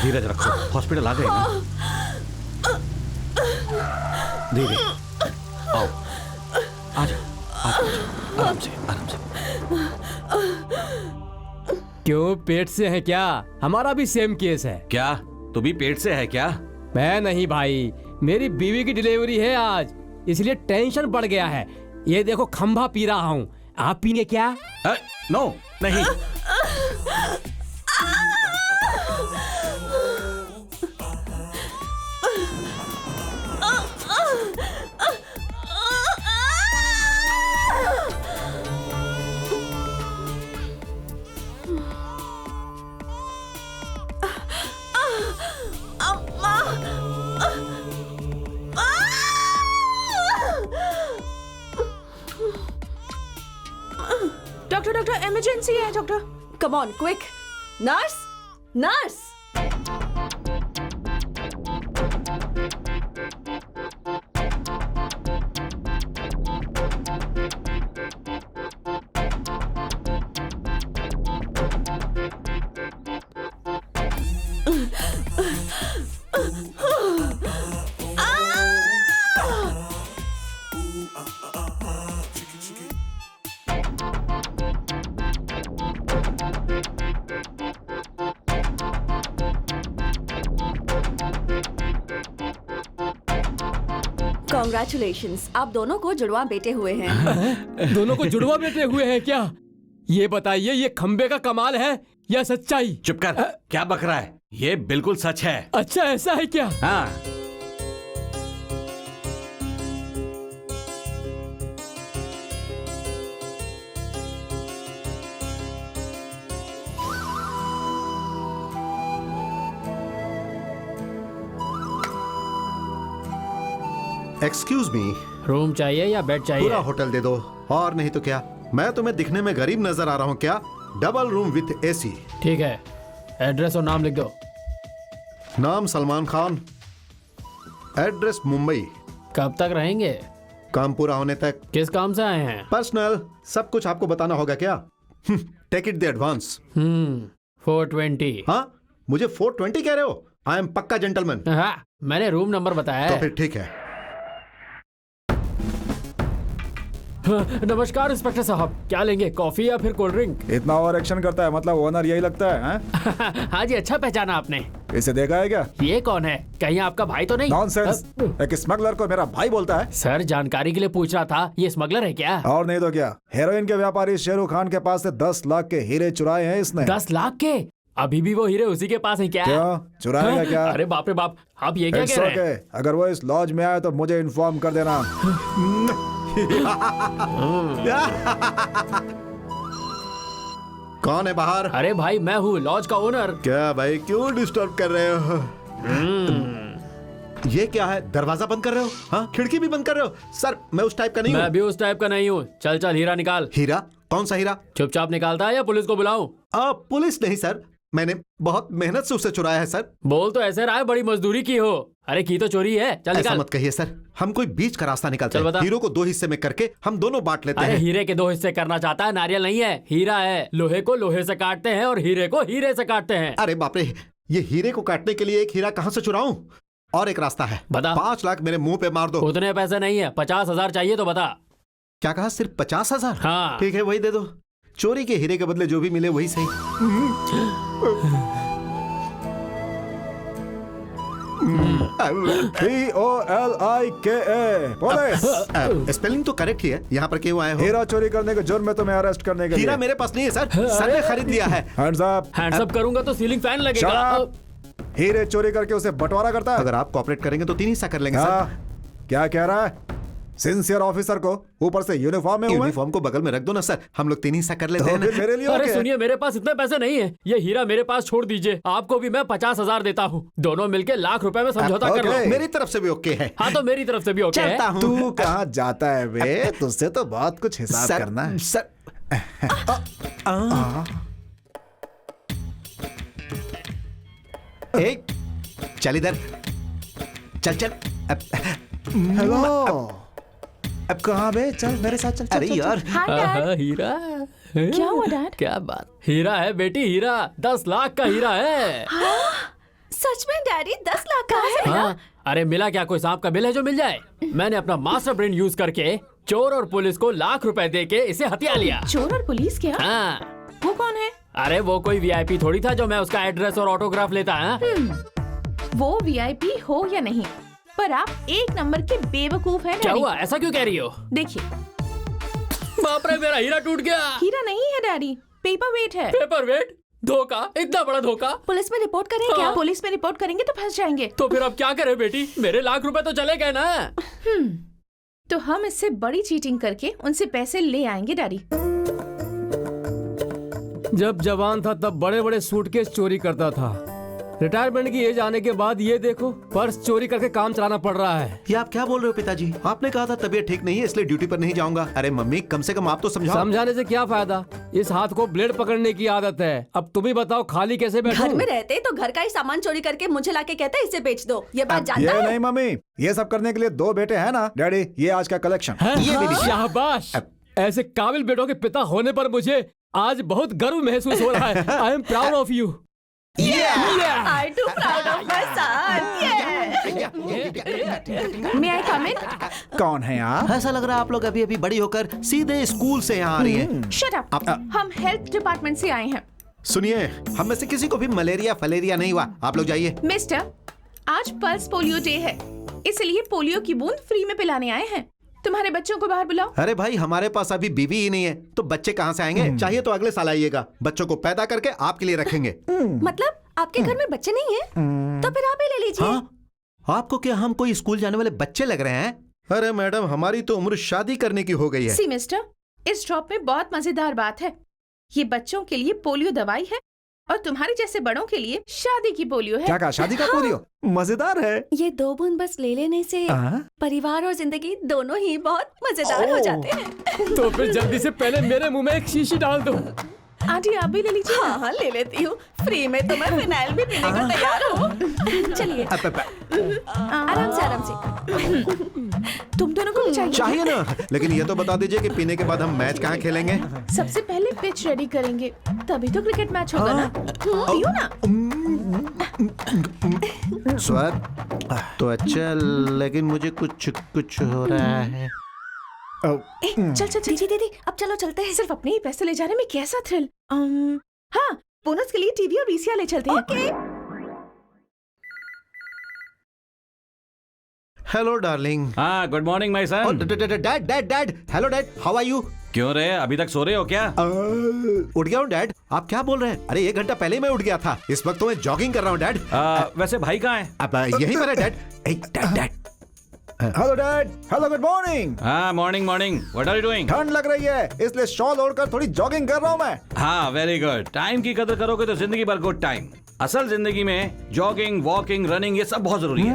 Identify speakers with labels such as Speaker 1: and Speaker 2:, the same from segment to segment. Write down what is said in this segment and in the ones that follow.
Speaker 1: धीरज रखो, हॉस्पिटल आ गए ना। धीरे आओ, आ जाओ, आराम से आराम से।
Speaker 2: क्यों, पेट से है क्या? हमारा भी सेम केस है।
Speaker 1: क्या तू भी पेट से है क्या?
Speaker 2: मैं नहीं भाई, मेरी बीवी की डिलीवरी है आज, इसलिए टेंशन बढ़ गया है। ये देखो खंभा पी रहा हूँ, आप पीने क्या?
Speaker 1: नो नहीं।
Speaker 3: डॉक्टर इमरजेंसी है doctor. Come on quick. Nurse nurse. Congratulations, आप दोनों को जुड़वा बेटे हुए हैं।
Speaker 2: दोनों को जुड़वा बेटे हुए हैं क्या? ये बताइए, ये खंबे का कमाल है या सच्चाई?
Speaker 1: चुप कर, क्या बक रहा है? ये बिल्कुल सच है।
Speaker 2: अच्छा ऐसा है क्या?
Speaker 1: हाँ।
Speaker 4: एक्सक्यूज मी,
Speaker 2: रूम चाहिए या बेड चाहिए?
Speaker 4: पूरा होटल दे दो, और नहीं तो क्या। मैं तुम्हें दिखने में गरीब नजर आ रहा हूँ क्या? Double room with AC.
Speaker 2: ठीक है, एड्रेस और नाम लिख दो।
Speaker 4: नाम सलमान खान, एड्रेस मुंबई।
Speaker 2: कब तक रहेंगे?
Speaker 4: काम पूरा होने तक।
Speaker 2: किस काम से आए हैं?
Speaker 4: पर्सनल, सब कुछ आपको बताना होगा क्या? Take it the advance.
Speaker 2: 420।
Speaker 4: हाँ, मुझे 420 कह रहे हो? आई एम पक्का जेंटलमैन।
Speaker 2: हाँ, मैंने रूम नंबर बताया
Speaker 4: तो
Speaker 2: है।
Speaker 4: फिर ठीक है।
Speaker 2: नमस्कार इंस्पेक्टर साहब, क्या लेंगे, कॉफी या फिर कोल्ड ड्रिंक?
Speaker 5: इतना ओवर एक्शन करता है, मतलब ओनर यही लगता है?
Speaker 2: हाँ जी, अच्छा पहचाना आपने।
Speaker 5: इसे देखा है क्या?
Speaker 2: ये कौन है? कहीं आपका भाई तो नहीं?
Speaker 5: नॉनसेंस, एक स्मगलर को मेरा भाई बोलता है?
Speaker 2: सर जानकारी के लिए पूछ रहा था, ये स्मगलर है क्या?
Speaker 5: और नहीं तो क्या, हेरोइन के व्यापारी शेरू खान के पास से 10 लाख के हीरे चुराए हैं इसने।
Speaker 2: 10 लाख के? अभी भी वो हीरे उसी के पास है क्या?
Speaker 5: क्यों, चुराएगा क्या?
Speaker 2: अरे बाप रे बाप, आप ये क्या
Speaker 5: It's
Speaker 2: कह रहे हैं?
Speaker 5: okay. अगर वो इस लॉज में आए तो मुझे इन्फॉर्म कर देना।
Speaker 4: कौन है बाहर?
Speaker 2: अरे भाई मैं हूँ लॉज का ओनर।
Speaker 4: क्या भाई, क्यों डिस्टर्ब कर रहे हो? ये क्या है, दरवाजा बंद कर रहे हो? हाँ, खिड़की भी बंद कर रहे हो? सर मैं उस टाइप का नहीं हूँ।
Speaker 2: मैं भी उस टाइप का नहीं हूँ। चल चल हीरा निकाल।
Speaker 4: हीरा? कौन सा हीरा?
Speaker 2: चुपचाप निकालता है या पुलिस को बुलाऊं?
Speaker 4: पुलिस नहीं सर, मैंने बहुत मेहनत से उसे चुराया है सर।
Speaker 2: बोल तो ऐसे रहा है, बड़ी मजदूरी की हो। अरे की तो चोरी है। चल
Speaker 4: ऐसा
Speaker 2: निकाल।
Speaker 4: मत कहिए सर, हम कोई बीच का रास्ता निकालते
Speaker 2: चल बता।
Speaker 4: हैं। हीरो को 2 हिस्से में करके हम दोनों बांट लेते
Speaker 2: अरे
Speaker 4: हैं।
Speaker 2: हीरे के 2 हिस्से करना चाहता है, नारियल नहीं है, हीरा है। लोहे को लोहे से काटते हैं और हीरे को हीरे से काटते हैं।
Speaker 4: अरे बाप रे, ये हीरे को काटने के लिए एक हीरा कहाँ से चुराऊं? और एक रास्ता है,
Speaker 2: बता।
Speaker 4: 5 लाख मेरे मुंह पे मार दो।
Speaker 2: उतने पैसे नहीं है, 50,000 चाहिए तो बता।
Speaker 4: क्या कहा, सिर्फ 50,000?
Speaker 2: हाँ।
Speaker 4: ठीक है, वही दे दो। चोरी के हीरे के बदले जो भी मिले वही सही।
Speaker 5: POLIKA, police.
Speaker 4: स्पेलिंग तो करेक्ट ही है। यहाँ पर क्यों आए हो?
Speaker 5: हीरा चोरी करने के जुर्म में तुम्हें अरेस्ट करने के लिए।
Speaker 4: हीरा मेरे पास नहीं है सर, सर ने खरीद लिया है।
Speaker 5: Hands up.
Speaker 2: हैंड्स अप करूंगा तो सीलिंग फैन लगेगा।
Speaker 5: Shut up. हीरे चोरी करके उसे बंटवारा करता है।
Speaker 4: अगर आप कोऑपरेट करेंगे तो 3 हिस्सा कर लेंगे सर।
Speaker 5: हाँ, क्या कह रहा है? सिंसियर ऑफिसर को ऊपर से यूनिफॉर्म में हूं मैं।
Speaker 4: यूनिफॉर्म को बगल में रख दो ना सर, हम लोग 3 हिस्सा कर लेते
Speaker 5: तो
Speaker 4: हैं
Speaker 5: फिर
Speaker 4: ना।
Speaker 5: मेरे लिए
Speaker 2: अरे
Speaker 5: ओके है।
Speaker 2: सुनिए, मेरे पास इतने पैसे नहीं है। ये हीरा मेरे पास छोड़ दीजिए, आपको भी मैं 50,000 देता हूँ। दोनों मिलके लाख रुपए में समझौता कर लो।
Speaker 5: ओके।
Speaker 4: मेरी तरफ से भी ओके है।
Speaker 2: हाँ तो मेरी तरफ से भी ओके है।
Speaker 4: चलता हूँ।
Speaker 5: तू कहाँ जाता है बे? तुझसे तो बहुत कुछ हिसाब
Speaker 4: सर,
Speaker 5: करना है।
Speaker 4: सर एक चल इधर, चल चल।
Speaker 5: हेलो, अब कहाँ बे? चल मेरे साथ चल।
Speaker 4: अरे यार,
Speaker 2: हाँ, हीरा।
Speaker 3: क्या हुआ डैड?
Speaker 2: क्या बात, हीरा है बेटी, हीरा 10 लाख का हीरा है।
Speaker 3: सच में डैडी 10 लाख कहाँ से मिला?
Speaker 2: हाँ, अरे मिला क्या, कोई सांप का बिल है जो मिल जाए? मैंने अपना मास्टर ब्रेन यूज करके चोर और पुलिस को लाख रुपए दे के इसे हथिया लिया।
Speaker 3: चोर और पुलिस क्या?
Speaker 2: हाँ,
Speaker 3: वो कौन है?
Speaker 2: अरे वो कोई वीआईपी थोड़ी था जो मैं उसका एड्रेस और ऑटोग्राफ लेता है।
Speaker 3: वो वीआईपी हो या नहीं, पर आप एक नंबर के बेवकूफ हैं
Speaker 2: क्या
Speaker 3: डैडी।
Speaker 2: हुआ, ऐसा क्यों कह रही हो?
Speaker 3: देखिए,
Speaker 2: बाप रे, मेरा हीरा टूट गया।
Speaker 3: हीरा नहीं है डैडी, पेपर वेट है।
Speaker 2: Paperweight? धोखा, इतना बड़ा धोखा।
Speaker 3: पुलिस में रिपोर्ट करें क्या?
Speaker 2: हाँ।
Speaker 3: पुलिस में रिपोर्ट करेंगे तो फंस जाएंगे।
Speaker 2: तो फिर अब क्या करें बेटी, मेरे लाख रुपए तो चले गए ना।
Speaker 3: तो हम इससे बड़ी चीटिंग करके उनसे पैसे ले आएंगे डैडी।
Speaker 2: जब जवान था तब बड़े बड़े सूटकेस चोरी करता था। रिटायरमेंट की एज आने के बाद ये देखो, पर्स चोरी करके काम चलाना पड़ रहा है।
Speaker 4: ये आप क्या बोल रहे हो पिताजी? आपने कहा था तबीयत ठीक नहीं है इसलिए ड्यूटी पर नहीं जाऊंगा। अरे मम्मी, कम से कम आप तो समझाओ।
Speaker 2: समझाने से क्या फायदा, इस हाथ को ब्लेड पकड़ने की आदत है। अब तुम ही बताओ, खाली कैसे बैठूं?
Speaker 3: घर में रहते तो घर का ही सामान चोरी करके मुझे लाके कहते इसे बेच दो। ये बात जानता
Speaker 5: ये
Speaker 3: है?
Speaker 5: नहीं मम्मी, ये सब करने के लिए 2 बेटे हैं ना डैडी, ये आज का कलेक्शन।
Speaker 2: शाबाश, ऐसे काबिल बेटों के पिता होने पर मुझे आज बहुत गर्व महसूस हो रहा है। I am proud of you.
Speaker 3: I too proud of my son. May I come in?
Speaker 5: कौन है आप?
Speaker 4: ऐसा लग रहा है आप लोग अभी अभी बड़ी होकर सीधे स्कूल से यहाँ आ रही है।
Speaker 3: Shut up. हम हेल्थ डिपार्टमेंट से आए हैं।
Speaker 4: सुनिए, हम में से किसी को भी मलेरिया फलेरिया नहीं हुआ। आप लोग जाइए।
Speaker 3: मिस्टर, आज पल्स पोलियो डे है, इसलिए पोलियो की बूंद फ्री में पिलाने आए हैं। तुम्हारे बच्चों को बाहर बुलाओ।
Speaker 4: अरे भाई, हमारे पास अभी बीवी ही नहीं है तो बच्चे कहाँ से आएंगे? चाहिए तो अगले साल आइएगा, बच्चों को पैदा करके आपके लिए रखेंगे।
Speaker 3: मतलब आपके घर में बच्चे नहीं हैं? तो फिर आप ही ले लीजिए।
Speaker 4: हाँ? आपको क्या हम कोई स्कूल जाने वाले बच्चे लग रहे हैं? अरे मैडम, हमारी तो उम्र शादी करने की हो गई है।
Speaker 3: सी मिस्टर, इस ड्रॉप में बहुत मजेदार बात है। ये बच्चों के लिए पोलियो दवाई है और तुम्हारे जैसे बड़ों के लिए शादी की पोलियो है।
Speaker 5: क्या कहा, शादी का पोलियो? मजेदार है।
Speaker 3: ये 2 बूंद बस ले लेने से परिवार और जिंदगी दोनों ही बहुत मजेदार हो जाते हैं।
Speaker 2: तो फिर जल्दी से पहले मेरे मुंह में एक शीशी डाल दो।
Speaker 3: आंटी, आप भी ले लीजिए। हाँ हाँ, ले लेती हूँ। फ्री में तो मैं फिनाइल भी पीने को तैयार हूँ। चलिए, आराम से आराम से। तुम दोनों को भी
Speaker 4: चाहिए ना, लेकिन ये तो बता दीजिए कि पीने के बाद हम मैच कहाँ खेलेंगे?
Speaker 3: सबसे पहले पिच रेडी करेंगे, तभी तो क्रिकेट मैच होगा ना। पियो ना।
Speaker 4: स्वाद तो अच्छा, लेकिन मुझे कुछ कुछ हो रहा है।
Speaker 3: चल चल दीदी दीदी, अब चलो चलते हैं। सिर्फ अपने ही पैसे ले जाने में कैसा थ्रिल। हाँ, बोनस के लिए टीवी और वीसीआर ले चलते हैं।
Speaker 4: Hello darling.
Speaker 1: हाँ, good morning my son.
Speaker 4: Dad dad dad, hello dad, how are you?
Speaker 1: क्यों रे, अभी तक सो रहे हो क्या?
Speaker 4: उठ गया हूँ डैड। आप क्या बोल रहे हैं? अरे 1 घंटा पहले ही मैं उठ गया था। इस वक्त तो मैं जॉगिंग कर रहा हूँ डैड।
Speaker 1: वैसे भाई कहाँ है?
Speaker 4: अब यही मेरा dad. Dad dad.
Speaker 5: Hello dad, hello, good morning.
Speaker 1: हाँ, morning morning. What are you doing?
Speaker 5: ठंड लग रही है इसलिए शॉल ओढ़कर थोड़ी जॉगिंग कर रहा हूँ मैं।
Speaker 1: हाँ, वेरी गुड। टाइम की कदर करोगे तो जिंदगी भर गुड टाइम। असल जिंदगी में जॉगिंग, वॉकिंग, रनिंग ये सब बहुत जरूरी है।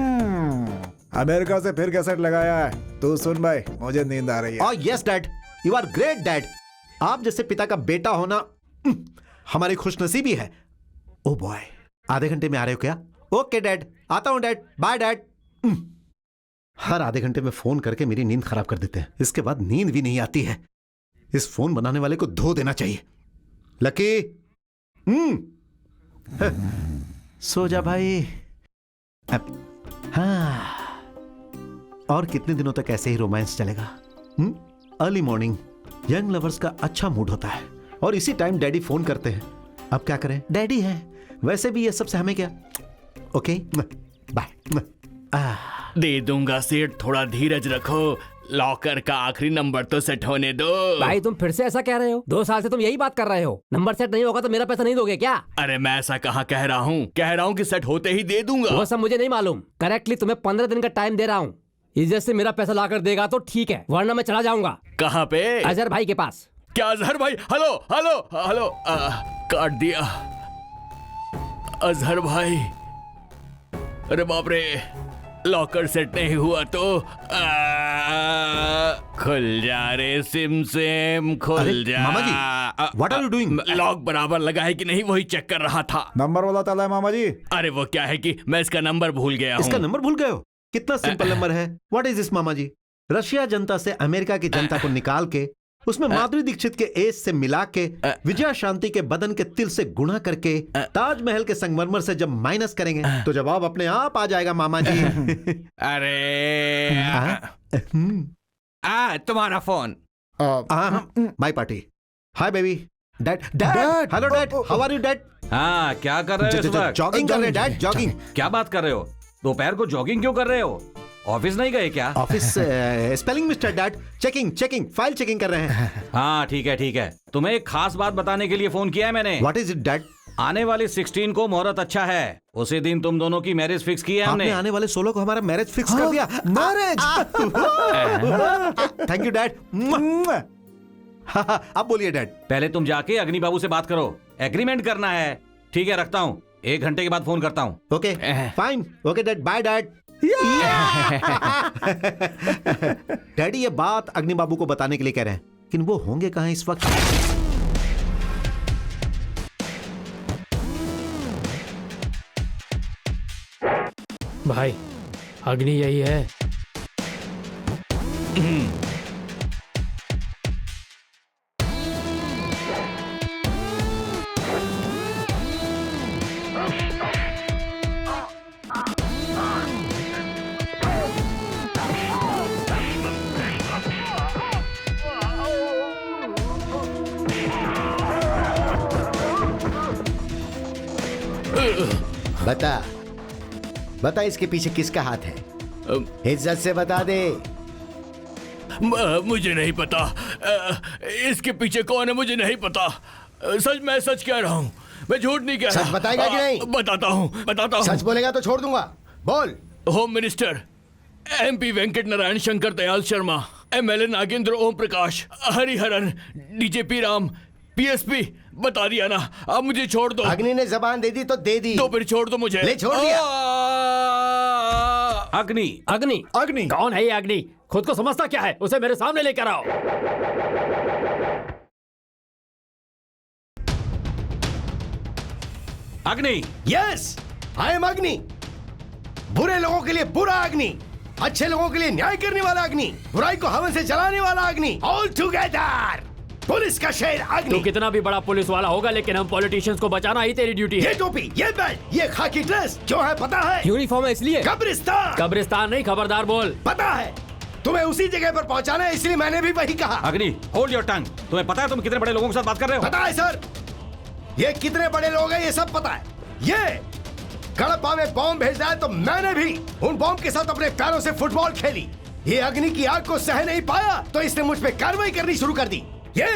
Speaker 5: अमेरिका से फिर कैसेट लगाया है। तू सुन भाई, मुझे नींद आ रही है।
Speaker 4: Yes dad, you are great dad. आप जैसे पिता का बेटा होना हमारी खुशनसीबी है। ओ बॉय, आधे घंटे में आ रहे हो क्या? ओके डैड, आता हूं डैड, बाय डैड। हर आधे घंटे में फोन करके मेरी नींद खराब कर देते हैं। इसके बाद नींद भी नहीं आती है। इस फोन बनाने वाले को धो देना चाहिए। लकी, सो जा भाई। हाँ, और कितने दिनों तक ऐसे ही रोमांस चलेगा? अर्ली मॉर्निंग यंग लवर्स का अच्छा मूड होता है और इसी टाइम डैडी फोन करते हैं। अब क्या करें, डैडी है। वैसे भी ये सबसे हमें क्या। Okay, bye.
Speaker 6: दे दूंगा सेठ, थोड़ा धीरज रखो। लॉकर का आखिरी नंबर तो सेट होने दो।
Speaker 2: भाई तुम फिर से ऐसा कह रहे हो? 2 साल से तुम यही बात कर रहे हो। नंबर सेट नहीं होगा तो मेरा पैसा नहीं दोगे क्या?
Speaker 6: अरे मैं ऐसा कहाँ कह रहा हूँ कि सेट होते ही दे दूंगा।
Speaker 2: वो सब मुझे नहीं मालूम। करेक्टली तुम्हें 15 दिन का टाइम दे रहा हूँ। इज्जत से मेरा पैसा लाकर देगा तो ठीक है, वरना मैं चला जाऊंगा।
Speaker 6: कहाँ पे?
Speaker 2: अजहर भाई के पास।
Speaker 6: क्या अजहर भाई? Hello hello hello. काट दिया अजहर भाई। अरे बाप रे, लॉकर सेट नहीं हुआ तो खुल जा रे सिम सिम, खुल जा।
Speaker 4: मामा जी, what are you doing?
Speaker 6: Lock बराबर लगा है कि नहीं वही चेक कर रहा था।
Speaker 5: नंबर वाला ताला है मामा जी।
Speaker 6: अरे वो क्या है कि मैं इसका नंबर भूल गया हूँ।
Speaker 4: इसका नंबर भूल गए हो? कितना सिंपल नंबर है। व्हाट इज दिस मामा जी? रशिया जनता से अमेरिका की जनता को निकाल के उसमें माधुरी दीक्षित के एज से मिला के विजया शांति के बदन के तिल से गुणा करके ताजमहल के संगमरमर से जब माइनस करेंगे तो जवाब अपने आप आ जाएगा मामा जी।
Speaker 6: अरे तुम्हारा phone.
Speaker 4: My party. Hi baby. Dad dad hello dad, how are you dad?
Speaker 1: हाँ, क्या कर रहे हो इस वक्त?
Speaker 4: जॉगिंग कर रहे हैं डैड, जॉगिंग।
Speaker 1: क्या बात कर रहे हो? दोपहर को जॉगिंग क्यों कर रहे हो? ऑफिस नहीं गए क्या?
Speaker 4: Office spelling mister dad, checking file checking कर रहे हैं।
Speaker 1: हाँ ठीक है। तुम्हें एक खास बात बताने के लिए फोन किया है मैंने।
Speaker 4: What is it dad?
Speaker 1: आने वाली 16 को मुहूर्त अच्छा है, उसी दिन तुम दोनों की मैरिज फिक्स की है हमने।
Speaker 4: आपने आने वाले 16 को हमारा मैरिज फिक्स कर दिया। मैरिज। Thank you dad. अब बोलिए डैड।
Speaker 1: पहले तुम जाके अग्नि बाबू से बात करो, एग्रीमेंट करना है। ठीक है, रखता हूँ, 1 घंटे के बाद फोन करता हूँ।
Speaker 4: Okay fine. Okay dad, bye dad. Daddy ये बात अग्नि बाबू को बताने के लिए कह रहे हैं, लेकिन वो होंगे कहाँ इस वक्त?
Speaker 2: भाई अग्नि यही है।
Speaker 7: बता इसके पीछे किसका हाथ है? इज्जत से बता दे।
Speaker 6: मुझे नहीं पता। इसके पीछे कौन है मुझे नहीं पता। मैं सच कह रहा हूँ, मैं झूठ नहीं कह रहा।
Speaker 7: सच बताएगा कि नहीं?
Speaker 6: बताता हूँ।
Speaker 7: सच बोलेगा तो छोड़ दूंगा। बोल।
Speaker 6: Home minister MP Venkat Narayan Shankar Dayal Sharma, MLA Nagendra Om Prakash, Hariharan, DJP Ram, PSP। बता दिया ना, अब मुझे छोड़ दो।
Speaker 7: अग्नि ने जबान दे दी तो दे दी।
Speaker 6: तो फिर छोड़ दो मुझे।
Speaker 7: ले छोड़ दिया।
Speaker 2: अग्नि कौन है ये अग्नि? खुद को समझता क्या है? उसे मेरे सामने लेकर आओ।
Speaker 1: अग्नि।
Speaker 7: यस, आई एम अग्नि। बुरे लोगों के लिए बुरा अग्नि, अच्छे लोगों के लिए न्याय करने वाला अग्नि, बुराई को हवन से जलाने वाला अग्नि, ऑल टुगेदर पुलिस का शेर अग्नि।
Speaker 2: तू कितना भी बड़ा पुलिस वाला होगा, लेकिन हम पॉलिटिशियंस को बचाना ही तेरी ड्यूटी है।
Speaker 7: ये टोपी, ये बेल्ट, ये खाकी ड्रेस क्यों है पता है?
Speaker 2: यूनिफॉर्म है इसलिए।
Speaker 7: कब्रिस्तान
Speaker 2: नहीं, खबरदार बोल।
Speaker 7: पता है तुम्हें उसी जगह पर पहुंचाना है, इसलिए मैंने भी वही कहा।
Speaker 1: अग्नि, होल्ड योर टंग। तुम्हें पता है तुम कितने बड़े लोगों के साथ बात कर रहे हो?
Speaker 7: पता है सर, ये कितने बड़े लोग हैं ये सब पता है। ये कड़प्पा में बॉम्ब भेजा है तो मैंने भी उन बॉम्ब के साथ अपने पैरों से फुटबॉल खेली। ये अग्नि की आग को सह नहीं पाया तो इसने मुझ पे कार्रवाई करनी शुरू कर दी। ये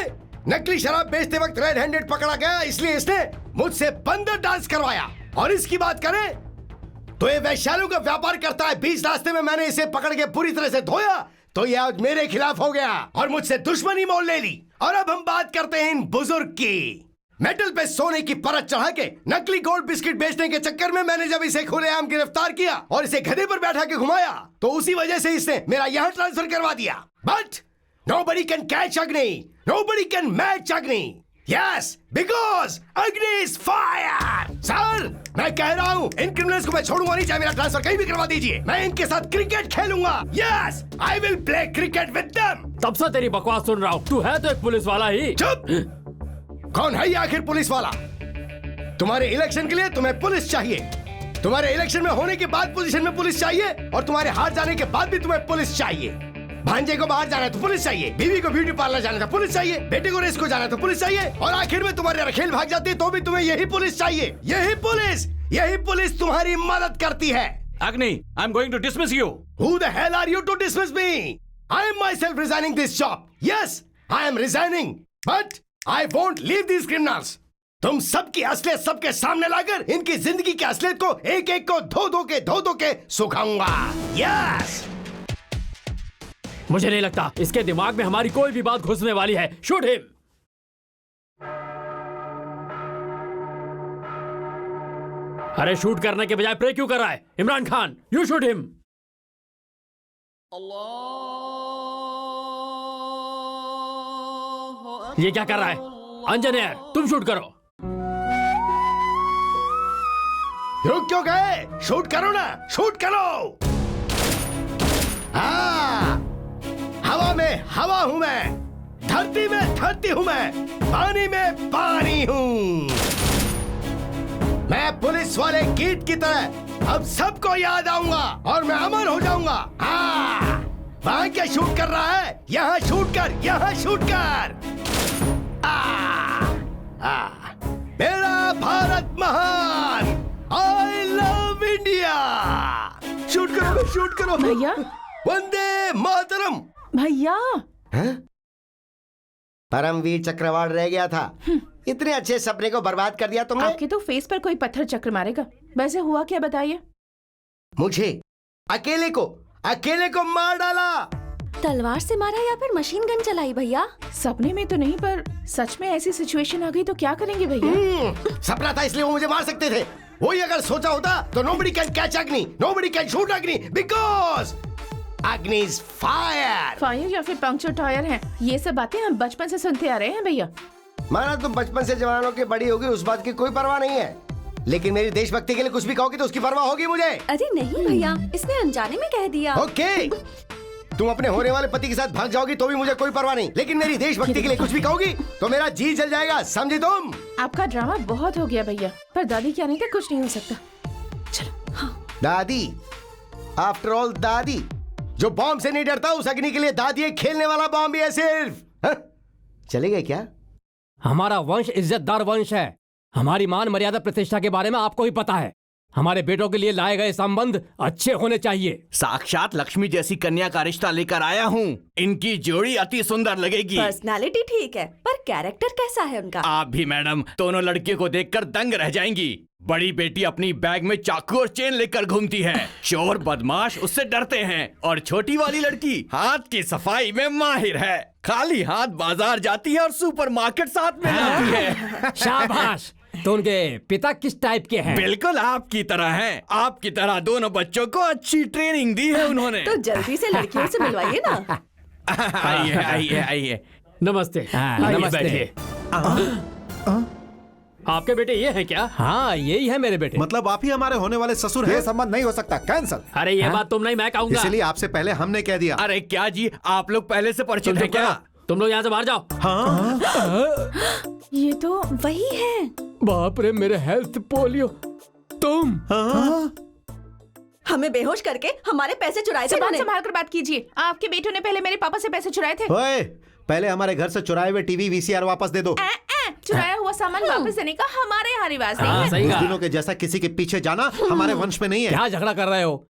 Speaker 7: नकली शराब बेचते वक्त रेड हैंडेड पकड़ा गया, इसलिए इसने मुझसे बंदर डांस करवाया। और इसकी बात करें तो ये वैश्यालयों का व्यापार करता है। 20 रास्ते में मैंने इसे पकड़ के पूरी तरह से धोया तो ये आज मेरे खिलाफ हो गया और मुझसे दुश्मनी मोल ले ली। और अब हम बात करते हैं इन बुजुर्ग की। मेटल पे सोने की परत चढ़ा के नकली गोल्ड बिस्किट बेचने के चक्कर में मैंने जब इसे खुलेआम गिरफ्तार किया और इसे गधे पर बैठा के घुमाया तो उसी वजह से इसने मेरा यहां ट्रांसफर करवा दिया। But nobody can catch Agni, nobody can match Agni. Yes, because Agni is fire. Sir, मैं कह रहा हूँ इन क्रिमिनल्स को मैं छोड़ूंगा नहीं, चाहे मेरा ट्रांसफर कहीं भी करवा दीजिए। मैं इनके साथ क्रिकेट खेलूंगा। Yes, I will play cricket with them.
Speaker 2: तब से तेरी बकवास सुन रहा हूँ। तू है तो एक पुलिस वाला ही।
Speaker 7: चुप। कौन है ये आखिर पुलिस वाला? तुम्हारे इलेक्शन के लिए तुम्हें पुलिस चाहिए, तुम्हारे इलेक्शन में होने के बाद पोजीशन में पुलिस चाहिए, और तुम्हारे हार जाने के बाद भी तुम्हें पुलिस चाहिए। भांजे को बाहर जाना है तो पुलिस चाहिए, बीवी को ब्यूटी पार्लर जाना तो पुलिस चाहिए, बेटे को रेस को जाना तो पुलिस चाहिए, और आखिर में तुम्हारे रखेल भाग जाती है तो भी तुम्हें यही पुलिस चाहिए। यही पुलिस तुम्हारी मदद करती है।
Speaker 1: Agni, I am going to dismiss you.
Speaker 7: Who the hell are you to dismiss me? I am myself resigning this job. Yes, I am resigning, but I won't leave these criminals. तुम सबकी असलियत सबके सामने लाकर इनकी जिंदगी की असलियत को एक एक को धो के सुखाऊंगा। Yes.
Speaker 2: मुझे नहीं लगता इसके दिमाग में हमारी कोई भी बात घुसने वाली है। Shoot him. अरे शूट करने के बजाय प्रे क्यों कर रहा है? Imran Khan, you shoot him. ये क्या कर रहा है? अंजनेयर, तुम शूट करो।
Speaker 7: रुक क्यों गए? शूट करो ना, शूट करो। हवा में हवा हूं मैं, धरती में धरती हूँ मैं, पानी में पानी हूँ। मैं पुलिस वाले कीट की तरह अब सबको याद आऊंगा और मैं अमर हो जाऊंगा। हाँ, वहाँ क्या शूट कर रहा है? यहाँ शूट कर, यहाँ शूट कर। मेरा भारत महान, आई लव इंडिया। शूट करो, शूट करो
Speaker 3: भैया।
Speaker 7: वंदे मातरम।
Speaker 3: भैया
Speaker 7: परमवीर चक्रवाल रह गया था। इतने अच्छे सपने को बर्बाद कर दिया तुमने।
Speaker 3: आपके तो फेस पर कोई पत्थर चक्र मारेगा। वैसे हुआ क्या बताइए?
Speaker 7: मुझे अकेले को मार डाला।
Speaker 8: तलवार से मारा या फिर मशीन गन चलाई भैया?
Speaker 3: सपने में तो नहीं, पर सच में ऐसी सिचुएशन आ गई तो क्या करेंगे भैया?
Speaker 7: सपना था इसलिए वो मुझे मार सकते थे। वही अगर सोचा होता तो nobody can catch अग्नि, nobody can shoot अग्नि, because अग्नि is fire।
Speaker 3: फायर या फिर पंक्चर टायर है, ये सब बातें हम बचपन से सुनते आ रहे हैं भैया।
Speaker 7: माना तुम बचपन से जवान होके बड़ी होगी, उस बात की कोई परवाह नहीं है, लेकिन मेरी देशभक्ति के लिए कुछ भी कहोगी तो उसकी परवाह होगी मुझे।
Speaker 8: अरे नहीं भैया, इसने अनजाने में कह दिया।
Speaker 7: ओके, तुम अपने होने वाले पति के साथ भाग जाओगी तो भी मुझे कोई परवाह नहीं, लेकिन मेरी देशभक्ति के लिए कुछ भी कहोगी तो मेरा जी जल जाएगा, समझी तुम?
Speaker 3: आपका ड्रामा बहुत हो गया भैया, पर दादी के आने तक कुछ नहीं हो सकता। चलो। हाँ।
Speaker 7: दादी, आफ्टर ऑल दादी जो बॉम्ब से नहीं डरता, उस अग्नि के लिए दादी एक खेलने वाला बॉम्ब भी है सिर्फ। हाँ? चले गए क्या?
Speaker 2: हमारा वंश इज्जतदार वंश है। हमारी मान मर्यादा प्रतिष्ठा के बारे में आपको ही पता है। हमारे बेटों के लिए लाए गए संबंध अच्छे होने चाहिए।
Speaker 6: साक्षात लक्ष्मी जैसी कन्या का रिश्ता लेकर आया हूँ। इनकी जोड़ी अति सुंदर लगेगी।
Speaker 8: पर्सनालिटी ठीक है, पर कैरेक्टर कैसा है उनका?
Speaker 6: आप भी मैडम दोनों लड़कियों को देखकर दंग रह जाएंगी। बड़ी बेटी अपनी बैग में चाकू और चेन लेकर घूमती है, चोर बदमाश उससे डरते हैं, और छोटी वाली लड़की हाथ की सफाई में माहिर है। खाली हाथ बाजार जाती है और सुपरमार्केट साथ में लाती है।
Speaker 2: शाबाश। तो उनके पिता किस टाइप के हैं?
Speaker 6: बिल्कुल आपकी तरह हैं। आपकी तरह दोनों बच्चों को अच्छी ट्रेनिंग दी है उन्होंने।
Speaker 8: तो जल्दी से लड़कियों से मिलवाइए ना।
Speaker 6: आइए आइए आइए।
Speaker 2: नमस्ते। नमस्ते।
Speaker 9: आपके बेटे ये हैं क्या?
Speaker 2: हाँ, यही है मेरे बेटे।
Speaker 4: मतलब आप ही हमारे होने वाले ससुर हैं?
Speaker 5: ये संबंध नहीं हो सकता, कैंसल।
Speaker 9: अरे ये बात तुम नहीं, मैं कहूँगा।
Speaker 4: इसीलिए आपसे पहले हमने कह दिया।
Speaker 6: अरे क्या जी, आप लोग पहले से परिचित
Speaker 9: तुम
Speaker 6: हैं क्या?
Speaker 9: तुम लोग यहाँ से बाहर जाओ।
Speaker 4: हाँ?
Speaker 3: ये तो
Speaker 8: वही है।
Speaker 2: बाप रे, मेरे हेल्थ पोलियो। तुम
Speaker 8: हमें बेहोश करके हमारे पैसे चुराए थे
Speaker 3: जबान
Speaker 8: इन्होंने।
Speaker 3: संभाल कर बात कीजिए। आपके बेटों ने पहले मेरे पापा से पैसे चुराए थे।
Speaker 4: ओए, पहले हमारे घर से चुराए हुए टीवी वीसीआर वापस दे दो।
Speaker 3: चुराया हुआ सामान वापस देने का हमारे यहाँ रिवाज नहीं है।
Speaker 9: सही
Speaker 4: उस
Speaker 9: कहा।
Speaker 4: दिनों के जैसा किसी के पीछे जाना हमारे वंश में नहीं है।
Speaker 2: क्या झगड़ा कर रहे हो?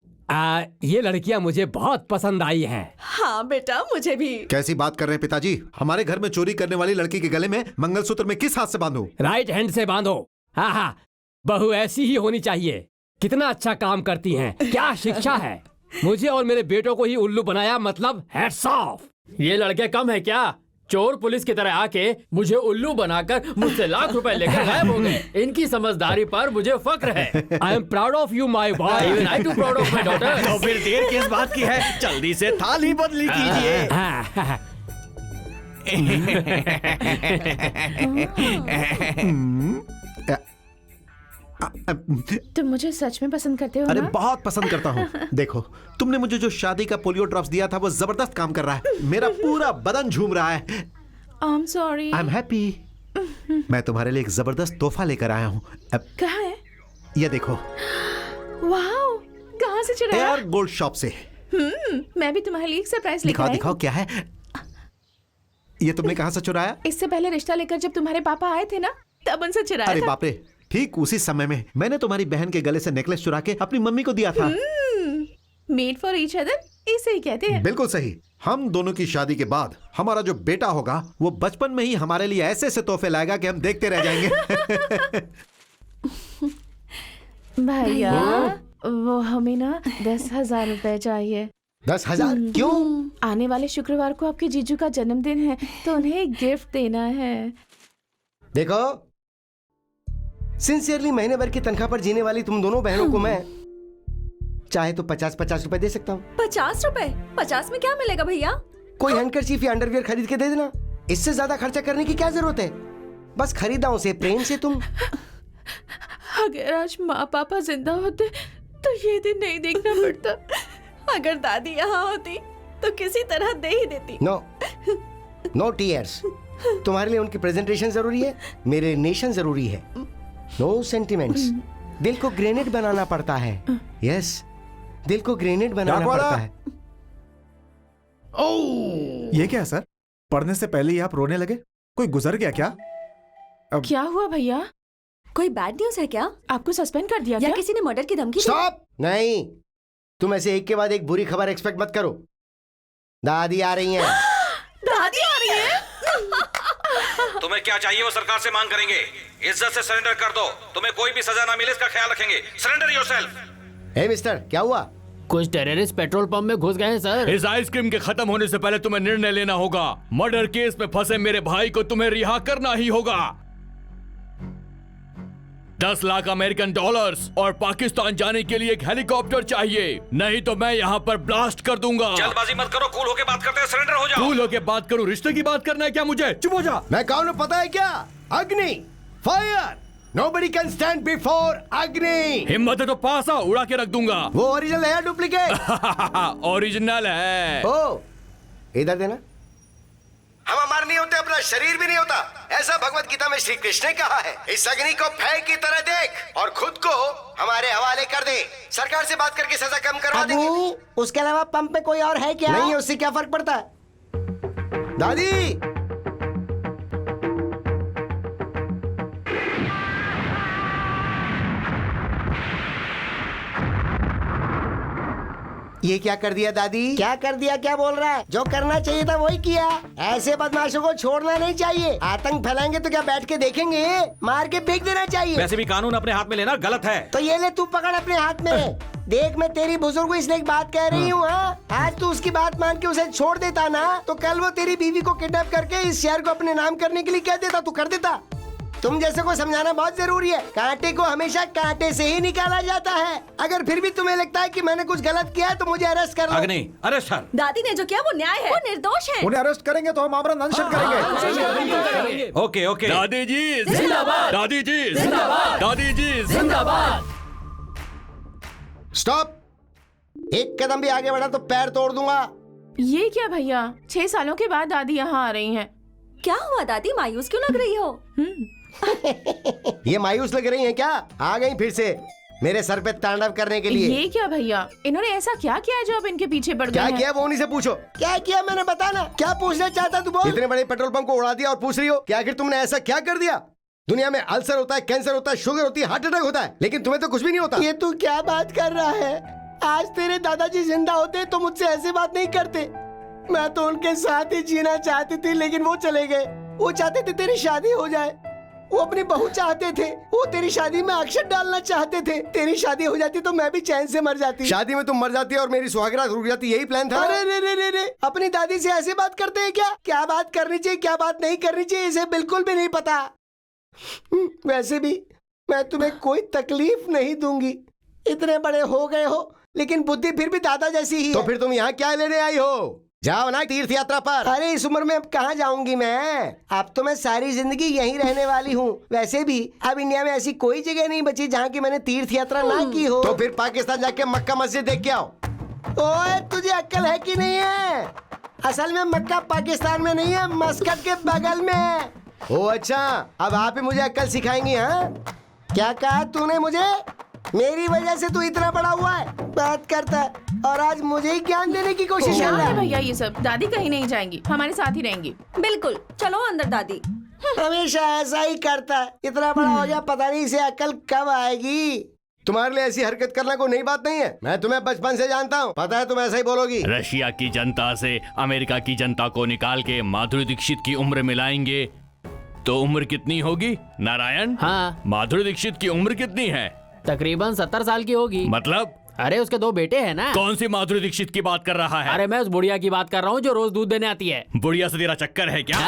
Speaker 2: ये लड़कियां मुझे बहुत पसंद आई हैं।
Speaker 8: हाँ बेटा, मुझे भी।
Speaker 4: कैसी बात कर रहे हैं पिताजी? हमारे घर में चोरी करने वाली लड़की के गले में मंगलसूत्र में किस हाथ से बांधूं?
Speaker 2: राइट हैंड से बांधो। हाँ हाँ, बहू ऐसी ही होनी चाहिए। कितना अच्छा काम करती हैं, क्या शिक्षा है। मुझे और मेरे बेटों को ही उल्लू बनाया, मतलब हैट्स ऑफ।
Speaker 9: ये लड़के कम है क्या? चोर पुलिस की तरह आके मुझे उल्लू बनाकर मुझसे लाख रुपए लेकर गायब हो गए। इनकी समझदारी पर मुझे फक्र है।
Speaker 2: I am proud of you my boy.
Speaker 9: Even I too proud of my daughter।
Speaker 6: तो फिर देर किस बात की है? जल्दी से थाली बदली कीजिए।
Speaker 3: तुम मुझे सच में पसंद करते हो
Speaker 4: अरे
Speaker 3: ना?
Speaker 4: बहुत पसंद करता हूँ। देखो, तुमने मुझे जो शादी का पोलियो ड्रॉप्स दिया था वो जबरदस्त काम कर रहा है। मेरा पूरा बदन झूम रहा है।
Speaker 3: I am sorry.
Speaker 4: I am happy. मैं तुम्हारे लिए एक जबरदस्त तोहफा लेकर आया हूँ।
Speaker 3: कहाँ है?
Speaker 4: ये देखो।
Speaker 3: वाओ, कहाँ से चुराया?
Speaker 4: एयर गोल्ड शॉप से।
Speaker 3: मैं भी तुम्हारे लिए एक सरप्राइज लेकर
Speaker 4: दिखाओ
Speaker 3: आई।
Speaker 4: दिखाओ, क्या है ये? तुमने कहाँ से चुराया?
Speaker 3: इससे पहले रिश्ता लेकर जब तुम्हारे पापा आए थे ना, तब उनसे चुराया
Speaker 4: अरे
Speaker 3: था।
Speaker 4: बाप रे, ठीक उसी समय में मैंने तुम्हारी बहन के गले से नेकलेस चुरा के अपनी मम्मी को दिया था।
Speaker 3: मेड फॉर ईच अदर, इसे ही कहते हैं।
Speaker 4: बिल्कुल सही। हम दोनों की शादी के बाद हमारा जो बेटा होगा वो बचपन में ही हमारे लिए ऐसे ऐसे तोहफे लाएगा कि हम देखते रह जाएंगे।
Speaker 3: भैया, वो हमें ना 10,000 रुपए चाहिए।
Speaker 7: 10,000 क्यों?
Speaker 3: आने वाले शुक्रवार को आपके जीजू का जन्मदिन है, तो उन्हें एक गिफ्ट देना है।
Speaker 7: देखो, सिंसियरली महीने भर की तनख्वाह पर जीने वाली तुम दोनों बहनों को मैं चाहे तो 50-50 रुपए दे सकता हूँ।
Speaker 8: 50 रुपए? 50 में क्या मिलेगा भैया?
Speaker 7: कोई हैंडकरचीफ या अंडरवियर खरीद के दे देना। इससे ज्यादा खर्चा करने की क्या जरूरत है? बस खरीदाओं से प्रेम से तुम।
Speaker 3: अगर आज माँ पापा जिंदा होते तो ये दिन नहीं देखना पड़ता।
Speaker 8: अगर दादी यहाँ होती तो किसी तरह दे ही देती।
Speaker 7: No, no tears. तुम्हारे लिए उनकी प्रेजेंटेशन जरूरी है, मेरे नेशन जरूरी है। No sentiments. दिल को ग्रेनेड बनाना पड़ता है। यस, दिल को ग्रेनेड बनाना
Speaker 5: डाकवाला!
Speaker 7: पड़ता है।
Speaker 5: ये क्या है सर? पढ़ने से पहले ही आप रोने लगे? कोई गुजर गया क्या?
Speaker 3: क्या हुआ भैया?
Speaker 8: कोई बैड न्यूज है क्या?
Speaker 3: आपको सस्पेंड कर दिया
Speaker 8: या
Speaker 3: क्या?
Speaker 8: किसी ने मर्डर की धमकी दी?
Speaker 7: स्टॉप! नहीं, तुम ऐसे एक के बाद एक बुरी खबर एक्सपेक्ट मत करो। दादी आ रही हैं।
Speaker 8: दादी आ रही है।
Speaker 1: तुम्हें क्या चाहिए वो सरकार से मांग करेंगे। इज्जत से सरेंडर कर दो, तुम्हें कोई भी सजा ना मिले इसका ख्याल रखेंगे। Surrender yourself.
Speaker 7: हे मिस्टर, क्या हुआ?
Speaker 9: कुछ टेररिस्ट पेट्रोल पंप में घुस गए हैं सर।
Speaker 6: इस आइसक्रीम के खत्म होने से पहले तुम्हें निर्णय लेना होगा। मर्डर केस में फंसे मेरे भाई को तुम्हें रिहा करना ही होगा। 10 लाख अमेरिकन डॉलर्स और पाकिस्तान जाने के लिए एक हेलीकॉप्टर चाहिए, नहीं तो मैं यहाँ पर ब्लास्ट कर दूंगा।
Speaker 1: जल्दबाजी मत करो, कूल होके बात करते हैं, सरेंडर हो जाओ।
Speaker 6: कूल होके बात करूं, रिश्ते की बात करना है क्या मुझे? चुप हो जा।
Speaker 7: मैं कौन हूं पता है क्या? अग्नि, fire. Nobody can stand before अग्नि।
Speaker 6: हिम्मत है तो पास आ, उड़ा के रख दूंगा।
Speaker 7: वो ओरिजिनल है या डुप्लीकेट?
Speaker 6: ओरिजिनल है।
Speaker 7: ओ, इधर देना। हम अमर नहीं होते, अपना शरीर भी नहीं होता, ऐसा भगवत गीता में श्री कृष्ण ने कहा है। इस अग्नि को भय की तरह देख और खुद को हमारे हवाले कर दे। सरकार से बात करके सजा कम करवा देंगे। उसके अलावा पंप पे कोई और है क्या? नहीं, उससे क्या फर्क पड़ता है? दादी, ये क्या कर दिया दादी? क्या कर दिया? क्या बोल रहा है? जो करना चाहिए था वही किया। ऐसे बदमाशों को छोड़ना नहीं चाहिए। आतंक फैलाएंगे तो क्या बैठ के देखेंगे? मार के फेंक देना चाहिए।
Speaker 1: वैसे भी कानून अपने हाथ में लेना गलत है।
Speaker 7: तो ये ले, तू पकड़ अपने हाथ में। देख, मैं तेरी बुजुर्ग को इसलिए एक बात कह रही हूँ। हाँ, आज तू उसकी बात मान के उसे छोड़ देता ना, तो कल वो तेरी बीवी को किडनैप करके इस शहर को अपने नाम करने के लिए कह देता। तू कर देता। तुम जैसे को समझाना बहुत जरूरी है। कांटे को हमेशा कांटे से ही निकाला जाता है। अगर फिर भी तुम्हें लगता है कि मैंने कुछ गलत किया है तो मुझे अरेस्ट कर लो।
Speaker 1: अग्नि, अरेस्ट कर।
Speaker 8: दादी ने जो किया वो न्याय है। वो निर्दोष है।
Speaker 5: उन्हें अरेस्ट करेंगे तो हम आमरण अनशन करेंगे।
Speaker 1: Okay okay.
Speaker 6: दादी जी जिंदाबाद। दादी जी जिंदाबाद। दादी जी जिंदाबाद।
Speaker 7: स्टॉप! एक कदम भी आगे बढ़ा तो पैर तोड़ दूंगा।
Speaker 3: ये क्या भैया? 6 सालों के बाद दादी यहाँ आ रही हैं।
Speaker 8: क्या हुआ दादी, मायूस क्यों लग रही हो?
Speaker 7: ये मायूस लग रही हैं क्या? आ गई फिर से मेरे सर पे तांडव करने के लिए।
Speaker 3: ये क्या भैया? इन्होंने ऐसा क्या किया है जो अब इनके पीछे पड़ गए
Speaker 7: क्या
Speaker 3: हैं?
Speaker 7: किया वो उन्हीं से पूछो। क्या किया मैंने, बताना। क्या पूछना चाहता तू बोल। इतने बड़े पेट्रोल पंप को उड़ा दिया और पूछ रही हो कि आखिर तुमने ऐसा क्या कर दिया? दुनिया में अल्सर होता है, कैंसर होता है, शुगर होती है, हार्ट अटैक होता है, लेकिन तुम्हें तो कुछ भी नहीं होता। ये तू क्या बात कर रहा है? आज तेरे दादाजी जिंदा होते तो मुझसे ऐसी बात नहीं करते। मैं तो उनके साथ ही जीना चाहती थी, लेकिन वो चले गए। वो चाहते थे तेरी शादी हो जाए, वो अपनी बहू चाहते थे, वो तेरी शादी में अक्षत डालना चाहते थे। तेरी शादी हो जाती तो मैं भी चैन से मर जाती। शादी में तुम मर जाती और मेरी सुहागरात रुक जाती, यही प्लान था। अरे रे रे रे रे, अपनी दादी से ऐसे बात करते हैं क्या? क्या बात करनी चाहिए, क्या बात नहीं करनी चाहिए, इसे बिल्कुल भी नहीं पता। वैसे भी मैं तुम्हें कोई तकलीफ नहीं दूंगी। इतने बड़े हो गए हो, लेकिन बुद्धि फिर भी दादा जैसी ही है। तो फिर तुम यहाँ क्या लेने आई हो? जाओ ना तीर्थ यात्रा पर। अरे इस उम्र में अब कहाँ जाऊंगी मैं? अब तो मैं सारी जिंदगी यहीं रहने वाली हूँ। वैसे भी अब इंडिया में ऐसी कोई जगह नहीं बची जहाँ की मैंने तीर्थ यात्रा ना की हो। तो फिर पाकिस्तान जाके मक्का मस्जिद देख के आओ। ओए, तुझे अक्ल है कि नहीं है? असल में मक्का पाकिस्तान में नहीं है, मस्कट के बगल में है। ओ अच्छा, अब आप ही मुझे अक्ल सिखाएंगी? हाँ, क्या कहा तूने मुझे? मेरी वजह से तू इतना बड़ा हुआ है, बात करता है, और आज मुझे ही ज्ञान देने की कोशिश कर रहा है।
Speaker 3: भैया ये सब, दादी कहीं नहीं जाएंगी, हमारे साथ ही रहेंगी।
Speaker 8: बिल्कुल, चलो अंदर दादी।
Speaker 7: हमेशा ऐसा ही करता है। इतना बड़ा हो गया, पता नहीं इसे अकल कब आएगी। तुम्हारे लिए ऐसी हरकत करना कोई नई बात नहीं है। मैं तुम्हें बचपन से जानता हूँ, पता है तुम ऐसा ही बोलोगी।
Speaker 6: रशिया की जनता से अमेरिका की जनता को निकाल के माधुरी दीक्षित की उम्र मिलाएंगे तो उम्र कितनी होगी नारायण?
Speaker 9: हाँ,
Speaker 6: माधुरी दीक्षित की उम्र कितनी है?
Speaker 9: तकरीबन 70 साल की होगी।
Speaker 6: मतलब?
Speaker 9: अरे उसके 2 बेटे हैं ना।
Speaker 6: कौन सी माधुरी दीक्षित की बात कर रहा है?
Speaker 9: अरे मैं उस बुढ़िया की बात कर रहा हूँ जो रोज दूध देने आती है।
Speaker 6: बुढ़िया से तेरा चक्कर है क्या?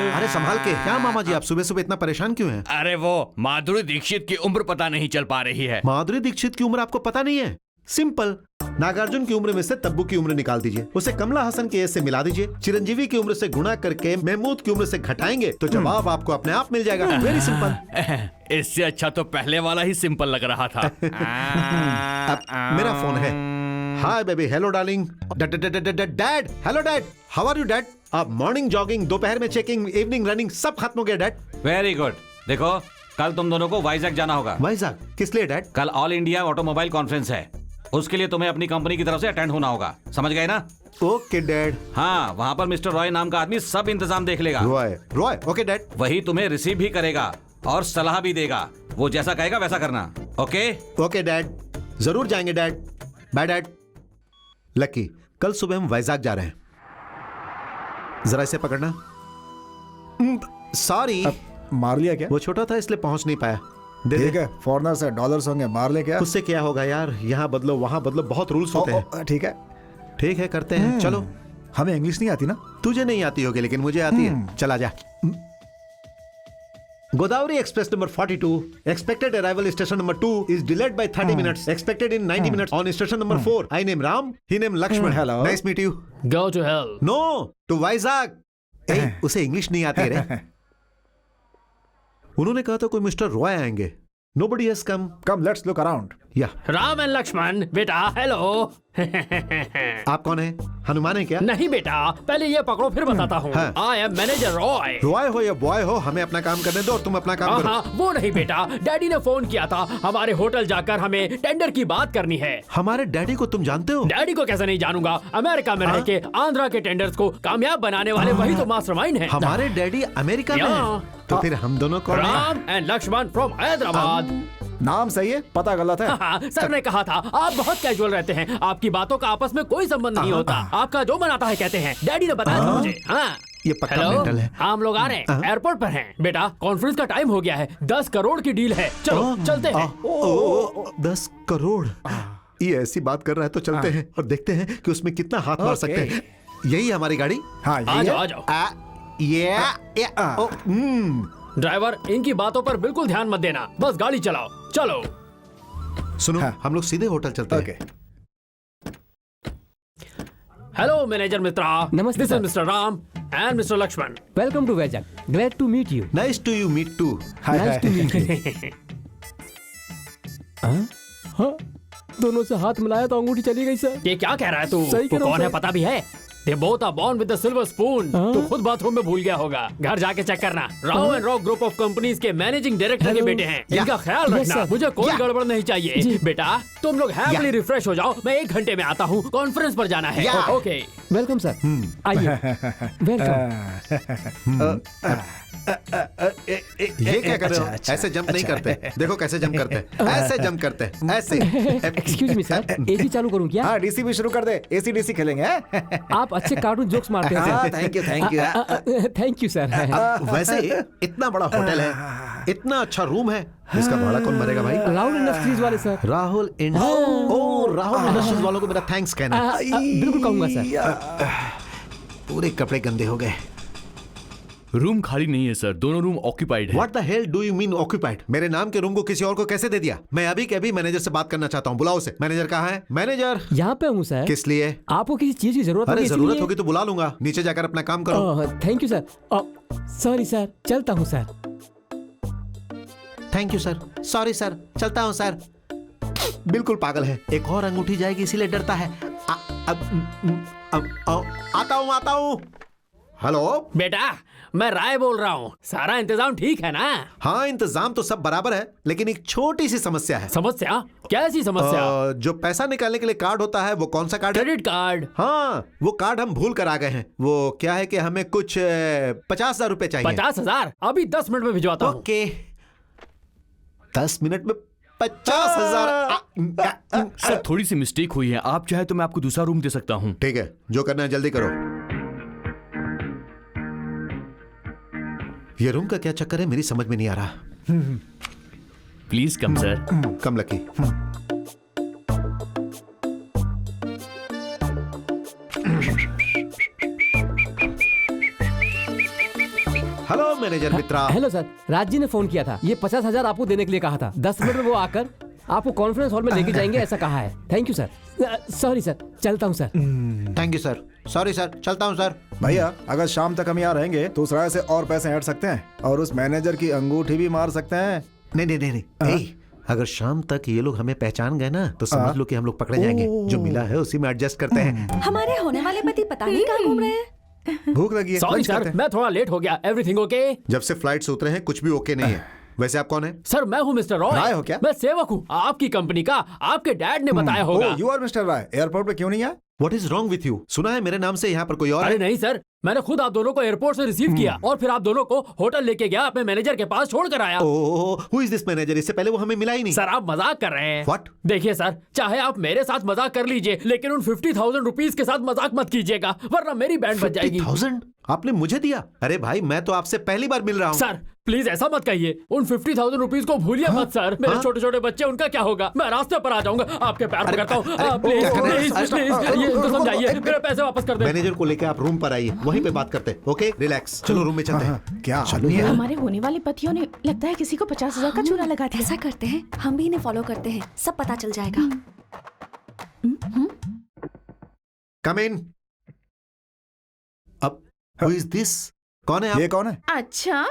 Speaker 4: अरे संभाल के। क्या मामा जी, आप सुबह सुबह इतना परेशान क्यों हैं?
Speaker 6: अरे वो माधुरी दीक्षित की उम्र पता नहीं चल पा रही है।
Speaker 4: माधुरी दीक्षित की उम्र आपको पता नहीं है? सिंपल, नागार्जुन की उम्र में से तब्बू की उम्र निकाल दीजिए, उसे कमला हसन की एज से मिला दीजिए, चिरंजीवी की उम्र से गुणा करके महमूद की उम्र से घटाएंगे तो जवाब आपको अपने आप मिल जाएगा। Very simple.
Speaker 6: इससे अच्छा तो पहले वाला ही सिंपल लग रहा था।
Speaker 4: मेरा फोन है। Hi baby, hello darling. Dad, hello dad, how are you dad? अब मॉर्निंग जॉगिंग, दोपहर में चेकिंग, इवनिंग रनिंग सब खत्म हो गया डैड।
Speaker 1: Very good. देखो कल तुम दोनों को वाइजैक जाना होगा।
Speaker 4: वाइजैक किस लिए डैड?
Speaker 1: कल ऑल इंडिया ऑटोमोबाइल कॉन्फ्रेंस है, उसके लिए तुम्हें अपनी कंपनी की तरफ से अटेंड होना होगा, समझ गए ना?
Speaker 4: Okay dad.
Speaker 1: हाँ, वहाँ पर मिस्टर रॉय नाम का आदमी सब इंतजाम देख लेगा।
Speaker 4: Roy okay dad.
Speaker 1: वही तुम्हें रिसीव भी करेगा और सलाह भी देगा, वो जैसा कहेगा वैसा करना। ओके
Speaker 4: ओके डैड, जरूर जाएंगे डैड। Bye dad. लकी, कल सुबह हम वाइजैक जा रहे हैं, जरा इसे पकड़ना। सॉरी,
Speaker 5: मार लिया क्या?
Speaker 4: वो छोटा था इसलिए पहुंच नहीं पाया।
Speaker 5: ठीक है, फॉरनर से डॉलर्स होंगे, मार ले क्या?
Speaker 4: उससे क्या होगा यार, यहाँ बदलो वहां बदलो, बहुत रूल्स होते हैं।
Speaker 5: ठीक है,
Speaker 4: ठीक है करते हैं, चलो।
Speaker 5: हमें इंग्लिश नहीं आती ना?
Speaker 4: तुझे नहीं आती होगी लेकिन मुझे आती है। चला जा। Godavari express number 42 expected arrival station number 2 is delayed by 30 minutes, expected in 90 minutes on station number 4. I name Ram, he name Lakshman.
Speaker 5: Hello.
Speaker 4: Nice meet you.
Speaker 9: Go to hell.
Speaker 4: No, to Vizag. उसे English नहीं आती रे। उन्होंने कहा था कोई mister Roy आएंगे। Nobody has come.
Speaker 5: Come, let's look around.
Speaker 4: Yeah.
Speaker 9: Ram and Lakshman, बेटा हेलो।
Speaker 4: आप कौन है? हनुमान है क्या?
Speaker 9: नहीं बेटा, पहले ये पकड़ो फिर बताता हूँ।
Speaker 4: हाँ।
Speaker 9: I am manager Roy.
Speaker 4: Roy हो या बॉय हो, हमें अपना काम करने दो और तुम अपना काम करो।
Speaker 9: हाँ, वो नहीं बेटा, डैडी ने फोन किया था, हमारे होटल जाकर हमें टेंडर की बात करनी है।
Speaker 4: हमारे डैडी को तुम जानते हो?
Speaker 9: डैडी को कैसे नहीं जानूंगा, अमेरिका में रह के आंध्रा के टेंडर्स को कामयाब बनाने वाले वही तो मास्टरमाइंड हैं।
Speaker 4: हमारे डैडी अमेरिका में हैं। तो फिर हम दोनों कौन हैं?
Speaker 9: Ram and Lakshman from Hyderabad.
Speaker 5: नाम सही है, पता गलत है।
Speaker 9: हाँ, सर ने कहा था आप बहुत कैजुअल रहते हैं, आपकी बातों का आपस में कोई संबंध नहीं होता, आपका जो मन आता है कहते हैं। डैडी ने बताया था मुझे। हाँ,
Speaker 4: ये पक्का
Speaker 9: हेलो,
Speaker 4: मेंटल है।
Speaker 9: हम लोग आ रहे हैं, एयरपोर्ट पर हैं। बेटा कॉन्फ्रेंस का टाइम हो गया है, 10 करोड़ की डील है, चलो चलते हैं।
Speaker 4: 10 करोड़, ये ऐसी बात कर रहा है तो चलते हैं और देखते हैं कि उसमें कितना हाथ मार सकते हैं। यही हमारी गाड़ी?
Speaker 5: हाँ,
Speaker 9: आ जाओ आ जाओ। ड्राइवर, इनकी बातों पर बिल्कुल ध्यान मत देना, बस गाड़ी चलाओ, चलो।
Speaker 4: सुनो, हम लोग सीधे होटल चलते हैं।
Speaker 9: हेलो मैनेजर मित्रा,
Speaker 2: नमस्ते
Speaker 9: this is
Speaker 2: sir.
Speaker 9: Mister Ram and mister Lakshman.
Speaker 2: Welcome to Vizag, glad to meet you.
Speaker 4: Nice to you meet to.
Speaker 2: Nice to meet you. हाँ, दोनों से हाथ मिलाया तो अंगूठी चली गई सर।
Speaker 9: ये क्या कह रहा है तू?
Speaker 2: सही कह
Speaker 9: तू
Speaker 2: रहा हूँ
Speaker 9: कौन है
Speaker 2: सर।
Speaker 9: पता भी है? They both are born with a silver spoon.
Speaker 2: हाँ?
Speaker 9: तू खुद बाथरूम में भूल गया होगा, घर जाके चेक करना। Rao and raw group of companies के मैनेजिंग डायरेक्टर के
Speaker 2: हेलो।
Speaker 9: बेटे हैं,
Speaker 4: या।
Speaker 9: इनका ख्याल
Speaker 2: यस,
Speaker 9: रखना,
Speaker 2: सर।
Speaker 9: मुझे कोई
Speaker 4: या।
Speaker 9: गड़बड़ नहीं चाहिए।
Speaker 2: जी।
Speaker 9: बेटा तुम लोग हैप्पीली रिफ्रेश हो जाओ, मैं 1 घंटे में आता हूँ, कॉन्फ्रेंस पर जाना है।
Speaker 4: या।
Speaker 9: ओके
Speaker 2: वेलकम सर, आइए। वेलकम।
Speaker 4: ये क्या कर रहे हो? ऐसे जंप नहीं करते, देखो कैसे जंप करते हैं, ऐसे जंप करते हैं, ऐसे।
Speaker 2: एक्सक्यूज मी सर, एसी चालू करूं क्या?
Speaker 5: हाँ, डीसी भी शुरू कर दे, एसी डीसी खेलेंगे।
Speaker 2: आप अच्छे कार्टून जोक्स मारते हैं
Speaker 5: हाँ,
Speaker 2: sir.
Speaker 5: Thank you, thank you.
Speaker 2: Thank you sir.
Speaker 4: वैसे इतना बड़ा होटल है, इतना अच्छा रूम है, इसका भाड़ा कौन भरेगा भाई?
Speaker 2: राहुल इंडस्ट्रीज वाले सर।
Speaker 4: राहुल ओ राहुल इंडस्ट्रीज वालों को मेरा थैंक्स कहना।
Speaker 2: बिल्कुल कहूंगा सर।
Speaker 4: पूरे कपड़े गंदे हो गए।
Speaker 6: रूम खाली नहीं है सर, दोनों रूम ऑक्यूपाइड है।
Speaker 4: What the hell do you mean occupied? मेरे नाम के रूम को किसी और को कैसे दे दिया? मैं अभी के अभी मैनेजर से बात करना चाहता हूँ, बुलाओ उसे। मैनेजर कहाँ है? मैनेजर
Speaker 2: यहाँ पे हूँ सर।
Speaker 4: किस लिए?
Speaker 2: आपको किसी चीज की जरूरत
Speaker 4: अरे
Speaker 2: होगी
Speaker 4: जरूरत
Speaker 2: इसलिए?
Speaker 4: होगी तो बुला लूंगा, नीचे जाकर अपना काम करो।
Speaker 2: Thank you sir. Sorry sir, चलता हूँ sir.
Speaker 4: Thank you sir, sorry sir, चलता हूँ सर। बिल्कुल पागल है, एक और अंगूठी जाएगी इसीलिए डरता है। आता हूँ। हेलो
Speaker 9: बेटा, मैं राय बोल रहा हूँ, सारा इंतजाम ठीक है ना?
Speaker 4: हाँ, इंतजाम तो सब बराबर है, लेकिन एक छोटी सी समस्या है।
Speaker 9: समस्या? कैसी समस्या?
Speaker 4: जो पैसा निकालने के लिए कार्ड होता है वो कौन सा कार्ड है?
Speaker 9: Credit card.
Speaker 4: हाँ, वो कार्ड हम भूल कर आ गए हैं। वो क्या है कि हमें कुछ 50,000 रुपए चाहिए।
Speaker 9: 50,000? अभी 10 मिनट में भिजवाता हूँ।
Speaker 4: ओके, 10 मिनट में 50,000।
Speaker 6: सर थोड़ी सी मिस्टेक हुई है, आप चाहे तो मैं आपको दूसरा रूम दे सकता हूँ।
Speaker 4: ठीक है, जो करना है जल्दी करो। ये रूम का क्या चक्कर है, मेरी समझ में नहीं आ रहा।
Speaker 6: Please come sir.
Speaker 4: Come lucky. Hello manager Mitra.
Speaker 2: Hello sir, Raj ji ने फोन किया था, ये 50,000 आपको देने के लिए कहा था। 10 मिनट में वो आकर आपको कॉन्फ्रेंस हॉल में लेके जाएंगे ऐसा कहा है। Thank you sir. Sorry sir, चलता हूँ sir.
Speaker 4: Thank you sir, sorry sir, चलता हूँ सर।
Speaker 5: भैया, अगर शाम तक हम यहाँ रहेंगे तो उस राय से और पैसे ऐड सकते हैं और उस मैनेजर की अंगूठी भी मार सकते हैं।
Speaker 4: नहीं, अगर शाम तक ये लोग हमें पहचान गए ना तो समझ लो कि हम लोग पकड़े जाएंगे। जो मिला है उसी में एडजस्ट करते हैं।
Speaker 8: हमारे होने वाले पति पता नहीं कहाँ घूम रहे हैं।
Speaker 5: भूख लगी है,
Speaker 2: सॉरी
Speaker 5: lunch
Speaker 2: सर,
Speaker 5: करते हैं।
Speaker 2: मैं थोड़ा लेट हो गया। Everything okay?
Speaker 4: जब से फ्लाइट से उतरे हैं कुछ भी ओके नहीं है। वैसे आप कौन है?
Speaker 2: सर मैं हूँ मिस्टर
Speaker 5: राय
Speaker 2: रॉय।
Speaker 5: हो क्या?
Speaker 2: मैं सेवक हूँ आपकी कंपनी का। आपके डैड ने बताया होगा।
Speaker 5: You are mister Rai, airport पे क्यों नहीं आए?
Speaker 4: What is wrong with you? सुना है मेरे नाम से यहाँ पर कोई और
Speaker 2: अरे
Speaker 4: है?
Speaker 2: नहीं सर, मैंने खुद आप दोनों को एयरपोर्ट से रिसीव किया और फिर आप दोनों को होटल लेके गया, अपने मैनेजर के पास छोड़ कर आया।
Speaker 4: ओह, हु इज दिस मैनेजर? इससे पहले वो हमें मिला ही नहीं।
Speaker 2: सर आप मजाक कर रहे हैं।
Speaker 4: What?
Speaker 2: देखिए सर, चाहे आप मेरे साथ मजाक कर लीजिए, लेकिन उन 50,000 रुपीज के साथ मजाक मत कीजिएगा, वरना मेरी बैंड बच जाएगी।
Speaker 4: 50,000 आपने मुझे दिया? अरे भाई मैं तो आपसे पहली बार मिल रहा हूँ।
Speaker 2: सर प्लीज ऐसा मत कहिए। उन 50,000 रुपीज को भूलिए मत सर। मेरे छोटे छोटे बच्चे, उनका क्या होगा? मैं रास्ते पर आ जाऊंगा, आपके पैर पकड़ता हूँ। प्लीज
Speaker 4: क्या कर रहे हैं?
Speaker 2: प्लीज प्लीज ये इनको समझाइए, मेरे पैसे वापस कर दें।
Speaker 4: मैनेजर को लेकर आप रूम पर आइए, वहीं पे बात करते हैं। ओके रिलैक्स, चलो रूम में चलते हैं।
Speaker 5: क्या आदमी है?
Speaker 3: हमारे होने वाले पतियों ने लगता है किसी को 50,000 का चूना लगा दिया।
Speaker 8: ऐसा करते हैं, हम भी इन्हें फॉलो करते हैं, सब पता चल जाएगा।
Speaker 4: कम इन। अब हु इज दिस? कौन है आप?
Speaker 5: ये कौन है?
Speaker 3: अच्छा,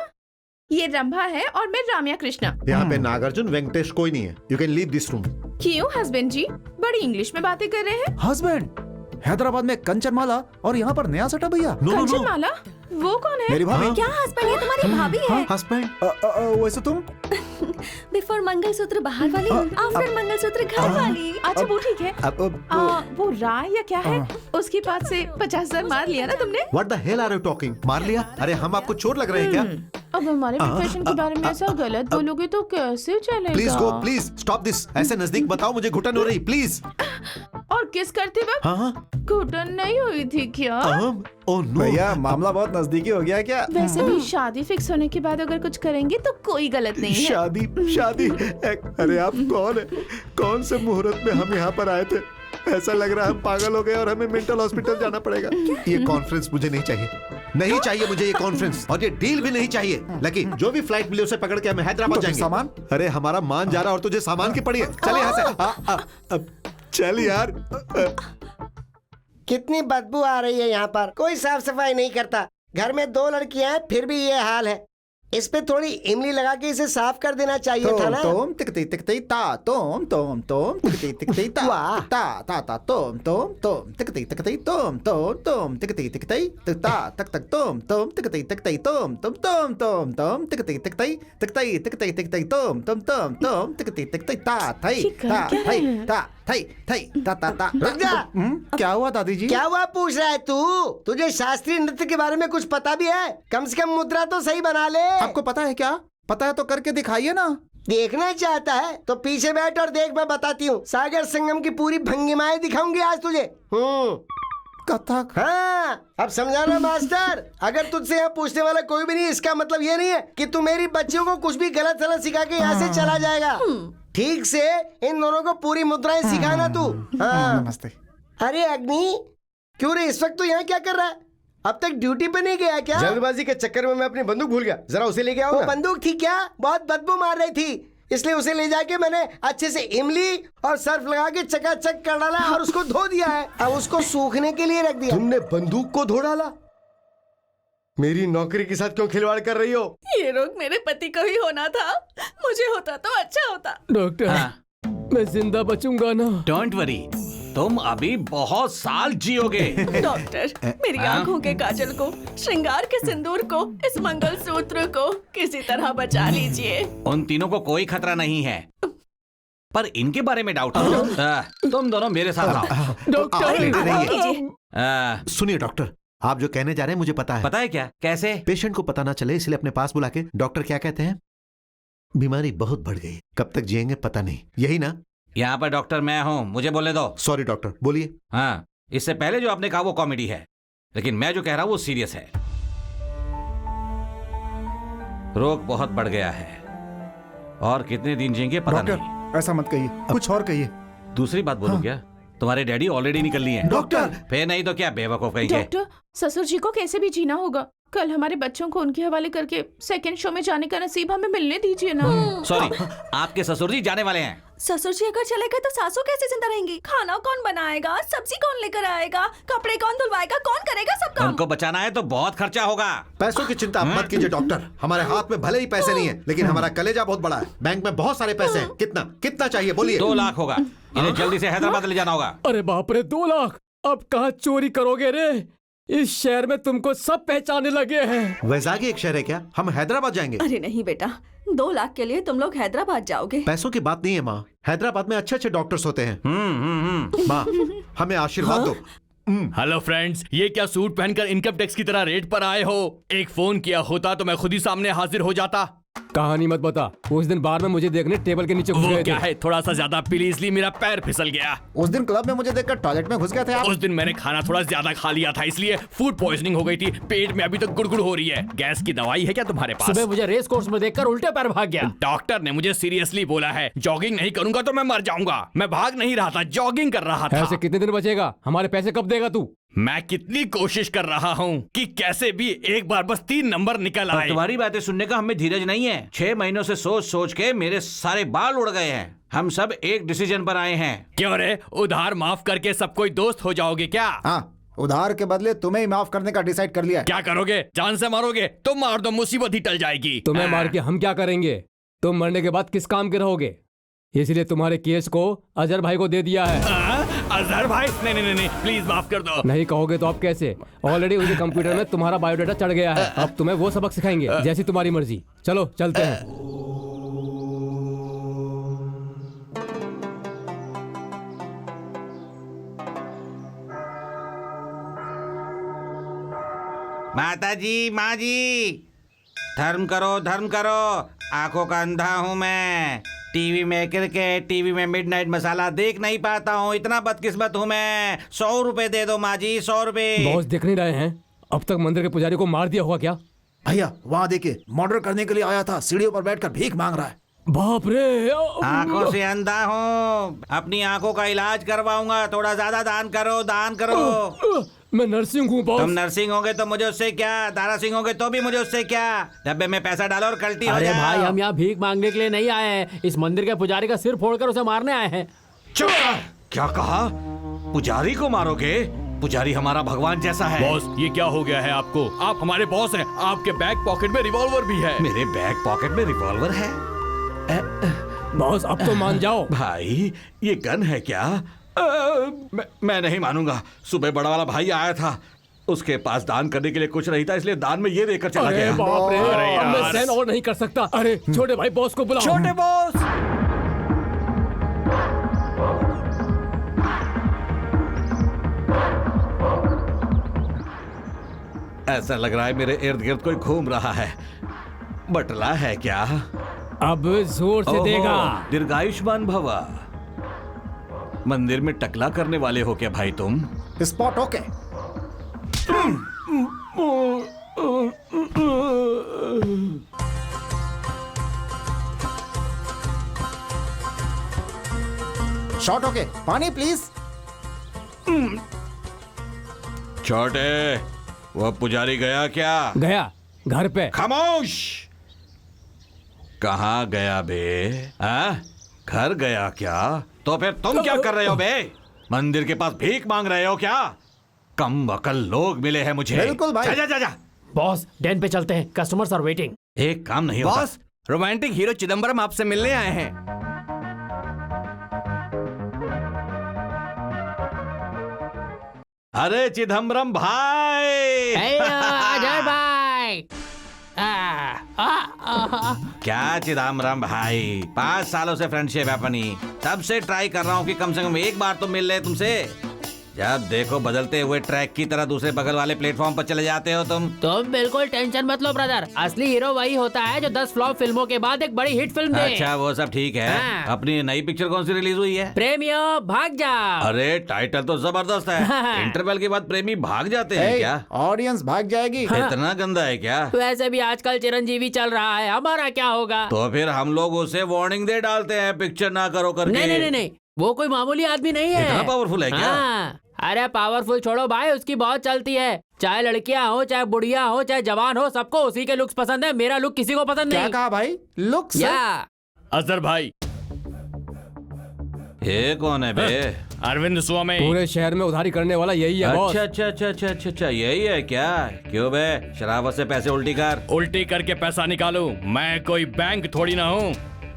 Speaker 3: ये रंभा है और मैं राम्या कृष्णा।
Speaker 4: यहाँ पे नागार्जुन वेंकटेश कोई नहीं है। You can leave this room.
Speaker 3: क्यों हस्बैंड जी, बड़ी इंग्लिश में बातें कर रहे हैं?
Speaker 5: हस्बैंड? हैदराबाद में कंचनमाला और यहाँ पर नया सेटअप भैया।
Speaker 4: नो नो नो,
Speaker 3: कंचनमाला, वो कौन है?
Speaker 5: मेरी भाभी।
Speaker 8: क्या हस्बैंड, ये तुम्हारी भाभी है?
Speaker 4: हस्बैंड।
Speaker 5: वैसे तुम?
Speaker 8: बिफोर मंगलसूत्र बाहर वाली, आफ्टर मंगलसूत्र घर वाली।
Speaker 3: अच्छा वो ठीक है। वो राय या क्या है, उसकी बात से 50,000 मार लिया ना तुमने?
Speaker 4: What the hell are you talking? मार लिया? अरे हम आपको चोर लग रहे हैं क्या?
Speaker 3: अब हमारे प्रोफेशन के बारे में ऐसा गलत बोलोगे तो कैसे चलेगा?
Speaker 4: Please go, please stop this. ऐसे नजदीक बताओ, मुझे घुटन हो रही, प्लीज।
Speaker 3: और किस करते वक्त
Speaker 4: हाँ
Speaker 3: घुटन नहीं हुई थी क्या?
Speaker 4: ओह नो
Speaker 5: भैया मामला बहुत नजदीकी हो गया क्या?
Speaker 3: वैसे भी शादी फिक्स होने के बाद अगर कुछ करेंगे तो कोई गलत नहीं है।
Speaker 4: शादी शादी। अरे आप कौन है? कौन से मुहूर्त में हम यहाँ पर आए थे? ऐसा लग रहा है हम पागल हो गए और हमें मेंटल हॉस्पिटल जाना पड़ेगा। ये कॉन्फ्रेंस मुझे नहीं चाहिए, नहीं चाहिए मुझे ये कॉन्फ्रेंस, और ये डील भी नहीं चाहिए। लेकिन जो भी फ्लाइट मिले उसे पकड़ के हमें हैदराबाद
Speaker 5: तो
Speaker 4: जाएंगे।
Speaker 5: सामान?
Speaker 4: अरे हमारा मान जा रहा और तुझे सामान की पड़ी है। चल यहाँ से। चल यार।
Speaker 10: कितनी बदबू आ रही है यहाँ पर, कोई साफ सफाई नहीं करता। घर में 2 लड़कियां हैं फिर भी ये हाल है। इस पे थोड़ी इमली लगा के इसे साफ कर देना चाहिए था ना।
Speaker 5: तोम तिकती तिकती ता तोम तोम तोम तिकती तिकती ता
Speaker 10: वाह।
Speaker 5: ता ता ता तोम तोम तोम तिकती तिकती तोम तोम तोम तिकती तिकती ता तक तक तोम तोम तिकती तिकती तोम तोम तोम तोम तोम तिकती तिकती तिकती तिकती तिकती तोम तोम तोम तोम तिकती तिकती ता थई
Speaker 3: ये कर
Speaker 5: ता
Speaker 3: क्या
Speaker 5: थई
Speaker 3: रहे हैं?
Speaker 5: ता थई थई ता ता ता।
Speaker 10: रुक जा।
Speaker 5: क्या हुआ दादी जी?
Speaker 10: क्या हुआ पूछ रहा है तू? तुझे शास्त्रीय नृत्य के बारे में कुछ पता भी है? कम से कम मुद्रा तो सही बना ले।
Speaker 5: आपको पता है क्या? पता है तो करके दिखाइए ना।
Speaker 10: देखना चाहता है तो पीछे बैठ और देख, मैं बताती हूँ। सागर संगम की पूरी भंगिमाएं दिखाऊंगी आज तुझे।
Speaker 5: कथक?
Speaker 10: हाँ, अब समझाना मास्टर। अगर तुझसे यहाँ पूछने वाला कोई भी नहीं, इसका मतलब ये नहीं है कि तू मेरी बच्चियों को कुछ भी गलत सलत सिखा के यहाँ से चला जाएगा। ठीक से इन दोनों को पूरी मुद्राएं सिखाना तू। हाँ।
Speaker 5: नमस्ते।
Speaker 10: अरे अग्नि, क्यों रे इस वक्त तू यहाँ क्या कर रहा है? अब तक ड्यूटी पे नहीं गया क्या?
Speaker 7: जल्दबाजी के चक्कर में मैं अपनी बंदूक भूल गया, जरा उसे लेके आओ
Speaker 10: वो
Speaker 7: ना।
Speaker 10: बंदूक थी क्या? बहुत बदबू मार रही थी, इसलिए उसे ले जाके मैंने अच्छे से इमली और सर्फ लगा के चकाचक कर डाला और उसको धो दिया है। अब उसको सूखने के लिए रख दिया।
Speaker 7: तुमने बंदूक को धो डाला? मेरी नौकरी के साथ क्यों खिलवाड़ कर रही हो?
Speaker 3: ये रोग मेरे पति को ही होना था, मुझे होता तो अच्छा होता।
Speaker 2: डॉक्टर मैं जिंदा बचूंगा ना?
Speaker 1: डोंट वरी, तुम अभी बहुत साल जियोगे।
Speaker 3: डॉक्टर, मेरी आंखों के काजल को, श्रृंगार के सिंदूर को, इस मंगलसूत्र को किसी तरह बचा लीजिए।
Speaker 1: उन तीनों को कोई खतरा नहीं है, पर इनके बारे में डाउट है। तुम दोनों मेरे साथ आओ।
Speaker 2: डॉक्टर
Speaker 4: सुनिए डॉक्टर, आप जो कहने जा रहे हैं मुझे पता है।
Speaker 1: पता है क्या? कैसे?
Speaker 4: पेशेंट को पता ना चले इसलिए अपने पास बुला के डॉक्टर क्या कहते हैं? बीमारी बहुत बढ़ गई, कब तक जिएंगे पता नहीं, यही ना?
Speaker 1: यहाँ पर डॉक्टर मैं हूँ, मुझे बोलने दो।
Speaker 4: सॉरी डॉक्टर, बोलिए।
Speaker 1: हाँ, इससे पहले जो आपने कहा वो कॉमेडी है, लेकिन मैं जो कह रहा हूँ वो सीरियस है। रोग बहुत बढ़ गया है और कितने दिन जिएंगे पता नहीं।
Speaker 5: डॉक्टर ऐसा मत कहिए, कुछ और कहिए।
Speaker 1: दूसरी बात बोलूं क्या? तुम्हारे डैडी ऑलरेडी निकल लिए हैं।
Speaker 5: डॉक्टर!
Speaker 1: फिर नहीं तो क्या बेवकूफ कहेंगे।
Speaker 3: डॉक्टर, ससुर जी को कैसे भी जीना होगा। कल हमारे बच्चों को उनके हवाले करके सेकंड शो में जाने का नसीब हमें मिलने दीजिए ना।
Speaker 1: सॉरी, आपके ससुर जी जाने वाले हैं।
Speaker 8: ससुर जी अगर चले गए तो सासू कैसे जिंदा रहेंगी? खाना कौन बनाएगा? सब्जी कौन लेकर आएगा? कपड़े कौन धुलवाएगा? कौन करेगा सब काम?
Speaker 1: उनको बचाना है तो बहुत खर्चा होगा।
Speaker 4: पैसों की चिंता मत कीजिए डॉक्टर, हमारे हाथ में भले ही पैसे नहीं है, लेकिन हमारा कलेजा बहुत बड़ा है। बैंक में बहुत सारे पैसे हैं। कितना कितना चाहिए बोलिए?
Speaker 1: 2 लाख होगा। इन्हें जल्दी से हैदराबाद ले जाना होगा।
Speaker 2: अरे बाप रे, 2 लाख! अब कहाँ चोरी करोगे रे? इस शहर में तुमको सब पहचानने लगे हैं।
Speaker 4: वैजागी एक शहर है क्या? हम हैदराबाद जाएंगे।
Speaker 8: अरे नहीं बेटा, 2 लाख के लिए तुम लोग हैदराबाद जाओगे?
Speaker 4: पैसों की बात नहीं है माँ, हैदराबाद में अच्छे अच्छे डॉक्टर्स होते हैं। माँ, हमें आशीर्वाद दो।
Speaker 6: हेलो फ्रेंड्स, ये क्या सूट पहनकर इनकम टैक्स की तरह रेड पर आए हो? एक फोन किया होता तो मैं खुद ही सामने हाजिर हो जाता।
Speaker 2: कहानी मत बता। उस दिन बार में मुझे देखने टेबल के नीचे घुस
Speaker 6: वो
Speaker 2: गए
Speaker 6: क्या
Speaker 2: थे।
Speaker 6: है, थोड़ा सा ज्यादा पी ली इसलिए मेरा पैर फिसल गया।
Speaker 5: उस दिन क्लब में मुझे देखकर टॉयलेट में घुस गए थे आप।
Speaker 6: उस दिन मैंने खाना थोड़ा ज्यादा खा लिया था इसलिए फूड पॉइजनिंग हो गई थी। पेट में अभी तक गुड़गुड़ हो रही है। गैस की दवाई है क्या तुम्हारे पास?
Speaker 9: सुबह मुझे रेस कोर्स में देखकर उल्टे पैर भाग गया।
Speaker 6: डॉक्टर ने मुझे सीरियसली बोला है, जॉगिंग नहीं करूंगा तो मैं मर जाऊंगा। मैं भाग नहीं रहा था, जॉगिंग कर रहा था।
Speaker 2: ऐसे कितने दिन बचेगा? हमारे पैसे कब देगा तू?
Speaker 6: मैं कितनी कोशिश कर रहा हूँ कि कैसे भी एक बार बस 3 नंबर निकल आए।
Speaker 1: तुम्हारी बातें सुनने का हमें धीरज नहीं है। 6 महीनों से सोच सोच के मेरे सारे बाल उड़ गए हैं। हम सब एक डिसीजन पर आए हैं।
Speaker 6: क्यों रे, उधार माफ करके सब कोई दोस्त हो जाओगे क्या?
Speaker 5: हाँ, उधार के बदले तुम्हें ही माफ करने का डिसाइड कर लिया है।
Speaker 6: क्या करोगे? जान से मारोगे? तुम मार दो, मुसीबत ही टल जाएगी।
Speaker 2: तुम्हें मार के हम क्या करेंगे? तुम मरने के बाद किस काम के रहोगे? इसलिए तुम्हारे केस को अजहर भाई को दे दिया है।
Speaker 6: अजहर भाई? नहीं नहीं नहीं, प्लीज माफ कर दो।
Speaker 2: नहीं कहोगे तो अब कैसे? ऑलरेडी उनके कंप्यूटर में तुम्हारा बायोडाटा चढ़ गया है। अब तुम्हें वो सबक सिखाएंगे, जैसी तुम्हारी मर्जी। चलो चलते हैं।
Speaker 1: माता जी, माँ जी, धर्म करो, धर्म करो। आंखों का अंधा हूँ मैं। टीवी में क्रिकेट, टीवी में मिडनाइट मसाला देख नहीं पाता हूँ। इतना बदकिस्मत हूँ मैं। 100 रुपए दे दो माँ जी, 100 रुपए।
Speaker 2: बॉस देख नहीं रहे हैं? अब तक मंदिर के पुजारी को मार दिया होगा क्या?
Speaker 5: भैया वहाँ देखिए, मर्डर करने के लिए आया था, सीढ़ियों पर बैठकर भीख मांग रहा है।
Speaker 2: बाप रे!
Speaker 1: आंखों से अंधा हूँ। अपनी आंखों का इलाज करवाऊंगा। थोड़ा ज्यादा दान करो, दान करो।
Speaker 2: मैं नर्सिंग हूँ बॉस।
Speaker 1: तुम नर्सिंग होगे तो मुझे उससे क्या? दारा सिंह होगे तो भी मुझे उससे क्या? डब्बे में पैसा डालो और कल्टी हो
Speaker 9: अरे
Speaker 1: जाओ।
Speaker 9: भाई, हम यहाँ भीख मांगने के लिए नहीं आए हैं। इस मंदिर के पुजारी का सिर फोड़कर उसे मारने आए हैं।
Speaker 1: चुप! क्या कहा? पुजारी को मारोगे? पुजारी हमारा भगवान जैसा है।
Speaker 6: बॉस, ये क्या हो गया है आपको? आप हमारे बॉस हैं। आपके बैक पॉकेट में रिवॉल्वर भी है।
Speaker 1: मेरे बैक पॉकेट में रिवॉल्वर है?
Speaker 2: बॉस अब तो मान जाओ।
Speaker 1: भाई, ये गन है क्या? मैं नहीं मानूंगा। सुबह बड़ा वाला भाई आया था, उसके पास दान करने के लिए कुछ नहीं था, इसलिए दान में ये देकर चला
Speaker 2: अरे
Speaker 1: गया।
Speaker 2: बाप रे!
Speaker 6: अरे
Speaker 2: अब मैं
Speaker 6: यार।
Speaker 2: सहन और नहीं कर सकता। अरे छोटे भाई, बॉस को बुलाओ।
Speaker 1: छोटे बॉस! ऐसा लग रहा है मेरे इर्द गिर्द कोई घूम रहा है। बटला है क्या?
Speaker 2: अब जोर से देगा।
Speaker 1: दीर्घायुष्मान भवा। मंदिर में टकला करने वाले हो क्या भाई तुम?
Speaker 5: Spot okay. Shot okay. पानी प्लीज।
Speaker 1: छोटे, वो पुजारी गया क्या?
Speaker 2: गया घर पे।
Speaker 1: खामोश! कहाँ गया बे? हाँ? घर गया क्या? तो फिर तुम क्या कर रहे हो बे? मंदिर के पास भीख मांग रहे हो क्या? कम वकल लोग मिले हैं मुझे।
Speaker 5: बिल्कुल भाई।
Speaker 1: जा जा जा जा।
Speaker 9: बॉस, डैन पे चलते हैं, कस्टमर्स आर वेटिंग।
Speaker 1: एक काम नहीं होता।
Speaker 6: बॉस, रोमांटिक हीरो चिदम्बरम आपसे मिलने आए हैं।
Speaker 1: अरे चिदम्बरम भाई!
Speaker 9: अजय भाई!
Speaker 1: क्या चिदम्बरम भाई, 5 सालों से फ्रेंडशिप है अपनी। तब से ट्राई कर रहा हूँ कि कम से कम एक बार तो मिल ले तुमसे। जब देखो बदलते हुए ट्रैक की तरह दूसरे बगल वाले प्लेटफॉर्म पर चले जाते हो तुम।
Speaker 9: तुम बिल्कुल टेंशन मत लो ब्रदर। असली हीरो वही होता है जो 10 फ्लॉप फिल्मों के बाद एक बड़ी हिट फिल्म दे।
Speaker 1: अच्छा, वो सब ठीक है।
Speaker 9: हाँ।
Speaker 1: अपनी नई पिक्चर कौन सी रिलीज हुई है?
Speaker 9: प्रेमियों भाग जाओ।
Speaker 1: अरे टाइटल तो जबरदस्त है। इंटरवल के बाद प्रेमी भाग जाते हैं क्या?
Speaker 5: ऑडियंस भाग जाएगी।
Speaker 1: इतना गंदा है क्या?
Speaker 9: वैसे भी आजकल चिरंजीवी चल रहा है, हमारा क्या होगा?
Speaker 1: तो फिर हम लोग उसे वार्निंग दे डालते हैं पिक्चर ना करो करके।
Speaker 9: नहीं नहीं नहीं नहीं, वो कोई मामूली आदमी नहीं है।
Speaker 1: इतना पावरफुल है क्या?
Speaker 9: हाँ। अरे पावरफुल छोड़ो भाई, उसकी बहुत चलती है। चाहे लड़कियां हो, चाहे बुढ़िया हो, चाहे जवान हो, सबको उसी के लुक्स पसंद है। मेरा लुक किसी को पसंद
Speaker 5: क्या
Speaker 9: नहीं।
Speaker 5: कहा भाई? लुक्स?
Speaker 9: या
Speaker 6: अजहर भाई,
Speaker 1: ये कौन है बे?
Speaker 6: अरविंद स्वामी।
Speaker 2: पूरे शहर में उधारी करने वाला यही है बॉस।
Speaker 1: अच्छा अच्छा अच्छा अच्छा अच्छा अच्छा, यही है क्या? क्यों बे, शराबत से पैसे उल्टी कर।
Speaker 6: उल्टी करके पैसा निकालू? मैं कोई बैंक थोड़ी ना हूँ।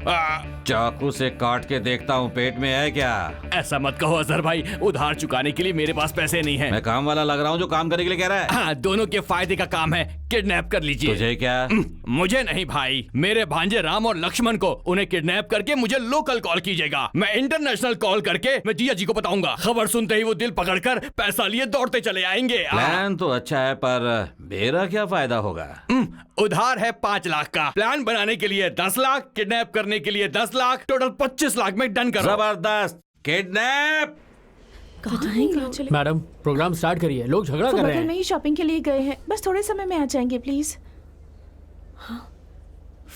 Speaker 1: चाकू से काट के देखता हूँ पेट में है क्या।
Speaker 6: ऐसा मत कहो अजहर भाई, उधार चुकाने के लिए मेरे पास पैसे नहीं हैं।
Speaker 1: मैं काम वाला लग रहा हूँ जो काम करने के लिए कह रहा है।
Speaker 6: हाँ, दोनों के फायदे का काम है, किडनैप कर लीजिए।
Speaker 1: तुझे क्या?
Speaker 6: मुझे नहीं भाई, मेरे भांजे राम और लक्ष्मण को। उन्हें किडनैप करके मुझे लोकल कॉल कीजिएगा, मैं इंटरनेशनल कॉल करके मैं जिया जी को बताऊंगा। खबर सुनते ही वो दिल पकड़कर पैसा लिए दौड़ते चले आएंगे।
Speaker 1: प्लान तो अच्छा है पर मेरा क्या फायदा होगा?
Speaker 6: उधार है 5 लाख का, प्लान बनाने के लिए 10 लाख, किडनैप करने के लिए 10 लाख, टोटल 25 लाख में डन करो।
Speaker 1: जबरदस्त, किडनैप।
Speaker 9: मैडम प्रोग्राम स्टार्ट करिए, लोग झगड़ा कर रहे
Speaker 3: बगल
Speaker 9: हैं।
Speaker 3: में ही शॉपिंग के लिए गए हैं, बस थोड़े समय में आ जाएंगे प्लीज। हाँ,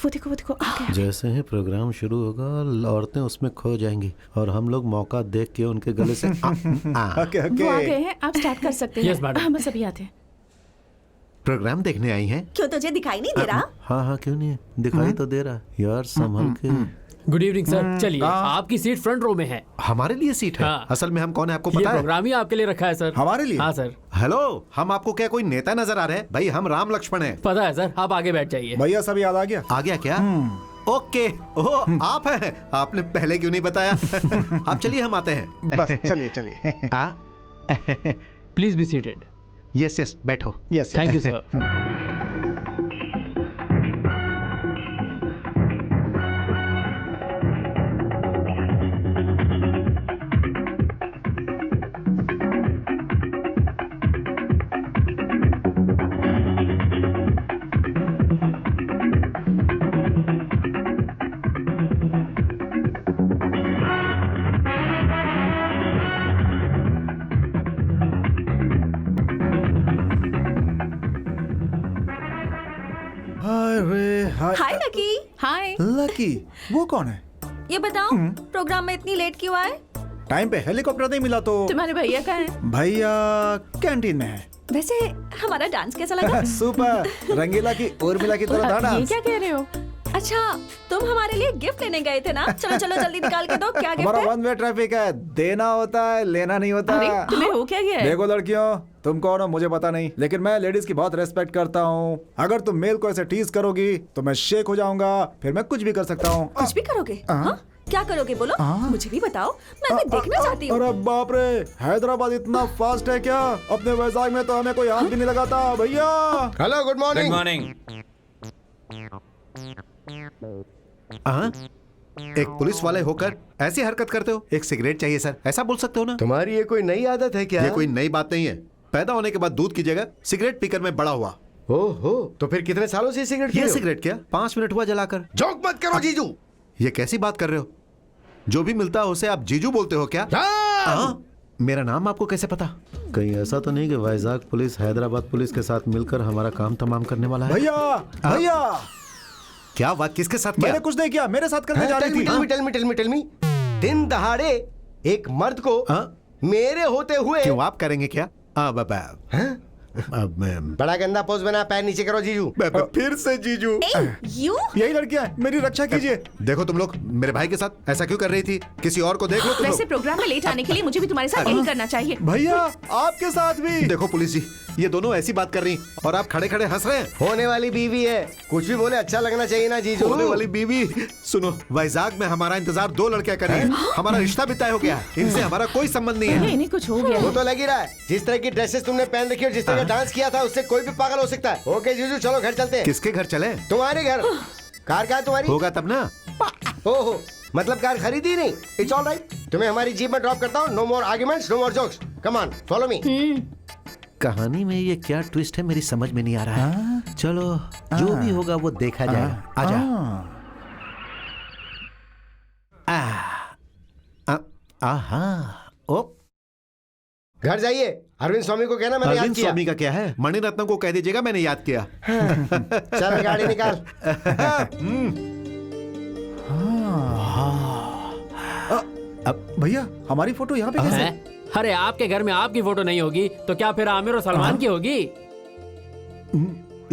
Speaker 3: वो देखो आ गया।
Speaker 4: जैसे ही प्रोग्राम शुरू होगा औरतें उसमें खो जाएंगी और हम लोग मौका देख के उनके गले से
Speaker 5: ओके
Speaker 3: वो आ गए हैं, आप स्टार्ट कर सकते हैं।
Speaker 9: Yes, madam.
Speaker 3: हम सभी आते हैं।
Speaker 4: प्रोग्राम देखने आई हैं?
Speaker 8: क्यों तुझे दिखाई नहीं दे रहा?
Speaker 4: हाँ क्यों नहीं, दिखाई तो दे रहा यार, संभल के।
Speaker 9: गुड इवनिंग सर, चलिए आपकी सीट फ्रंट रो में है।
Speaker 4: हमारे लिए सीट है?
Speaker 9: हाँ।
Speaker 4: असल में हम कौन है आपको
Speaker 9: ये
Speaker 4: पता है?
Speaker 9: प्रोग्राम ही आपके लिए रखा है सर।
Speaker 5: हमारे लिए?
Speaker 9: हाँ सर,
Speaker 4: हेलो, हम आपको क्या कोई नेता नजर आ रहे हैं? भाई हम राम लक्ष्मण हैं।
Speaker 9: पता है सर, आप आगे बैठ जाइए।
Speaker 5: भैया सब याद आ गया?
Speaker 4: आ गया क्या? ओके, ओह आप हैं, आपने पहले क्यों नहीं बताया? आप चलिए हम आते हैं।
Speaker 5: बस चलिए।
Speaker 9: Please be seated.
Speaker 4: यस बैठो।
Speaker 5: Yes
Speaker 9: thank you sir.
Speaker 8: Hi lucky.
Speaker 3: Hi.
Speaker 5: Lucky, वो कौन है?
Speaker 8: ये बताओ प्रोग्राम में इतनी लेट क्यों आए?
Speaker 5: टाइम पे हेलीकॉप्टर नहीं मिला तो।
Speaker 3: तुम्हारे भैया कहाँ हैं?
Speaker 5: भैया कैंटीन में है।
Speaker 8: वैसे हमारा डांस कैसा लगा?
Speaker 5: सुपर, रंगीला की उर्मिला की तरह था
Speaker 3: ये
Speaker 5: डांस।
Speaker 3: क्या कह रहे हो?
Speaker 8: अच्छा, तुम हमारे लिए गिफ्ट लेने गए थे ना? चलो जल्दी निकाल के दो, क्या गिफ्ट
Speaker 5: हमारा
Speaker 8: है?
Speaker 5: वन वे ट्रैफिक है, देना होता है, लेना नहीं होता।
Speaker 3: अरे तुम्हें हो क्या गया है?
Speaker 5: देखो लड़कियों, तुम कौन हो मुझे पता नहीं, लेकिन मैं लेडीज की बहुत रेस्पेक्ट करता हूँ। अगर तुम मेल को ऐसे टीज करोगी तो मैं शेक हो जाऊंगा, फिर मैं कुछ भी कर सकता हूँ।
Speaker 8: कुछ भी करोगे? हाँ? क्या करोगे बोलो, मुझे भी बताओ, मैं भी देखना चाहती हूँ।
Speaker 5: अरे बाप रे, हैदराबाद इतना फास्ट है क्या? अपने वैजाग में तो हमें कोई हाथ भी नहीं लगाता भैया।
Speaker 10: Hello, good
Speaker 1: good
Speaker 10: morning.
Speaker 1: Morning.
Speaker 4: एक पुलिस वाले होकर ऐसी हरकत करते हो? एक सिगरेट चाहिए सर, ऐसा बोल सकते हो ना?
Speaker 10: तुम्हारी ये कोई नई आदत है क्या?
Speaker 4: ये कोई नई बात नहीं है, पैदा होने के बाद दूध की जगह सिगरेट पीकर मैं बड़ा हुआ।
Speaker 10: ओहो, तो फिर कितने सालों से सिगरेट
Speaker 4: ये सिगरेट क्या 5 मिनट हुआ जलाकर?
Speaker 7: जोक मत करो जीजू।
Speaker 4: ये कैसी बात कर रहे हो? जो भी मिलता है उसे आप जीजू बोलते हो क्या? मेरा नाम आपको कैसे पता? कहीं ऐसा तो नहीं कि वैजाग पुलिस हैदराबाद पुलिस के साथ मिलकर हमारा काम तमाम करने वाला है?
Speaker 5: भैया भैया,
Speaker 4: क्या बात, किसके साथ किया?
Speaker 5: मैंने कुछ नहीं किया, मेरे साथ करने जा रही थी।
Speaker 10: टेल मी, दिन दहाड़े एक मर्द को मेरे होते हुए।
Speaker 4: क्यों, आप करेंगे क्या? अब मैं
Speaker 10: बड़ा गंदा पोज बना, पैर नीचे करो जीजू।
Speaker 5: फिर से जीजू।
Speaker 8: यू
Speaker 5: यही लड़कियां हैं, मेरी रक्षा कीजिए।
Speaker 4: देखो तुम लोग मेरे भाई के साथ ऐसा क्यों कर रही थी? किसी और को देख लो तुम
Speaker 3: वैसे
Speaker 4: लोग।
Speaker 3: प्रोग्राम में लेट आने के लिए मुझे भी तुम्हारे साथ यही करना चाहिए।
Speaker 5: भैया आपके साथ भी।
Speaker 4: देखो पुलिस जी, ये दोनों ऐसी बात कर रही और आप खड़े खड़े हंस रहे हैं।
Speaker 10: होने वाली बीवी है, कुछ भी बोले अच्छा लगना चाहिए ना जीजू।
Speaker 4: होने वाली बीवी? सुनो, वैजाग में हमारा इंतजार 2 लड़कियां कर रही हैं। हमारा रिश्ता भी तय हो गया है, इनसे हमारा कोई संबंध नहीं है।
Speaker 3: इन्हें कुछ हो गया
Speaker 10: वो
Speaker 3: है।
Speaker 10: तो लग ही रहा है, जिस तरह की ड्रेसेस तुमने पहन रखी और जिस तरह का डांस किया था उससे कोई भी पागल हो सकता है। ओके जीजू, चलो घर चलते हैं।
Speaker 4: किसके घर चले?
Speaker 10: तुम्हारे घर। कार कहाँ है तुम्हारी?
Speaker 4: होगा तब ना।
Speaker 10: ओहो, मतलब कार खरीदी नहीं? इट्स ऑल राइट, तुम्हें हमारी जीप में ड्रॉप करता हूँ। No more arguments, no more jokes, come on follow me.
Speaker 4: कहानी में ये क्या ट्विस्ट है मेरी समझ में नहीं आ रहा है। चलो जो भी होगा वो देखा जाएगा। आजा। ओ
Speaker 10: घर जाइए, अरविंद स्वामी को कहना मैंने याद
Speaker 4: अरविंद
Speaker 10: किया।
Speaker 4: स्वामी का क्या है? मणिरत्नम को कह दीजिएगा मैंने याद किया।
Speaker 10: चल गाड़ी निकाल।
Speaker 5: अब भैया हमारी फोटो यहाँ पे कैसे?
Speaker 9: अरे आपके घर में आपकी फोटो नहीं होगी तो क्या फिर आमिर और सलमान की होगी?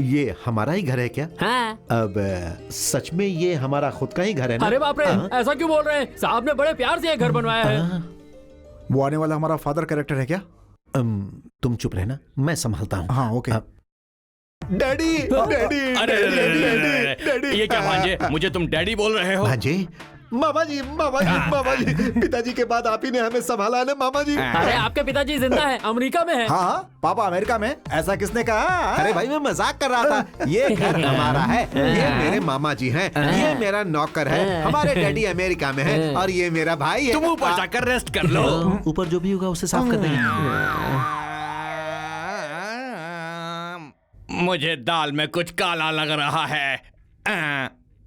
Speaker 4: ये हमारा ही घर है क्या?
Speaker 9: हाँ।
Speaker 4: अब सच में ये हमारा खुद का ही घर है ना?
Speaker 9: अरे बाप रे, ऐसा क्यों बोल रहे हैं? साहब ने बड़े प्यार से ये घर बनवाया है।
Speaker 5: वो आने वाला हमारा फादर कैरेक्टर है क्या?
Speaker 4: तुम चुप रहना, मैं संभालता हूँ।
Speaker 5: हाँ ओके।
Speaker 4: डैडी डैडी
Speaker 6: अरे
Speaker 4: डैडी
Speaker 6: ये क्या भांजे, मुझे तुम डैडी बोल रहे हो?
Speaker 4: भांजे, मामा जी पिताजी के बाद आप ही ने हमें संभाला है ना मामा जी।
Speaker 9: अरे आपके पिताजी जिंदा है, अमेरिका में है।
Speaker 5: हाँ पापा अमेरिका में, ऐसा किसने कहा?
Speaker 4: अरे भाई मैं मजाक कर रहा था। ये घर हमारा है, ये मेरे मामा जी हैं, ये मेरा नौकर है, हमारे डैडी अमेरिका में है और ये मेरा भाई है।
Speaker 6: तुम ऊपर जाकर रेस्ट कर लो।
Speaker 4: ऊपर जो भी होगा उसे साफ कर देंगे।
Speaker 6: मुझे दाल में कुछ काला लग रहा है।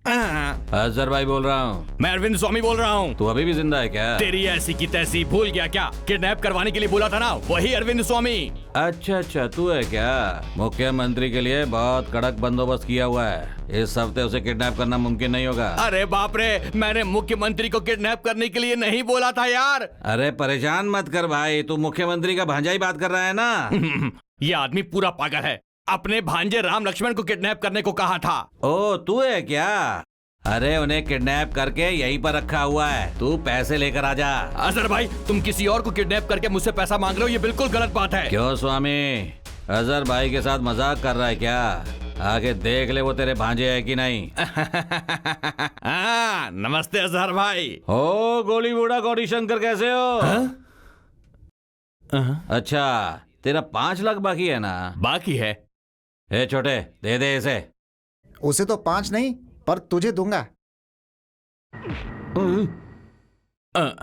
Speaker 1: अजहर भाई बोल रहा हूँ।
Speaker 6: मैं अरविंद स्वामी बोल रहा हूँ।
Speaker 1: तू अभी भी जिंदा है क्या?
Speaker 6: तेरी ऐसी की तैसी भूल गया क्या? किडनैप करवाने के लिए बोला था ना, वही अरविंद स्वामी।
Speaker 1: अच्छा तू है क्या? मुख्यमंत्री के लिए बहुत कड़क बंदोबस्त किया हुआ है, इस हफ्ते उसे किडनैप करना मुमकिन नहीं होगा।
Speaker 6: अरे बाप रे, मैंने मुख्यमंत्री को किडनैप करने के लिए नहीं बोला था यार।
Speaker 1: अरे परेशान मत कर भाई, तू मुख्यमंत्री का भांजा ही बात कर रहा है ना।
Speaker 6: ये आदमी पूरा पागल है, अपने भांजे राम लक्ष्मण को किडनैप करने को कहा था।
Speaker 1: ओ तू है क्या? अरे उन्हें किडनैप करके यहीं पर रखा हुआ है, तू पैसे लेकर आ जा।
Speaker 6: अजहर भाई, तुम किसी और को किडनैप करके मुझसे पैसा मांग रहे हो, ये बिल्कुल गलत बात है।
Speaker 1: क्यों स्वामी, अजहर भाई के साथ मजाक कर रहा है क्या? आगे देख ले वो तेरे भांजे है कि नहीं।
Speaker 6: नमस्ते अजहर भाई।
Speaker 1: ओ गोली बूढ़ा गौरी शंकर, कैसे हो? अच्छा तेरा 5 लाख बाकी है ना?
Speaker 6: बाकी है।
Speaker 1: ए छोटे, दे दे इसे।
Speaker 5: उसे तो 5 नहीं पर तुझे दूंगा।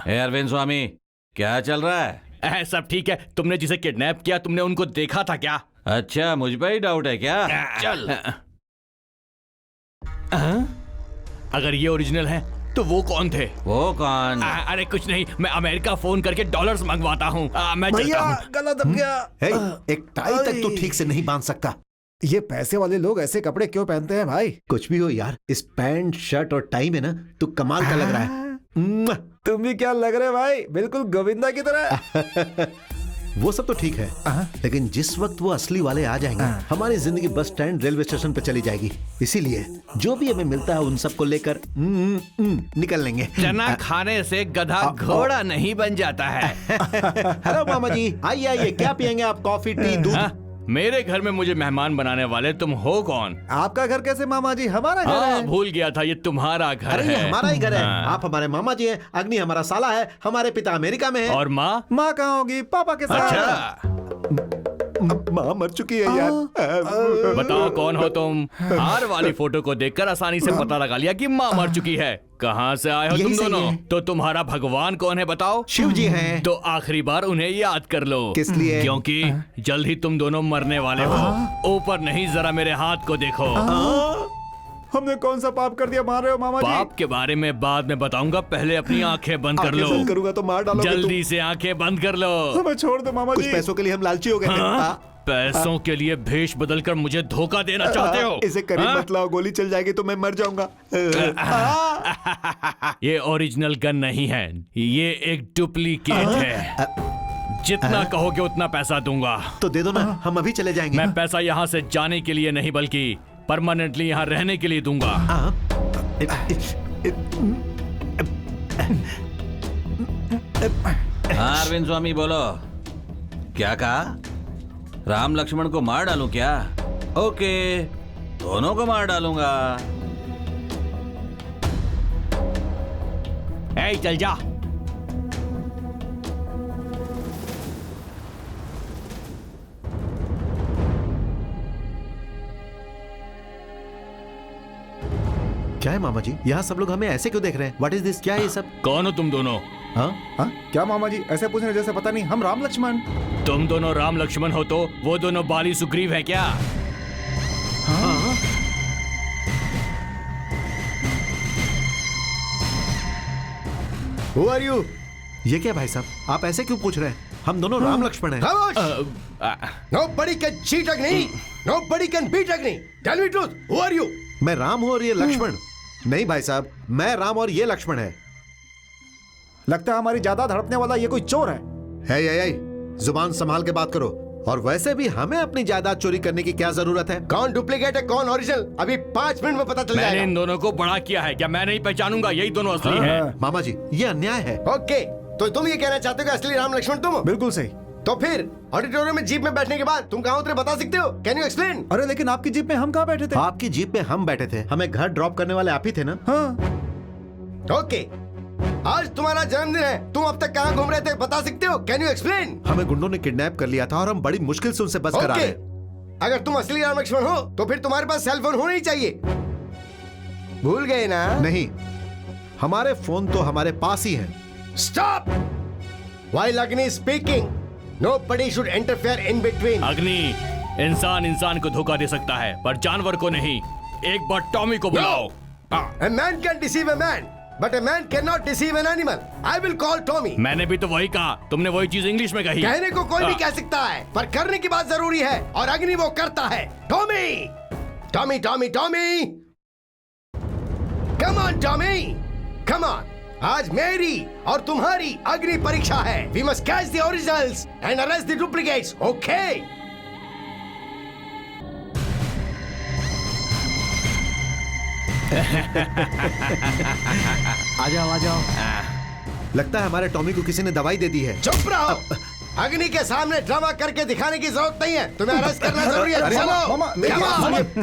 Speaker 1: ए अरविंद स्वामी, क्या चल रहा है?
Speaker 6: सब ठीक है। तुमने जिसे किडनैप किया, तुमने उनको देखा था क्या?
Speaker 1: अच्छा मुझ पे ही डाउट है क्या? चल।
Speaker 6: अगर ये ओरिजिनल है तो वो कौन थे?
Speaker 1: वो कौन?
Speaker 6: अरे कुछ नहीं, मैं अमेरिका फोन करके डॉलर्स मंगवाता हूँ। मैं चलता हूँ।
Speaker 5: गला दब गया।
Speaker 4: हे, एक टाई तक तो ठीक से नहीं बांध सकता।
Speaker 5: ये पैसे वाले लोग ऐसे कपड़े क्यों पहनते हैं भाई?
Speaker 4: कुछ भी हो यार, इस पैंट शर्ट और टाई में ना तू कमाल का लग रहा है।
Speaker 5: तुम भी क्या लग रहे भाई, बिल्कुल गोविंदा की तरह।
Speaker 4: वो सब तो ठीक है, लेकिन जिस वक्त वो असली वाले आ जाएंगे, हमारी जिंदगी बस स्टैंड रेलवे स्टेशन पे चली जाएगी। इसीलिए जो भी हमें मिलता है उन सबको लेकर निकल लेंगे।
Speaker 6: चना खाने से गधा घोड़ा नहीं बन जाता है।
Speaker 4: हेलो मामा जी, आइए आइए, क्या पियेंगे आप? कॉफी, टी, दूध?
Speaker 6: मेरे घर में मुझे मेहमान बनाने वाले तुम हो कौन?
Speaker 5: आपका घर कैसे मामा जी? हमारा घर है।
Speaker 6: भूल गया था, ये तुम्हारा घर
Speaker 4: अरे
Speaker 6: है।
Speaker 4: ये हमारा ही घर है। आप हमारे मामा जी हैं, अग्नि हमारा साला है, हमारे पिता अमेरिका में है।
Speaker 6: और माँ?
Speaker 5: माँ कहाँ होगी? पापा के साथ।
Speaker 6: अच्छा,
Speaker 4: माँ मर चुकी है यार।
Speaker 6: बताओ कौन हो तुम? हार वाली फोटो को देखकर आसानी से पता लगा लिया कि माँ मर चुकी है। कहाँ से आए हो
Speaker 4: यही
Speaker 6: तुम
Speaker 4: सही
Speaker 6: दोनों?
Speaker 4: है।
Speaker 6: तो तुम्हारा भगवान कौन है बताओ?
Speaker 4: शिव जी हैं।
Speaker 6: तो आखिरी बार उन्हें याद कर लो।
Speaker 4: किस लिए?
Speaker 6: क्योंकि जल्द ही तुम दोनों मरने वाले हो। ऊपर नहीं, जरा मेरे हाथ को देखो।
Speaker 5: हमने कौन सा पाप कर दिया मार रहे हो मामा जी?
Speaker 6: पाप के बारे में बाद में बताऊंगा, पहले अपनी आंखें बंद कर लो।
Speaker 4: आंखें करूंगा तो मार डालोगे तुम।
Speaker 6: जल्दी से आंखें बंद कर लो।
Speaker 5: हमें छोड़ दो मामा
Speaker 4: कुछ
Speaker 5: जी।
Speaker 4: पैसों के लिए हम लालची हो गए थे।
Speaker 6: पैसों के लिए भेष बदलकर मुझे धोखा देना चाहते हो?
Speaker 4: इसे करीब मत लाओ, गोली चल जाएगी तो मैं मर जाऊंगा।
Speaker 6: ये ओरिजिनल गन नहीं है, ये एक डुप्लीकेट है। जितना कहोगे उतना पैसा दूंगा।
Speaker 4: तो दे दो ना, हम अभी चले जाएंगे।
Speaker 6: मैं पैसा यहाँ से जाने के लिए नहीं, बल्कि परमानेंटली यहाँ रहने के लिए दूंगा।
Speaker 1: हाँ अरविंद स्वामी बोलो, क्या कहा? राम लक्ष्मण को मार डालूं क्या? ओके, दोनों को मार डालूंगा।
Speaker 6: ए, चल जा।
Speaker 4: क्या है मामा जी, यहाँ सब लोग हमें ऐसे क्यों देख रहे हैं? What is this? क्या है ये सब?
Speaker 6: कौन हो तुम दोनों?
Speaker 5: हाँ? क्या मामा जी ऐसे पूछ रहे जैसे पता नहीं? हम राम लक्ष्मण।
Speaker 6: तुम दोनों राम लक्ष्मण हो तो वो दोनों बाली सुग्रीव है क्या?
Speaker 4: Who are you? ये क्या भाई साहब, आप ऐसे क्यों पूछ रहे हैं? हम दोनों राम लक्ष्मण हैं।
Speaker 7: Nobody can cheat Agni. Nobody can beat Agni. Tell me truth. Who are you?
Speaker 4: मैं राम हूँ और ये लक्ष्मण। नहीं भाई साहब, मैं राम और ये लक्ष्मण है।
Speaker 5: लगता है हमारी जायदाद हड़पने वाला ये कोई चोर है।
Speaker 4: हे, जुबान संभाल के बात करो। और वैसे भी हमें अपनी जायदाद चोरी करने की क्या जरूरत है?
Speaker 7: कौन डुप्लीकेट है कौन ओरिजिनल, अभी 5 मिनट में पता चल
Speaker 6: मैंने
Speaker 7: जाएगा।
Speaker 6: इन दोनों को बड़ा किया है, क्या मैं नहीं पहचानूंगा? यही दोनों असली हैं।
Speaker 4: मामा जी, ये अन्याय है।
Speaker 7: ओके, तो तुम ये कहना चाहते हो कि असली राम लक्ष्मण तुम हो?
Speaker 5: बिल्कुल सही।
Speaker 10: तो फिर ऑडिटोरियम में जीप में बैठने के बाद तुम कहाँ उतरे बता सकते हो? Can you explain?
Speaker 4: अरे लेकिन आपकी जीप में हम कहाँ बैठे थे? आपकी जीप में हम बैठे थे, हमें घर ड्रॉप करने वाले आप ही थे ना? हाँ।
Speaker 10: ओके, आज तुम्हारा जन्मदिन है, तुम अब तक कहाँ घूम रहे थे बता सकते हो? Can you explain?
Speaker 4: हमें गुंडों ने किडनैप कर लिया था और हम बड़ी मुश्किल से उनसे बच कर आ
Speaker 10: ओके,
Speaker 4: गए।
Speaker 10: अगर तुम असली राम लक्ष्मण हो तो फिर तुम्हारे पास सेल फोन होना ही चाहिए। भूल गए ना?
Speaker 4: नहीं, हमारे फोन तो हमारे पास ही हैं।
Speaker 10: स्टॉप! व्हाइल अग्नि speaking, nobody should interfere in between.
Speaker 6: अग्नि, इंसान को धोखा दे सकता है पर जानवर को नहीं। एक बार टॉमी को बुलाओ।
Speaker 10: A man can deceive a man, but a man cannot deceive an animal. I will call Tommy.
Speaker 6: मैंने भी तो वही कहा, तुमने वही चीज इंग्लिश में कही।
Speaker 10: कहने को कोई भी कह सकता है, पर करने की बात जरूरी है, और अग्नि वो करता है। Tommy, Tommy, Tommy, Tommy, come on Tommy, come on. आज मेरी और तुम्हारी अग्नि परीक्षा है। We must catch the originals and arrest the duplicates. Okay?
Speaker 4: आ जाओ। लगता है हमारे टॉमी को किसी ने दवाई दे दी है।
Speaker 10: चुप रहो। अग्नि के सामने ड्रामा करके दिखाने की जरूरत नहीं है, तुम्हें अरेस्ट करना जरूरी है। चलो
Speaker 4: मामा,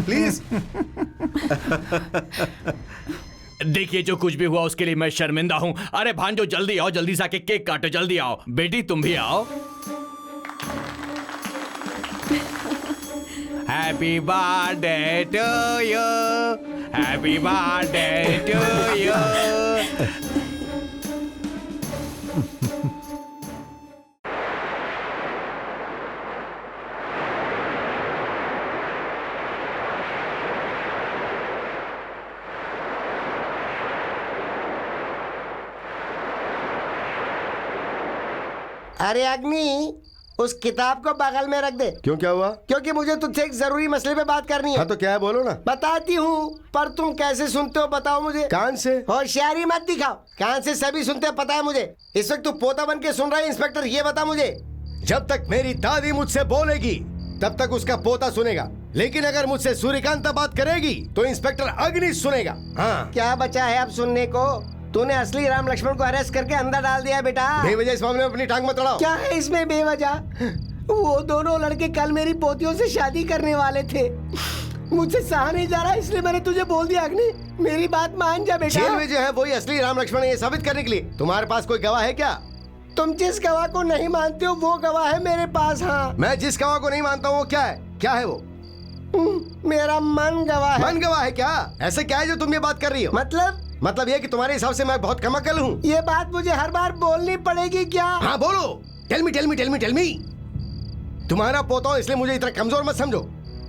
Speaker 4: प्लीज।
Speaker 6: देखिए, जो कुछ भी हुआ उसके लिए मैं शर्मिंदा हूँ। अरे भांजो, जल्दी आओ, जल्दी से आके केक काटो, जल्दी आओ। बेटी तुम भी आओ। Happy birthday to you, happy birthday to you.
Speaker 10: अरे अग्नि, उस किताब को बगल में रख दे।
Speaker 7: क्यों, क्या हुआ?
Speaker 10: क्योंकि मुझे तुझसे एक जरूरी मसले पे बात करनी है।
Speaker 7: हाँ तो क्या है, बोलो ना।
Speaker 10: बताती हूँ, पर तुम कैसे सुनते हो बताओ मुझे।
Speaker 7: कान से।
Speaker 10: होशियारी मत दिखाओ, कान से सभी सुनते हैं, पता है मुझे। इस वक्त तू पोता बन के सुन रहा है। इंस्पेक्टर ये बता मुझे, जब तक मेरी दादी मुझसे बोलेगी तब तक उसका पोता सुनेगा, लेकिन अगर मुझसे सूर्यकांता बात करेगी तो इंस्पेक्टर अग्नि सुनेगा। हाँ, क्या बचा है अब सुनने को? तूने असली राम लक्ष्मण को अरेस्ट करके अंदर डाल दिया बेटा। बेवजह इस मामले में अपनी टांग मत अड़ाओ। क्या है इसमें बेवजह? वो दोनों लड़के कल मेरी पोतियों से शादी करने वाले थे। मुझसे सहा नहीं जा रहा, इसलिए मैंने तुझे बोल दिया। अग्नि, मेरी बात मान जा बेटा। जेल में जो है वही असली राम लक्ष्मण, ये साबित करने के लिए तुम्हारे पास कोई गवाह है क्या? तुम जिस गवाह को नहीं मानते हो वो गवाह है मेरे पास। हाँ, मैं जिस गवाह को नहीं मानता हूँ वो क्या है? क्या है वो? मेरा मन गवाह है। मन गवाह है क्या? ऐसे क्या है जो तुम ये बात कर रही हो? मतलब ये कि तुम्हारे हिसाब से मैं बहुत कम अकल हूँ। ये बात मुझे हर बार बोलनी पड़ेगी क्या? हाँ बोलो। Tell me. तुम्हारा पोता हूं इसलिए मुझे इतना कमजोर मत समझो।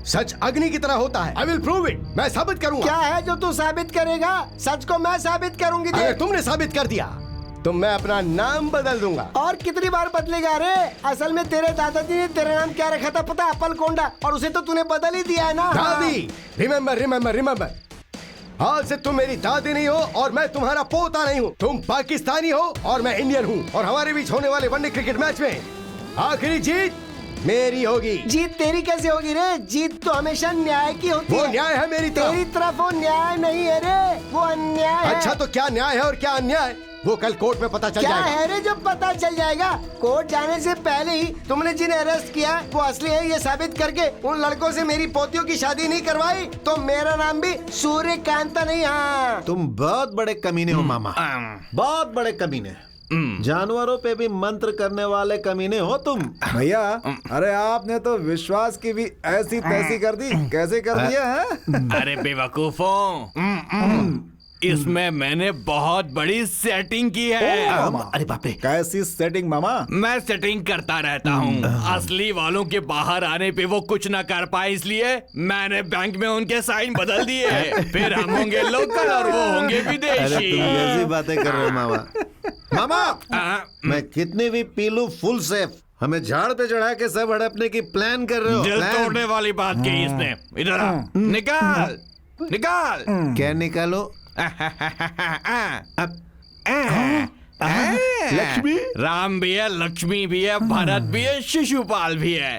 Speaker 10: सच अग्नि की तरह होता है। I will prove it. मैं साबित करूंगा। क्या है जो तू साबित करेगा? सच को मैं साबित करूंगी। अगर तुमने साबित कर दिया तो मैं अपना नाम बदल दूंगा। और कितनी बार बदलेगा रे? असल में तेरे दादाजी ने तेरा नाम क्या रखा था पता? अपल कोंडा, और उसे तो तूने बदल ही दिया है ना। दादी, रिमेम्बर, आज से तुम मेरी दादी नहीं हो और मैं तुम्हारा पोता नहीं हूँ। तुम पाकिस्तानी हो और मैं इंडियन हूँ, और हमारे बीच होने वाले वनडे क्रिकेट मैच में आखिरी जीत मेरी होगी। जीत तेरी कैसे होगी रे? जीत तो हमेशा न्याय की होती है। वो न्याय है मेरी तरफ। तेरी तरफ वो न्याय नहीं है रे, वो अन्याय है। अच्छा तो क्या न्याय है और क्या अन्याय, वो कल कोर्ट में पता चल जाएगा। क्या है रे जो पता चल जाएगा? कोर्ट जाने से पहले ही तुमने जिन्हें अरेस्ट किया वो असली है ये साबित करके उन लड़कों से मेरी पोतियों की शादी नहीं करवाई तो मेरा नाम भी सूर्यकांता नहीं। हाँ,
Speaker 4: तुम बहुत बड़े कमीने हो मामा, बहुत बड़े कमीने। जानवरों पे भी मंत्र करने वाले कमीने हो तुम।
Speaker 11: भैया, अरे आपने तो विश्वास की भी ऐसी तैसी कर दी। कैसे कर दिया है?
Speaker 6: अरे बेवकूफों, इसमें मैंने बहुत बड़ी सेटिंग की है।
Speaker 4: अरे बाप रे,
Speaker 11: कैसी सेटिंग मामा?
Speaker 6: मैं सेटिंग करता रहता हूँ। असली वालों के बाहर आने पे वो कुछ ना कर पाए, इसलिए मैंने बैंक में उनके साइन बदल दिए। फिर हम होंगे लोकल और वो होंगे विदेशी।
Speaker 4: तुम कैसी बातें कर रहे हो मामा? मामा, मैं कितनी भी पी लूं फुल सेफ। हमें झाड़ पे चढ़ा के सब हड़पने की प्लान कर रहे हो।
Speaker 6: दिल तोड़ने वाली बात की इसने। इधर आ, निकाल।
Speaker 4: क्या निकालो?
Speaker 6: लक्ष्मी, राम भी है, लक्ष्मी भी है, भरत भी है, शिशुपाल भी है।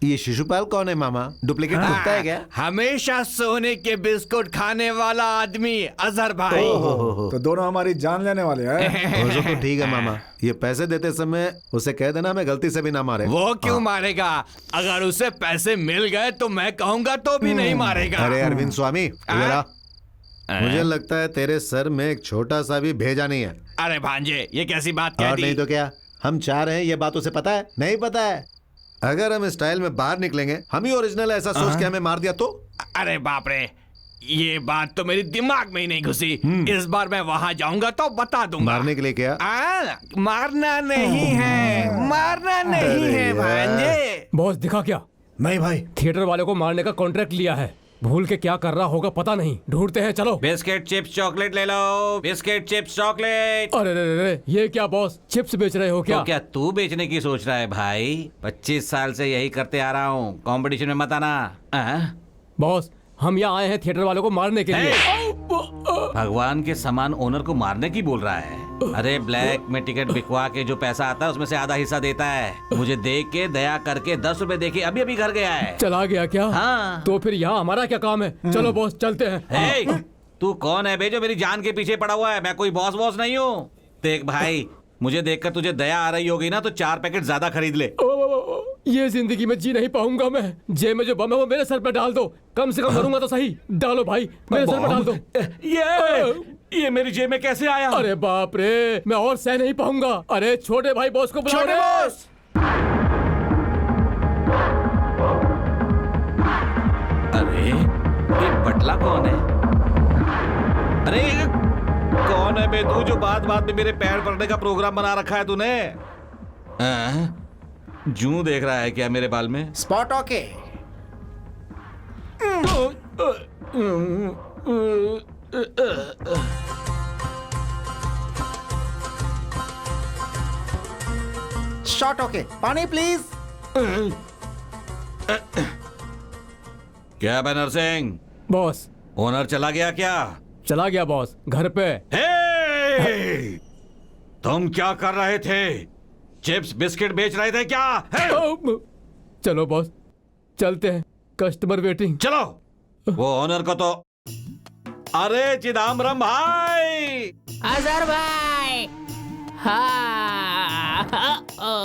Speaker 4: ये शिशुपाल कौन है मामा? डुप्लीकेट कुत्ता है क्या?
Speaker 6: हमेशा सोने के बिस्कुट खाने वाला आदमी अजहर भाई।
Speaker 11: तो दोनों हमारी जान लेने वाले हैं।
Speaker 4: वो तो ठीक है मामा, ये पैसे देते समय उसे कह देना मैं गलती से भी ना मारे।
Speaker 6: वो क्यों मारेगा? अगर उसे पैसे मिल गए तो मैं कहूंगा तो भी नहीं मारेगा।
Speaker 4: अरे अरविंद स्वामी इधर आ। मुझे लगता है तेरे सर में एक छोटा सा भी भेजा नहीं है।
Speaker 6: अरे भांजे, ये कैसी बात कह
Speaker 4: और
Speaker 6: दी?
Speaker 4: नहीं तो क्या, हम चाह रहे हैं, ये बात उसे पता है? नहीं पता है। अगर हम स्टाइल में बाहर निकलेंगे, हम ही ओरिजिनल ऐसा सोच के हमें मार दिया तो?
Speaker 6: अरे बाप रे, ये बात तो मेरे दिमाग में ही नहीं घुसी। इस बार मैं वहां जाऊंगा तो बता दूंगा।
Speaker 4: मारने के लिए क्या?
Speaker 6: मारना नहीं है, मारना नहीं है भांजे।
Speaker 2: बॉस दिखा क्या?
Speaker 11: नहीं भाई,
Speaker 2: थिएटर वाले को मारने का कॉन्ट्रैक्ट लिया है। भूल के क्या कर रहा होगा पता नहीं, ढूंढते हैं। चलो।
Speaker 1: बिस्किट चिप्स चॉकलेट ले लो, बिस्किट चिप्स चॉकलेट।
Speaker 2: अरे रे, ये क्या बॉस, चिप्स बेच रहे हो क्या?
Speaker 1: तो क्या तू बेचने की सोच रहा है भाई? 25 साल से यही करते आ रहा हूँ, कंपटीशन में मत आना।
Speaker 2: बॉस हम यहाँ आए हैं थिएटर वालों को मारने के लिए।
Speaker 1: भगवान के समान ओनर को मारने की बोल रहा है? अरे ब्लैक में टिकट बिकवा के जो पैसा आता है उसमें से आधा हिस्सा देता है। मुझे देख के दया करके 10 रुपए देके अभी अभी घर गया है।
Speaker 2: चला गया क्या?
Speaker 1: हाँ।
Speaker 2: तो फिर यहाँ हमारा क्या काम है? चलो बॉस चलते हैं।
Speaker 1: तू कौन है बे जो मेरी जान के पीछे पड़ा हुआ है? मैं कोई बॉस नहीं हूँ। देख भाई, मुझे देखकर तुझे दया आ रही होगी ना तो 4 पैकेट ज्यादा खरीद ले।
Speaker 2: ये जिंदगी में जी नहीं पाऊंगा मैं। जेब में जो बम है वो मेरे सर पे डाल दो, कम से कम मरूंगा तो सही। डालो भाई, मेरे सर पे डाल दो।
Speaker 1: ये मेरी जेब में कैसे आया?
Speaker 2: अरे बाप रे, मैं और सह नहीं पाऊंगा। अरे छोटे भाई बॉस को बुलाओ।
Speaker 1: छोटे बॉस! अरे ये बटला कौन है? अरे कौन है बे तू जो बात बात में मेरे पैर पड़ने का प्रोग्राम बना रखा है तूने? जूं देख रहा है क्या मेरे बाल में?
Speaker 5: Spot okay. Shot okay. पानी प्लीज।
Speaker 1: क्या बैनर सिंह?
Speaker 2: बॉस
Speaker 1: ओनर चला गया क्या?
Speaker 2: चला गया बॉस, घर पे।
Speaker 1: तुम क्या कर रहे थे? चिप्स बिस्किट बेच रहे थे क्या?
Speaker 2: चलो बॉस चलते हैं, कस्टमर वेटिंग।
Speaker 1: चलो। वो ओनर को तो अरे चिदम्बरम भाई।
Speaker 12: अजहर भाई। हाँ।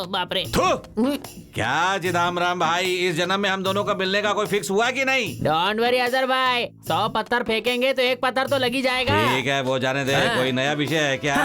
Speaker 12: बाप रे।
Speaker 1: क्या चिदम्बरम भाई, इस जन्म में हम दोनों का मिलने का कोई फिक्स हुआ कि नहीं?
Speaker 12: डोंट वरी अजहर भाई, 100 पत्थर फेंकेंगे तो 1 पत्थर तो लगी जाएगा।
Speaker 1: ठीक है वो जाने दे। कोई नया विषय है क्या?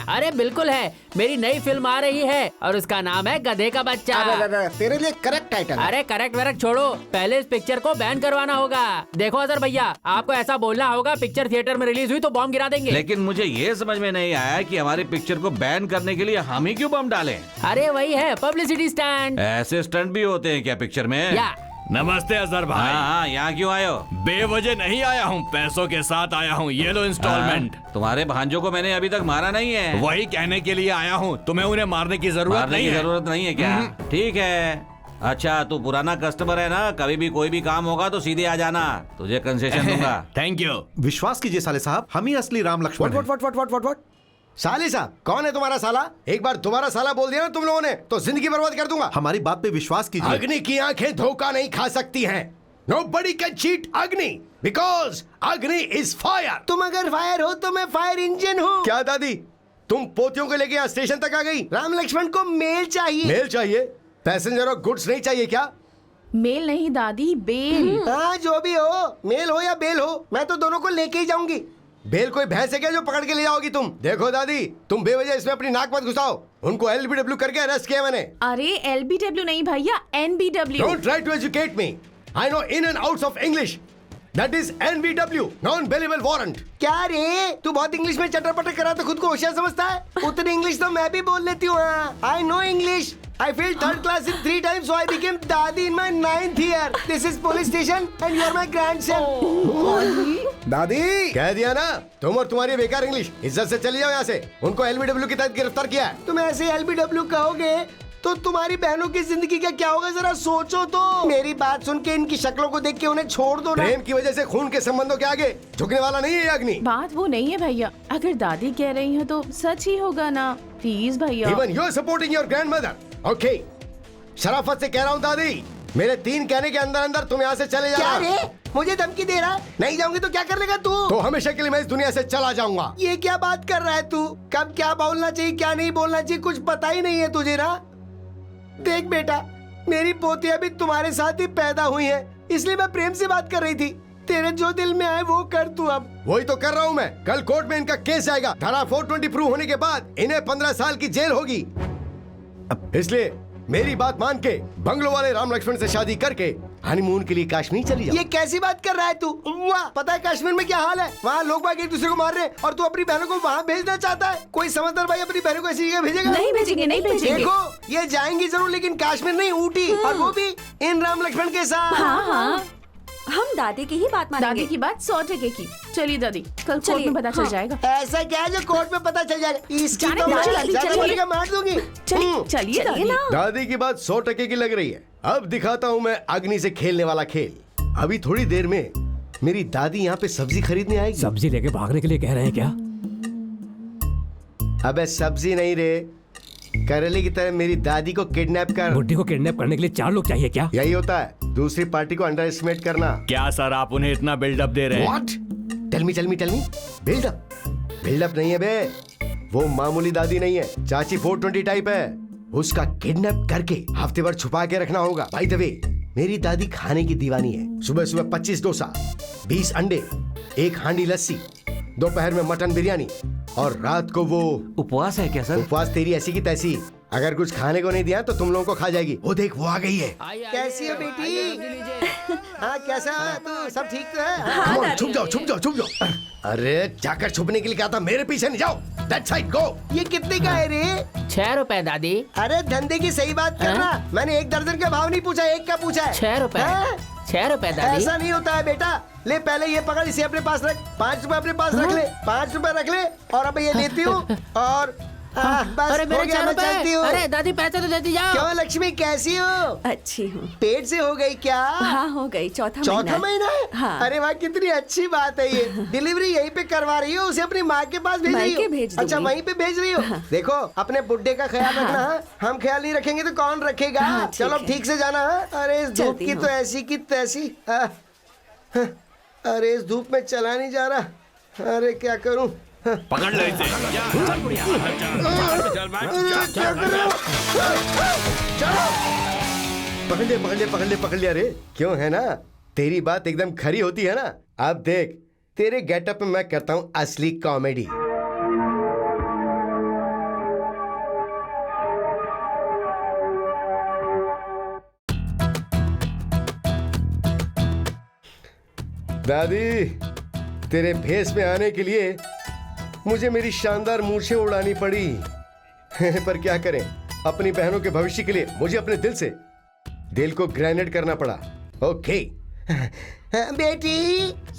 Speaker 12: अरे बिल्कुल है, मेरी नई फिल्म आ रही है और उसका नाम है गधे का बच्चा।
Speaker 5: तेरे लिए करेक्ट टाइटल।
Speaker 12: अरे करेक्ट वरेक्ट छोड़ो, पहले इस पिक्चर को बैन करवाना होगा। देखो अजहर भैया, आपको ऐसा बोलना होगा पिक्चर थिएटर में रिलीज हुई तो बॉम्ब गिरा देंगे।
Speaker 1: लेकिन मुझे ये समझ में नहीं आया कि हमारी पिक्चर को बैन करने के लिए हम ही क्यों बम डालें?
Speaker 12: अरे वही है पब्लिसिटी स्टंट।
Speaker 1: ऐसे स्टंट भी होते हैं क्या पिक्चर में?
Speaker 12: या
Speaker 6: नमस्ते अजहर भाई।
Speaker 1: हाँ, यहाँ क्यों आए हो?
Speaker 6: बेवजह नहीं आया हूँ, पैसों के साथ आया हूँ। ये लो इंस्टॉलमेंट।
Speaker 1: तुम्हारे भांजों को मैंने अभी तक मारा नहीं है।
Speaker 6: वही कहने के लिए आया हूँ, तुम्हें उन्हें मारने की जरूरत नहीं है।
Speaker 1: जरूरत नहीं है क्या? ठीक है। अच्छा तू पुराना कस्टमर है ना, कभी भी कोई भी काम होगा तो सीधे आ जाना, तुझे कंसेशन दूंगा।
Speaker 6: Thank you.
Speaker 4: विश्वास कीजिए साले साहब, हम ही असली राम लक्ष्मण हैं।
Speaker 10: व्हाट साले साहब, कौन है तुम्हारा साला? एक बार दोबारा साला बोल दिया ना तुम लोगों ने तो जिंदगी बर्बाद कर दूंगा।
Speaker 4: हमारी बात पे विश्वास कीजिए।
Speaker 7: अग्नि की आंखें धोखा नहीं खा सकती हैं। Nobody can cheat अग्नि because अग्नि is fire।
Speaker 10: तुम अगर फायर हो तो मैं फायर इंजन हूँ। क्या दादी, तुम पोतियों को लेके यहाँ स्टेशन तक आ गई? राम लक्ष्मण को मेल चाहिए। मेल चाहिए? पैसेंजर और गुड्स नहीं चाहिए क्या?
Speaker 3: मेल नहीं दादी, बेल।
Speaker 10: हाँ जो भी हो, मेल हो या बेल हो, मैं तो दोनों को लेके ही जाऊंगी। बेल कोई भैंस है क्या जो पकड़ के ले जाओगी तुम? देखो दादी, तुम बेवजह इसमें अपनी नाक मत घुसाओ। उनको LBW करके अरेस्ट किया मैंने।
Speaker 3: अरे LBW नहीं भैया, NBW।
Speaker 7: Don't try to educate me. I know in and outs of English. That is NBW, non-bailable warrant.
Speaker 10: क्या रे, तू बहुत इंग्लिश में चटर पटर करा तो खुद को होशियार समझता है? उतनी इंग्लिश तो मैं भी बोल लेती हूँ। I know English. I failed 3rd class in 3 times, so I became दादी in my 9th year. This is police station and you are my grandson.
Speaker 11: दादी
Speaker 7: कह दिया ना, तुम और तुम्हारी बेकार इंग्लिश। इज्जत से चली जाओ यहाँ से। उनको LBW के तहत गिरफ्तार किया है।
Speaker 10: तुम ऐसे LBW कहोगे तो तुम्हारी बहनों की जिंदगी का क्या होगा? जरा सोचो तो। मेरी बात सुन के इनकी शक्लों को देख के उन्हें छोड़ दो ना।
Speaker 7: प्रेम की वजह से खून के संबंधों के आगे झुकने वाला नहीं है अग्नि।
Speaker 3: बात वो नहीं है भैया, अगर दादी कह रही है तो सच ही होगा ना। प्लीज भैया।
Speaker 7: Even you are supporting your grandmother. Okay. शराफत से कह रहा हूँ दादी,
Speaker 10: मेरे 3 कहने के अंदर अंदर तुम यहाँ से चले जाओ। क्या रे? मुझे धमकी दे रहा है? नहीं जाऊंगी तो क्या कर लेगा तू?
Speaker 7: तो हमेशा के लिए मैं इस दुनिया से चला जाऊंगा।
Speaker 10: ये क्या बात कर रहा है तू? कब क्या बोलना चाहिए क्या नहीं बोलना चाहिए कुछ पता ही नहीं है तुझे ना। देख बेटा, मेरी पोतियां भी तुम्हारे साथ ही पैदा हुई है, इसलिए मैं प्रेम से बात कर रही थी। तेरे जो दिल में आए वो कर तू। अब
Speaker 7: वही तो कर रहा हूँ मैं। कल कोर्ट में इनका केस जाएगा। धारा 420 प्रूव होने के बाद इन्हें 15 साल की जेल होगी। इसलिए मेरी बात मान के बंगलो वाले राम लक्ष्मण से शादी करके हनीमून के लिए कश्मीर चली जाओ।
Speaker 10: ये कैसी बात कर रहा है तू? वाह, पता है कश्मीर में क्या हाल है? वहाँ लोग बाग एक दूसरे को मार रहे हैं और तू अपनी बहनों को वहाँ भेजना चाहता है? कोई समझदार भाई अपनी बहनों को ऐसी जगह भेजेगा?
Speaker 3: नहीं भेजेंगे, नहीं भेजेंगे।
Speaker 10: देखो, ये जाएंगी जरूर लेकिन कश्मीर नहीं, ऊटी, और वो भी इन राम लक्ष्मण के साथ।
Speaker 8: हाँ हाँ, हम दादी की ही बात मानेंगे।
Speaker 3: दादी की बात 100% की। चलिए दादी, कल कोर्ट में पता चल जाएगा।
Speaker 10: ऐसा क्या है जो कोर्ट में पता चल जाएगा? इसकी
Speaker 3: जाने
Speaker 10: तो
Speaker 3: दो,
Speaker 10: मैं
Speaker 3: चलिए,
Speaker 10: ज्यादा
Speaker 3: चलिए।
Speaker 10: बोलेगा मार दूंगी।
Speaker 3: चलिए दादी।
Speaker 8: ना।
Speaker 7: दादी की बात 100% की लग रही है। अब दिखाता हूँ मैं अग्नि से खेलने वाला खेल। अभी थोड़ी देर में मेरी दादी यहाँ पे सब्जी खरीदने आएगी।
Speaker 2: सब्जी लेके भागने के लिए कह रहे हैं क्या?
Speaker 10: अबे सब्जी नहीं रे, करेले की तरह मेरी दादी को किडनैप कर।
Speaker 2: बुड्ढी को किडनैप करने के लिए 4 लोग चाहिए क्या?
Speaker 7: यही होता है, दूसरी पार्टी को अंडर एस्टिमेट करना।
Speaker 6: क्या सर आप उन्हें इतना बिल्डअप दे रहे हैं?
Speaker 7: What? टेल मी बिल्डअप नहीं है बे। वो मामूली दादी नहीं है, चाची 420 टाइप है। उसका किडनैप करके हफ्ते भर छुपा के रखना होगा। बाय द वे, मेरी दादी खाने की दीवानी है। सुबह सुबह 25 डोसा, 20 अंडे, 1 हांडी लस्सी, दोपहर में मटन बिरयानी, और रात को वो
Speaker 1: उपवास है क्या सर?
Speaker 7: उपवास तेरी ऐसी की तैसी। अगर कुछ खाने को नहीं दिया तो तुम लोगों को खा जाएगी। वो देख, वो आ गई है।
Speaker 10: कैसी हो बेटी? हाँ, कैसा है तू? सब ठीक तो है?
Speaker 8: हाँ,
Speaker 7: Come on,
Speaker 8: दादी।
Speaker 7: छुप जाओ। अरे जाकर छुपने के लिए कहा था, मेरे पीछे नहीं जाओ। That side, go।
Speaker 10: ये कितने का है रे?
Speaker 12: 6 रुपए दादी।
Speaker 10: अरे धंधे की सही बात करना। मैंने 1 दर्जन का भाव नहीं पूछा, 1 का पूछा है।
Speaker 12: 6 रुपए।
Speaker 10: हाँ?
Speaker 12: 6 रुपए दादी।
Speaker 10: ऐसा नहीं होता है बेटा। ले पहले ये पकड़, इसे अपने पास रख। 5 रुपए अपने पास रख ले। 5 रुपए रख ले, और अब ये लेती हूँ। और बस
Speaker 12: अरे
Speaker 10: हो
Speaker 12: मेरे
Speaker 10: गया,
Speaker 12: 4
Speaker 10: मैं चलती हूँ।
Speaker 12: रुपए। अरे दादी पैसे तो देती जाओ।
Speaker 10: क्यों लक्ष्मी, कैसी हो?
Speaker 8: अच्छी हूँ।
Speaker 10: पेट से हो गई क्या?
Speaker 8: हाँ हो गई, चौथा
Speaker 10: चौथा महीना है?
Speaker 8: हाँ।
Speaker 10: अरे वाह, कितनी अच्छी बात है ये। डिलीवरी यहीं पे करवा रही हो? उसे अपनी माँ के पास भेज रही हो?
Speaker 8: मायके भेज दूंगी।
Speaker 10: अच्छा, वहीं पे भेज रही हो?
Speaker 8: हाँ।
Speaker 10: देखो, अपने बुड्ढे का ख्याल रखना। हाँ? हम ख्याल नहीं रखेंगे तो कौन रखेगा?
Speaker 8: हाँ, ठीक
Speaker 10: चलो
Speaker 8: है।
Speaker 10: ठीक से जाना। हाँ? अरे इस धूप
Speaker 8: चलती
Speaker 10: की
Speaker 8: हूँ।
Speaker 10: तो ऐसी की तैसी। अरे इस धूप में चला नहीं जा रहा। अरे क्या करूं?
Speaker 6: पकड़ ले इसे।
Speaker 7: पकड़ लिया रे। क्यों, है ना? तेरी बात एकदम खरी होती है ना। अब देख, तेरे गेटअप में मैं करता हूँ असली कॉमेडी। दादी, तेरे भेष में आने के लिए मुझे मेरी शानदार मूछें उड़ानी पड़ी। पर क्या करें, अपनी बहनों के भविष्य के लिए मुझे अपने दिल को ग्रेनेड करना पड़ा। ओके।
Speaker 10: बेटी,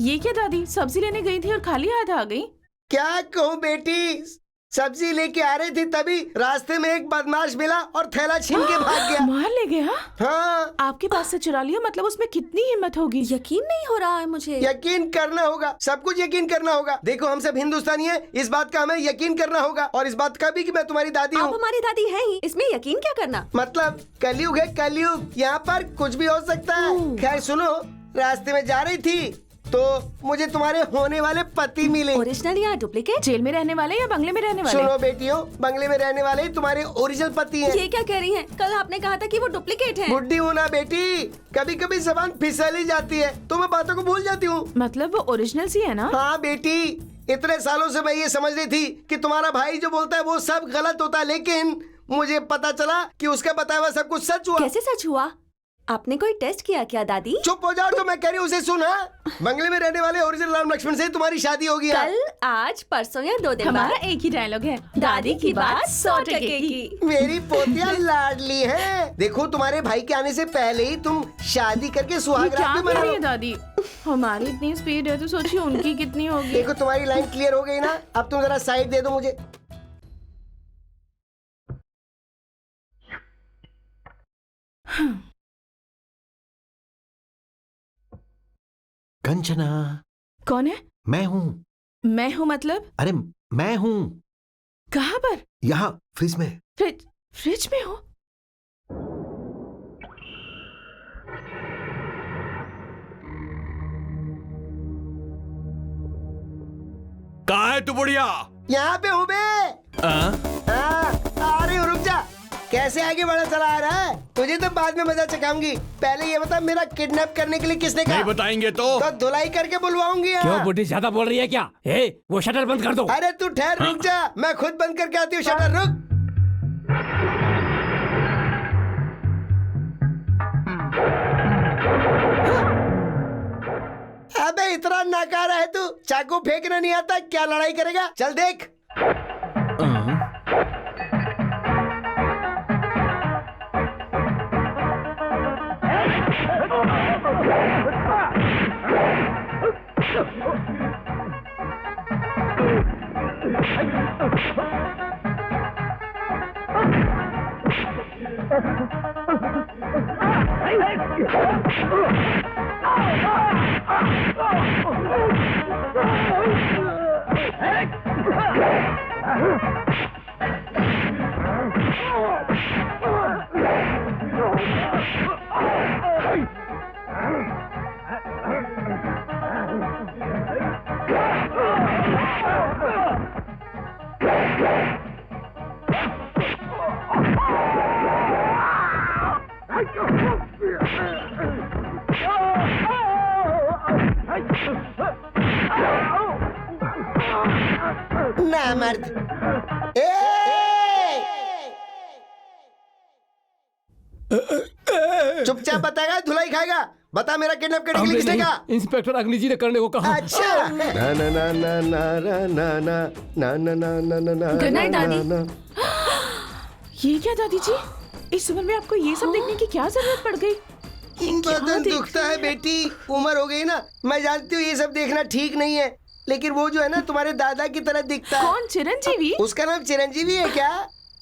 Speaker 3: ये क्या दादी, सब्जी लेने गई थी और खाली हाथ आ गई?
Speaker 10: क्या कहूँ बेटी, सब्जी लेके आ रही थी तभी रास्ते में एक बदमाश मिला और थैला छीन के भाग गया।
Speaker 3: मार ले गया?
Speaker 10: हाँ।
Speaker 3: आपके पास से चुरा लिया? मतलब उसमें कितनी हिम्मत होगी?
Speaker 8: यकीन नहीं हो रहा है मुझे।
Speaker 10: यकीन करना होगा, सब कुछ यकीन करना होगा। देखो, हम सब हिंदुस्तानी हैं, इस बात का हमें यकीन करना होगा, और इस बात का भी कि मैं तुम्हारी दादी
Speaker 8: आप
Speaker 10: हूँ।
Speaker 8: हमारी दादी हैं ही, इसमें यकीन क्या करना?
Speaker 10: मतलब कलयुग है, कलयुग। यहाँ पर कुछ भी हो सकता है। खैर सुनो, रास्ते में जा रही थी तो मुझे तुम्हारे होने वाले पति मिले।
Speaker 8: ओरिजिनल या डुप्लीकेट?
Speaker 3: जेल में रहने वाले या बंगले में रहने वाले?
Speaker 10: सुनो बेटियों, बंगले में रहने वाले ही तुम्हारे ओरिजिनल पति हैं।
Speaker 8: ये क्या कह रही हैं? कल आपने कहा था कि वो डुप्लीकेट हैं।
Speaker 10: बुड्ढी हूँ ना बेटी, कभी कभी जबान फिसल ही जाती है तो मैं बातों को भूल जाती हूँ।
Speaker 3: मतलब वो ओरिजिनल सी है ना?
Speaker 10: हाँ बेटी, इतने सालों से मैं ये समझ रही थी कि तुम्हारा भाई जो बोलता है वो सब गलत होता है, लेकिन मुझे पता चला कि उसका बताया हुआ सब कुछ सच हुआ।
Speaker 8: कैसे सच हुआ? आपने कोई टेस्ट किया क्या दादी?
Speaker 10: चुप हो जाओ, तो मैं कह रही हूँ उसे सुना। बंगले में रहने वाले ओरिजिनल राम लक्ष्मण से तुम्हारी शादी होगी।
Speaker 8: कल, आज, परसों या 2 दिन
Speaker 3: हमारा
Speaker 8: बाद?
Speaker 3: एक ही डायलॉग है,
Speaker 8: दादी की बात 100% की।
Speaker 10: मेरी पोतियां लाडली हैं। देखो, तुम्हारे भाई के आने से पहले ही तुम शादी करके
Speaker 3: ये
Speaker 10: सुहाग
Speaker 3: क्या
Speaker 10: रात भी
Speaker 3: कह
Speaker 10: मना
Speaker 3: रही
Speaker 10: लो।
Speaker 3: है दादी? हमारी इतनी स्पीड है तो सोचिए उनकी कितनी होगी।
Speaker 10: देखो, तुम्हारी लाइन क्लियर हो गई ना। अब तुम जरा साइड दे दो मुझे।
Speaker 4: कंचना,
Speaker 3: कौन है?
Speaker 4: मैं हूँ।
Speaker 3: मैं हूँ मतलब?
Speaker 4: अरे मैं हूँ,
Speaker 3: कहाँ पर?
Speaker 4: यहाँ फ्रिज में।
Speaker 3: फ्रिज में हो?
Speaker 6: कहाँ है तू बुढ़िया?
Speaker 10: यहाँ पे हूँ बे। आ रही हूँ, रुक जा। कैसे आगे बढ़ा चला आ रहा है? तुझे तो बाद में मजा चखाऊंगी, पहले ये बता मेरा किडनैप करने के लिए किसने कहा?
Speaker 6: नहीं बताएंगे तो
Speaker 10: धुलाई करके बुलवाऊंगी।
Speaker 2: क्यों बुढ़ी ज्यादा बोल रही है क्या? वो शटर बंद कर दो।
Speaker 10: अरे तू ठहर, रुक जा, मैं खुद बंद करके आती हूँ शटर, रुक। अबे इतना नाकारा है तू, चाकू फेंकना नहीं आता क्या? लड़ाई करेगा? चल देख। ना मर्द। चुपचाप बताएगा धुलाई खाएगा? बता मेरा किडनैप करने के लिए किसने कहा?
Speaker 2: इंस्पेक्टर अग्नि जी ने करने को कहा।
Speaker 10: अच्छा।
Speaker 5: ना ना ना ना ना ना ना ना ना ना ना ना ना।
Speaker 3: गुड नाइट दादी। ये क्या दादी जी, इस उम्र में आपको ये सब देखने की क्या जरूरत पड़ गई?
Speaker 10: बदन दुखता है बेटी, उम्र हो गई ना। मैं जानती हूँ ये सब देखना ठीक नहीं है, लेकिन वो जो है ना तुम्हारे दादा की तरह दिखता है।
Speaker 3: कौन? चिरंजीवी?
Speaker 10: उसका नाम चिरंजीवी है क्या?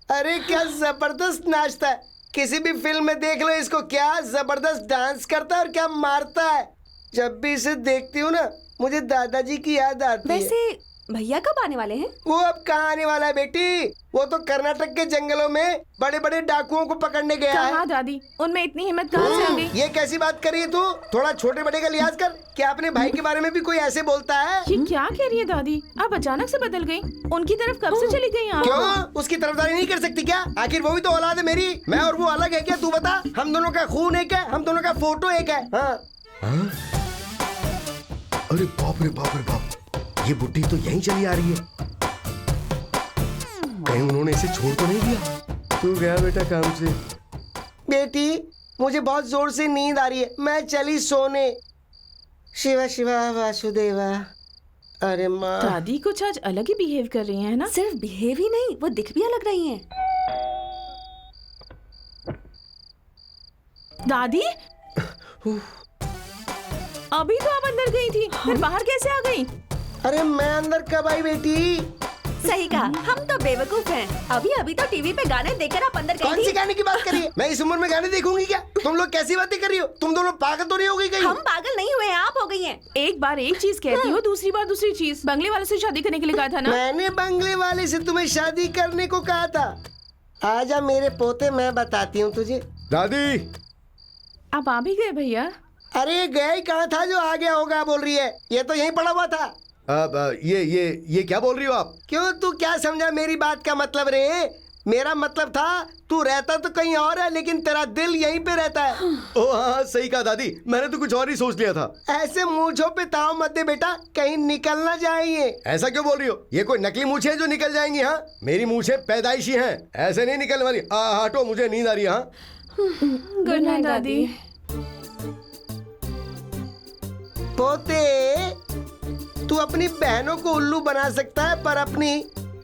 Speaker 10: अरे क्या जबरदस्त नाचता है, किसी भी फिल्म में देख लो इसको, क्या जबरदस्त डांस करता है और क्या मारता है। जब भी इसे देखती हूँ ना मुझे दादाजी की याद आती है।
Speaker 8: वैसे भैया कब आने वाले हैं?
Speaker 10: वो अब कहाँ आने वाला है बेटी, वो तो कर्नाटक के जंगलों में बड़े बड़े डाकुओं को पकड़ने गया है।
Speaker 3: कहाँ दादी, उनमें इतनी हिम्मत कहाँ से आ गई?
Speaker 10: ये कैसी बात कर रही है तू? थोड़ा छोटे बड़े का लिहाज कर। क्या अपने भाई के बारे में भी कोई ऐसे बोलता है?
Speaker 3: ये क्या कह रही है दादी? आप अचानक से बदल गई, उनकी तरफ कब से चली गई आप?
Speaker 10: क्यों? उसकी तरफदारी नहीं कर सकती क्या? आखिर वो भी तो औलाद है मेरी। मैं और वो अलग है क्या? तू बता। हम दोनों का खून एक है, हम दोनों का फोटो एक है। हाँ।
Speaker 7: अरे बाप रे बाप रे बाप, ये बुड्ढी तो यहीं चली आ रही है। कहीं उन्होंने इसे छोड़ तो नहीं दिया?
Speaker 5: तू गया बेटा काम से?
Speaker 10: बेटी मुझे बहुत जोर से नींद आ रही है, मैं चली सोने। शिवा शिवा वासुदेवा। अरे माँ।
Speaker 3: दादी कुछ आज अलग ही बिहेव कर रही है ना?
Speaker 8: सिर्फ बिहेव ही नहीं, वो दिख भी अलग रही हैं।
Speaker 3: दादी अभी तो आप अंदर गई थी, फिर बाहर कैसे आ गई?
Speaker 10: अरे मैं अंदर कब आई बेटी?
Speaker 8: सही कहा, हम तो बेवकूफ हैं। अभी अभी तो टीवी पे गाने देखकर आप अंदर गई
Speaker 10: कौन सी
Speaker 8: थी।
Speaker 10: गाने की बात कर रही है? मैं इस उम्र में गाने देखूंगी क्या? तुम लोग कैसी बातें कर रही हो? तुम दोनों पागल तो नहीं हो गई कहीं?
Speaker 8: हम पागल नहीं हुए, आप हो गई हैं।
Speaker 3: एक बार एक चीज कहती हो, दूसरी बार दूसरी चीज। बंगले वाले से शादी करने के लिए कहा था ना?
Speaker 10: मैंने बंगले वाले से तुम्हें शादी करने को कहा था। आजा मेरे पोते, मैं बताती हूँ तुझे।
Speaker 11: दादी
Speaker 3: आप आ भी गए भैया?
Speaker 10: अरे गया ही कहाँ था जो आ गया होगा बोल रही है? ये तो यहीं पड़ा हुआ था।
Speaker 7: ये क्या बोल रही हो आप?
Speaker 10: क्यों, तू क्या समझा मेरी बात का मतलब रे? मेरा मतलब था तू रहता तो कहीं और है, लेकिन तेरा दिल यहीं पे रहता है।
Speaker 7: ओ हाँ सही कहा दादी, मैंने तो कुछ और ही सोच लिया था।
Speaker 10: ऐसे मूंछों पे ताव मत दे बेटा, कहीं निकल ना जाए ये।
Speaker 7: ऐसा क्यों बोल रही हो? ये कोई नकली मूछें हैं जो निकल जाएंगी? हाँ मेरी मूछें पैदाइशी हैं, ऐसे नहीं निकलने वाली। हटो, मुझे नींद आ रही है। हाँ
Speaker 3: गुड नाइट दादी।
Speaker 10: पोते तू अपनी बहनों को उल्लू बना सकता है, पर अपनी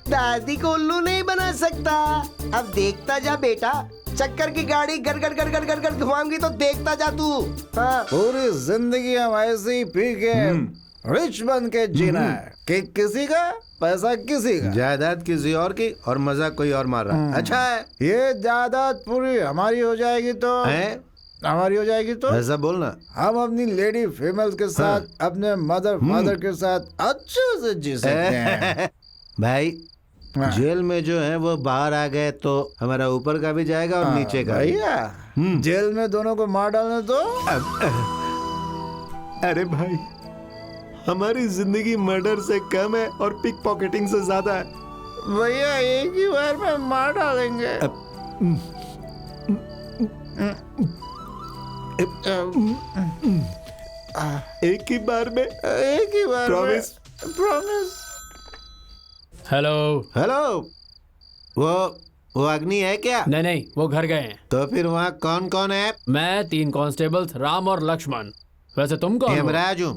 Speaker 10: दादी को उल्लू नहीं बना सकता। अब देखता जा बेटा, चक्कर की गाड़ी गड़ गड़ गड़ गड़ गड़ गड़ घुमाऊंगी तो देखता जा तू। हाँ।
Speaker 11: पूरी जिंदगी हम ऐसे ही पी के रिच बन के जीना है कि किसी का पैसा किसी का,
Speaker 4: जायदाद किसी और की और मजा कोई और मार रहा है। अच्छा है,
Speaker 11: ये जायदाद पूरी हमारी हो जाएगी तो हमारी हो जाएगी तो
Speaker 4: ऐसा बोलना।
Speaker 11: हम अपनी लेडी फीमेल्स के साथ अपने मदर फादर के साथ अच्छे से जी सकते हैं।
Speaker 4: भाई जेल में जो है वो बाहर आ गए तो हमारा ऊपर का भी जाएगा और नीचे का।
Speaker 11: भैया जेल में दोनों को मार डालने तो।
Speaker 4: अरे भाई हमारी जिंदगी मर्डर से कम है और पिक पॉकेटिंग से ज्यादा है।
Speaker 11: भैया एक ही बार में मार डालेंगे।
Speaker 4: एक ही बार में,
Speaker 11: एक ही बार
Speaker 4: प्रॉमिस।
Speaker 11: प्रॉमिस।
Speaker 9: हेलो।
Speaker 4: हेलो, वो अग्नि है क्या?
Speaker 9: नहीं नहीं, वो घर गए हैं।
Speaker 4: तो फिर वहाँ कौन कौन है?
Speaker 9: मैं 3 कांस्टेबल्स राम और लक्ष्मण। वैसे तुम कौन हो?
Speaker 4: हेमराज हूँ।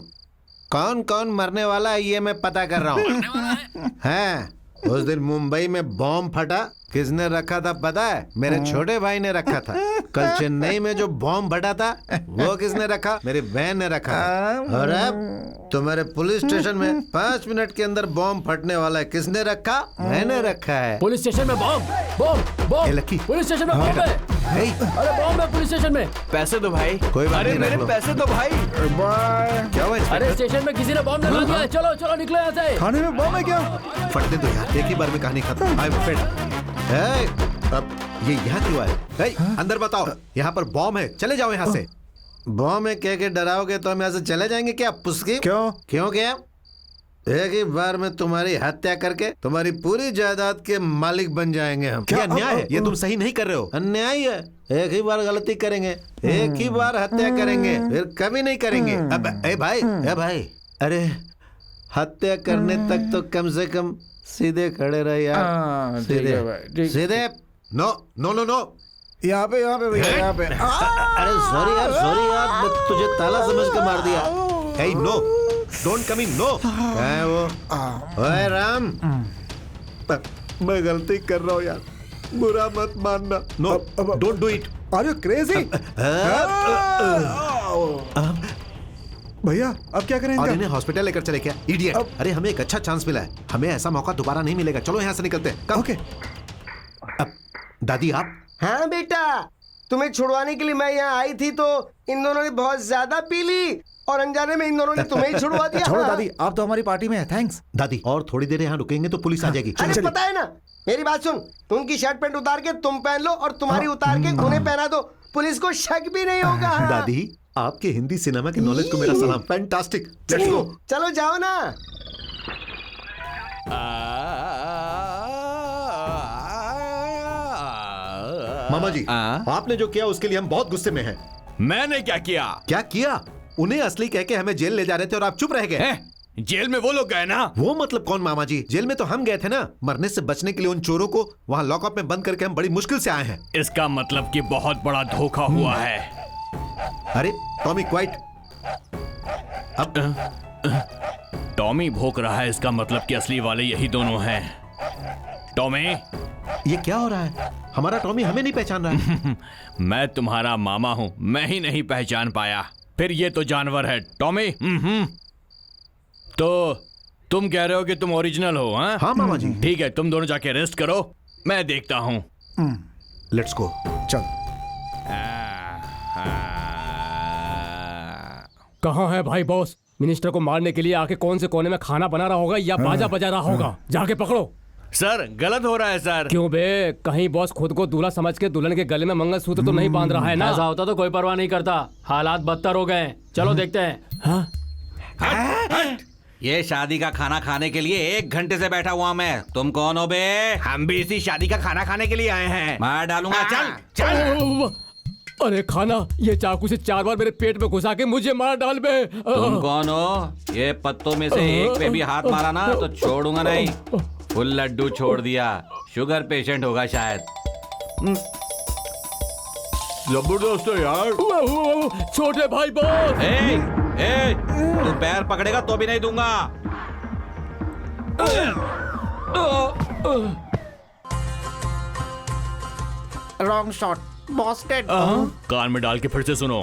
Speaker 4: कौन कौन मरने वाला है ये मैं पता कर रहा हूँ। हैं, उस दिन मुंबई में बॉम्ब फटा, किसने रखा था पता है? मेरे छोटे भाई ने रखा था। कल चेन्नई में जो बॉम्ब फटा था वो किसने रखा? मेरी बहन ने रखा था। और अब तुम्हारे पुलिस स्टेशन में 5 मिनट के अंदर बॉम्ब फटने वाला है, किसने रखा? मैंने रखा है।
Speaker 9: पुलिस स्टेशन में bomb? Bomb bomb?
Speaker 4: Lucky,
Speaker 9: police station में बॉम्ब है? अरे बॉम्ब है पुलिस स्टेशन में।
Speaker 6: पैसे दो भाई।
Speaker 4: कोई बात
Speaker 6: अरे
Speaker 4: नहीं,
Speaker 6: मेरे
Speaker 4: रख लो।
Speaker 6: पैसे दो भाई।
Speaker 4: क्या हुआ?
Speaker 9: अरे स्टेशन में किसी ने बॉम्ब लगा दिया है। चलो चलो निकलो यहाँ से।
Speaker 11: खाने में बम है क्या?
Speaker 4: फटने दो यार, एक ही बार में कहानी खत्म। अब ये यहाँ क्यों आए? अंदर बताओ, यहाँ पर बॉम्ब है, चले जाओ यहाँ से। बॉम्ब है कह के डराओगे तो हम यहाँ से चले जाएंगे क्या? पुस्की
Speaker 11: क्यों?
Speaker 4: क्यों क्या? एक ही बार में तुम्हारी हत्या करके तुम्हारी पूरी जायदाद के मालिक बन जाएंगे हम। क्या अन्याय है? ये तुम सही नहीं कर रहे हो। अन्याय है। एक ही बार गलती करेंगे, एक ही बार हत्या करेंगे, फिर कभी नहीं करेंगे। अब ए भाई, अरे हत्या करने तक तो कम से कम सीधे खड़े रहे यार। सीधे। नो नो नो नो,
Speaker 11: यहाँ पे भैया, यहाँ पे।
Speaker 4: अरे सॉरी यार, मैं तुझे ताला समझ के मार दिया। Hey no, don't come in, no. है वो? ओए राम, मैं गलती कर रहा हूँ यार, बुरा मत मानना। No, don't do it.
Speaker 11: Are you crazy? भैया अब क्या करेंगे?
Speaker 4: और इन्हें हॉस्पिटल लेकर चले क्या? इडियट। अरे हमें एक अच्छा चांस मिला है, हमें ऐसा मौका दोबारा नहीं मिलेगा। चलो यहाँ से निकलते हैं।
Speaker 11: ओके।
Speaker 4: अब दादी आप?
Speaker 10: हाँ बेटा, तुम्हें छुड़वाने के लिए मैं यहाँ आई थी तो इन दोनों ने बहुत ज्यादा पी ली और अनजाने में इन दोनों ने तुम्हें ही छुड़वा दिया।
Speaker 11: छोड़ो दादी, आप तो हमारी पार्टी में है। थैंक्स
Speaker 4: दादी, और थोड़ी देर यहाँ रुकेंगे तो पुलिस आ जाएगी।
Speaker 10: अरे पता है ना, मेरी बात सुन, उनकी शर्ट पैंट उतार के तुम पहन लो और तुम्हारी उतार के उन्हें पहना दो, पुलिस को शक भी नहीं होगा।
Speaker 4: दादी, आपके हिंदी सिनेमा के नॉलेज को मेरा सलाम। Fantastic, let's go.
Speaker 10: चलो जाओ ना।
Speaker 4: मामा जी, आपने जो किया उसके लिए हम बहुत गुस्से में हैं।
Speaker 6: मैंने क्या किया?
Speaker 4: क्या किया? उन्हें असली कह के हमें जेल ले जा रहे थे और आप चुप रह गए।
Speaker 6: जेल में वो लोग गए ना?
Speaker 4: वो मतलब कौन मामा जी? जेल में तो हम गए थे ना। मरने से बचने के लिए उन चोरों को वहाँ लॉकअप में बंद करके हम बड़ी मुश्किल से आए हैं।
Speaker 6: इसका मतलब कि बहुत बड़ा धोखा हुआ है।
Speaker 4: अरे टॉमी क्वाइट।
Speaker 6: अब टॉमी भोंक रहा है, इसका मतलब कि असली वाले यही दोनों हैं। टॉमी,
Speaker 4: ये क्या हो रहा है? हमारा टॉमी हमें नहीं पहचान रहा है।
Speaker 6: मैं तुम्हारा मामा हूँ, मैं ही नहीं पहचान पाया, फिर ये तो जानवर है। टॉमी, तो तुम कह रहे हो कि तुम ओरिजिनल हो?
Speaker 4: हाँ मामा जी।
Speaker 6: ठीक है, तुम दोनों जाके रेस्ट करो, मैं देखता हूँ।
Speaker 4: Let's go.
Speaker 11: चल।
Speaker 2: कहाँ है भाई बॉस? मिनिस्टर को मारने के लिए आके कौन से कोने में खाना बना रहा होगा या बाजा बजा रहा होगा? जाके पकड़ो।
Speaker 6: सर गलत हो रहा है सर।
Speaker 2: क्यों बे? कहीं बॉस खुद को दूल्हा समझ के दुल्हन के गले में मंगलसूत्र तो नहीं बांध रहा है ना?
Speaker 9: ऐसा होता तो कोई परवाह नहीं करता, हालात बदतर हो गए। चलो देखते हैं।
Speaker 2: हाँ?
Speaker 1: ये शादी का खाना खाने के लिए 1 घंटे से बैठा हुआ मैं। तुम कौन हो बे?
Speaker 6: हम भी इसी शादी का खाना खाने के लिए आए हैं।
Speaker 1: मार डालूंगा। चल चल।
Speaker 2: अरे खाना, ये चाकू से 4 बार मेरे पेट में घुसा के मुझे मार डाल बे।
Speaker 1: तुम कौन हो? ये पत्तों में से एक पे भी हाथ मारा ना तो छोड़ूंगा नहीं। फुल लड्डू छोड़ दिया, शुगर पेशेंट होगा शायद।
Speaker 6: जबरदस्त है यार।
Speaker 2: छोटे भाई बॉस।
Speaker 1: तू पैर पकड़ेगा तो भी नहीं दूंगा।
Speaker 11: Wrong shot, boss dead.
Speaker 6: कान में डाल के फिर से सुनो।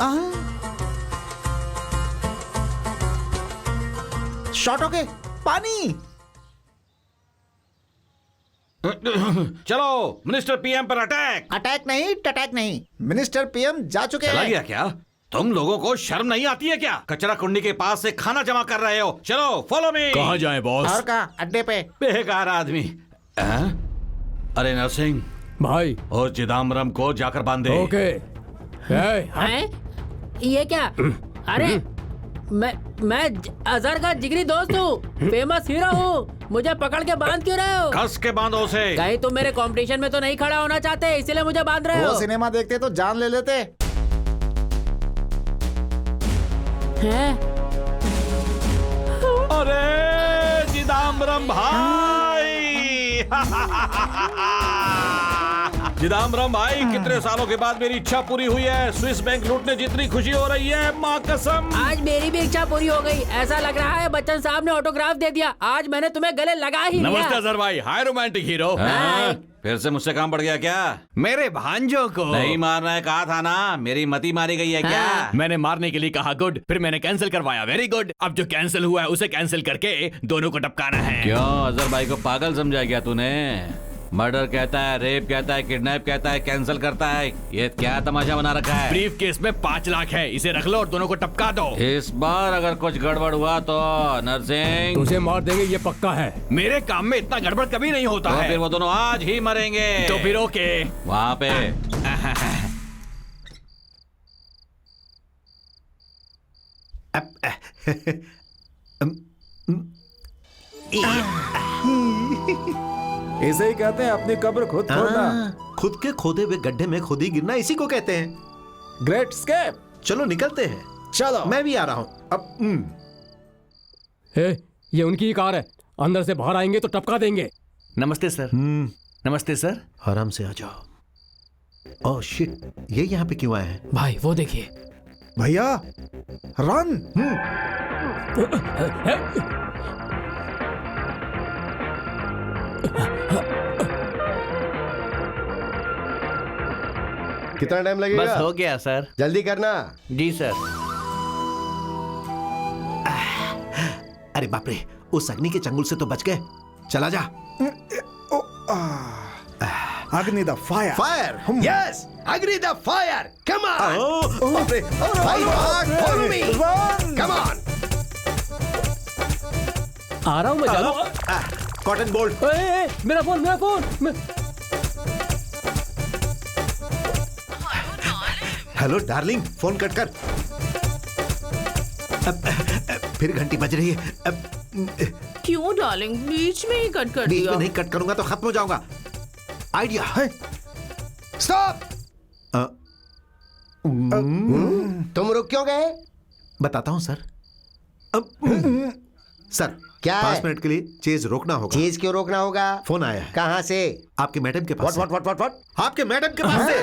Speaker 11: Shot okay. पानी।
Speaker 1: चलो मिनिस्टर पीएम पर अटैक।
Speaker 11: अटैक नहीं, टटैक नहीं, मिनिस्टर पीएम जा चुके
Speaker 1: चला
Speaker 11: हैं।
Speaker 1: गया क्या? तुम लोगों को शर्म नहीं आती है क्या? कचरा कुंडी के पास से खाना जमा कर रहे हो। चलो फॉलो मी।
Speaker 6: कहाँ जाए बॉस?
Speaker 11: और कहा? अड्डे पे।
Speaker 1: बेकार आदमी। अरे नरसिंह
Speaker 2: भाई,
Speaker 1: और चिदम्बरम को जाकर बांध दे।
Speaker 2: ओके।
Speaker 12: हैं? ये क्या? अरे मैं अजहर का जिगरी दोस्त हूँ, फेमस हीरो हूँ। मुझे पकड़ के बांध क्यों रहे हो?
Speaker 1: कस के बांधो उसे।
Speaker 12: कहीं तुम मेरे कंपटीशन में तो नहीं खड़ा होना चाहते, इसीलिए मुझे बांध रहे हो?
Speaker 11: वो सिनेमा देखते तो जान ले लेते।
Speaker 12: हैं?
Speaker 1: अरे चिदम्बरम भाई चिदम्बरम भाई, कितने सालों के बाद मेरी इच्छा पूरी हुई है। स्विस बैंक लूटने जितनी खुशी हो रही है, माँ कसम।
Speaker 12: आज मेरी भी इच्छा पूरी हो गई। ऐसा लग रहा है बच्चन साहब ने ऑटोग्राफ दे दिया। आज मैंने तुम्हें गले लगा ही लिया।
Speaker 6: नमस्ते अजहर भाई। हाय रोमांटिक हीरो।
Speaker 1: हाँ, फिर से मुझसे काम बढ़ गया क्या?
Speaker 6: मेरे भांजों को
Speaker 1: नहीं मारना है कहा था ना, मेरी मती मारी गई है क्या?
Speaker 6: मैंने मारने के लिए कहा गुड, फिर मैंने कैंसिल करवाया वेरी गुड। अब जो कैंसिल हुआ है उसे कैंसिल करके दोनों को टपकाना है।
Speaker 1: क्यों अजहर भाई को पागल समझा क्या तूने? मर्डर कहता है, रेप कहता है, किडनैप कहता है, कैंसिल करता है। ये क्या तमाशा बना रखा है?
Speaker 6: ब्रीफ केस में 5 लाख है, इसे रख लो और दोनों को टपका दो।
Speaker 1: इस बार अगर कुछ गड़बड़ हुआ तो नरसिंह
Speaker 2: तुझे मार देंगे, ये पक्का है।
Speaker 6: मेरे काम में इतना गड़बड़ कभी नहीं होता
Speaker 1: तो
Speaker 6: है।
Speaker 1: फिर वो दोनों आज ही मरेंगे।
Speaker 6: तो फिर ओके।
Speaker 1: वहाँ पे
Speaker 11: इसे ही कहते हैं अपनी कब्र खुद खोदना।
Speaker 4: खुद के खोदे हुए गड्ढे में खुद ही गिरना, इसी को कहते हैं
Speaker 11: ग्रेट स्केप।
Speaker 4: चलो निकलते हैं।
Speaker 11: चलो
Speaker 4: मैं भी आ रहा हूँ अब।
Speaker 2: हे, ये उनकी ही कार है, अंदर से बाहर आएंगे तो टपका देंगे।
Speaker 6: नमस्ते सर। नमस्ते सर।
Speaker 4: आराम से आ जाओ। ओह शिट, ये यहाँ पे क्यों आए हैं?
Speaker 12: भाई वो देखिए।
Speaker 11: भैया रन।
Speaker 10: कितना टाइम लगेगा?
Speaker 6: बस हो गया सर।
Speaker 10: जल्दी करना।
Speaker 6: जी सर।
Speaker 4: अरे बाप रे, उस अग्नि के चंगुल से तो बच गए। चला जा।
Speaker 11: अग्नि द फायर।
Speaker 7: फायर, यस, अग्नि द फायर। Come on. बाप रे, भाई भाग, फॉलो मी, कम ऑन।
Speaker 2: आ रहा हूँ मैं, जानो।
Speaker 4: Cotton bolt.
Speaker 2: मेरा फोन, मेरा phone.
Speaker 4: Hello darling, phone cut कर। फिर घंटी बज रही है।
Speaker 3: क्यों डार्लिंग, बीच में ही कट कर
Speaker 4: बीच
Speaker 3: दिया?
Speaker 4: में नहीं कट करूंगा तो खत्म हो जाऊंगा। आइडिया है।
Speaker 7: स्टॉप।
Speaker 10: तुम रुक क्यों गए?
Speaker 4: बताता हूं सर। सर
Speaker 10: क्या है?
Speaker 4: 5 मिनट के लिए चेज रोकना होगा।
Speaker 10: चीज क्यों रोकना होगा?
Speaker 4: फोन आया है।
Speaker 10: कहाँ से?
Speaker 4: आपके मैडम के पास।
Speaker 10: व्हाट?
Speaker 4: आपके मैडम के पास से।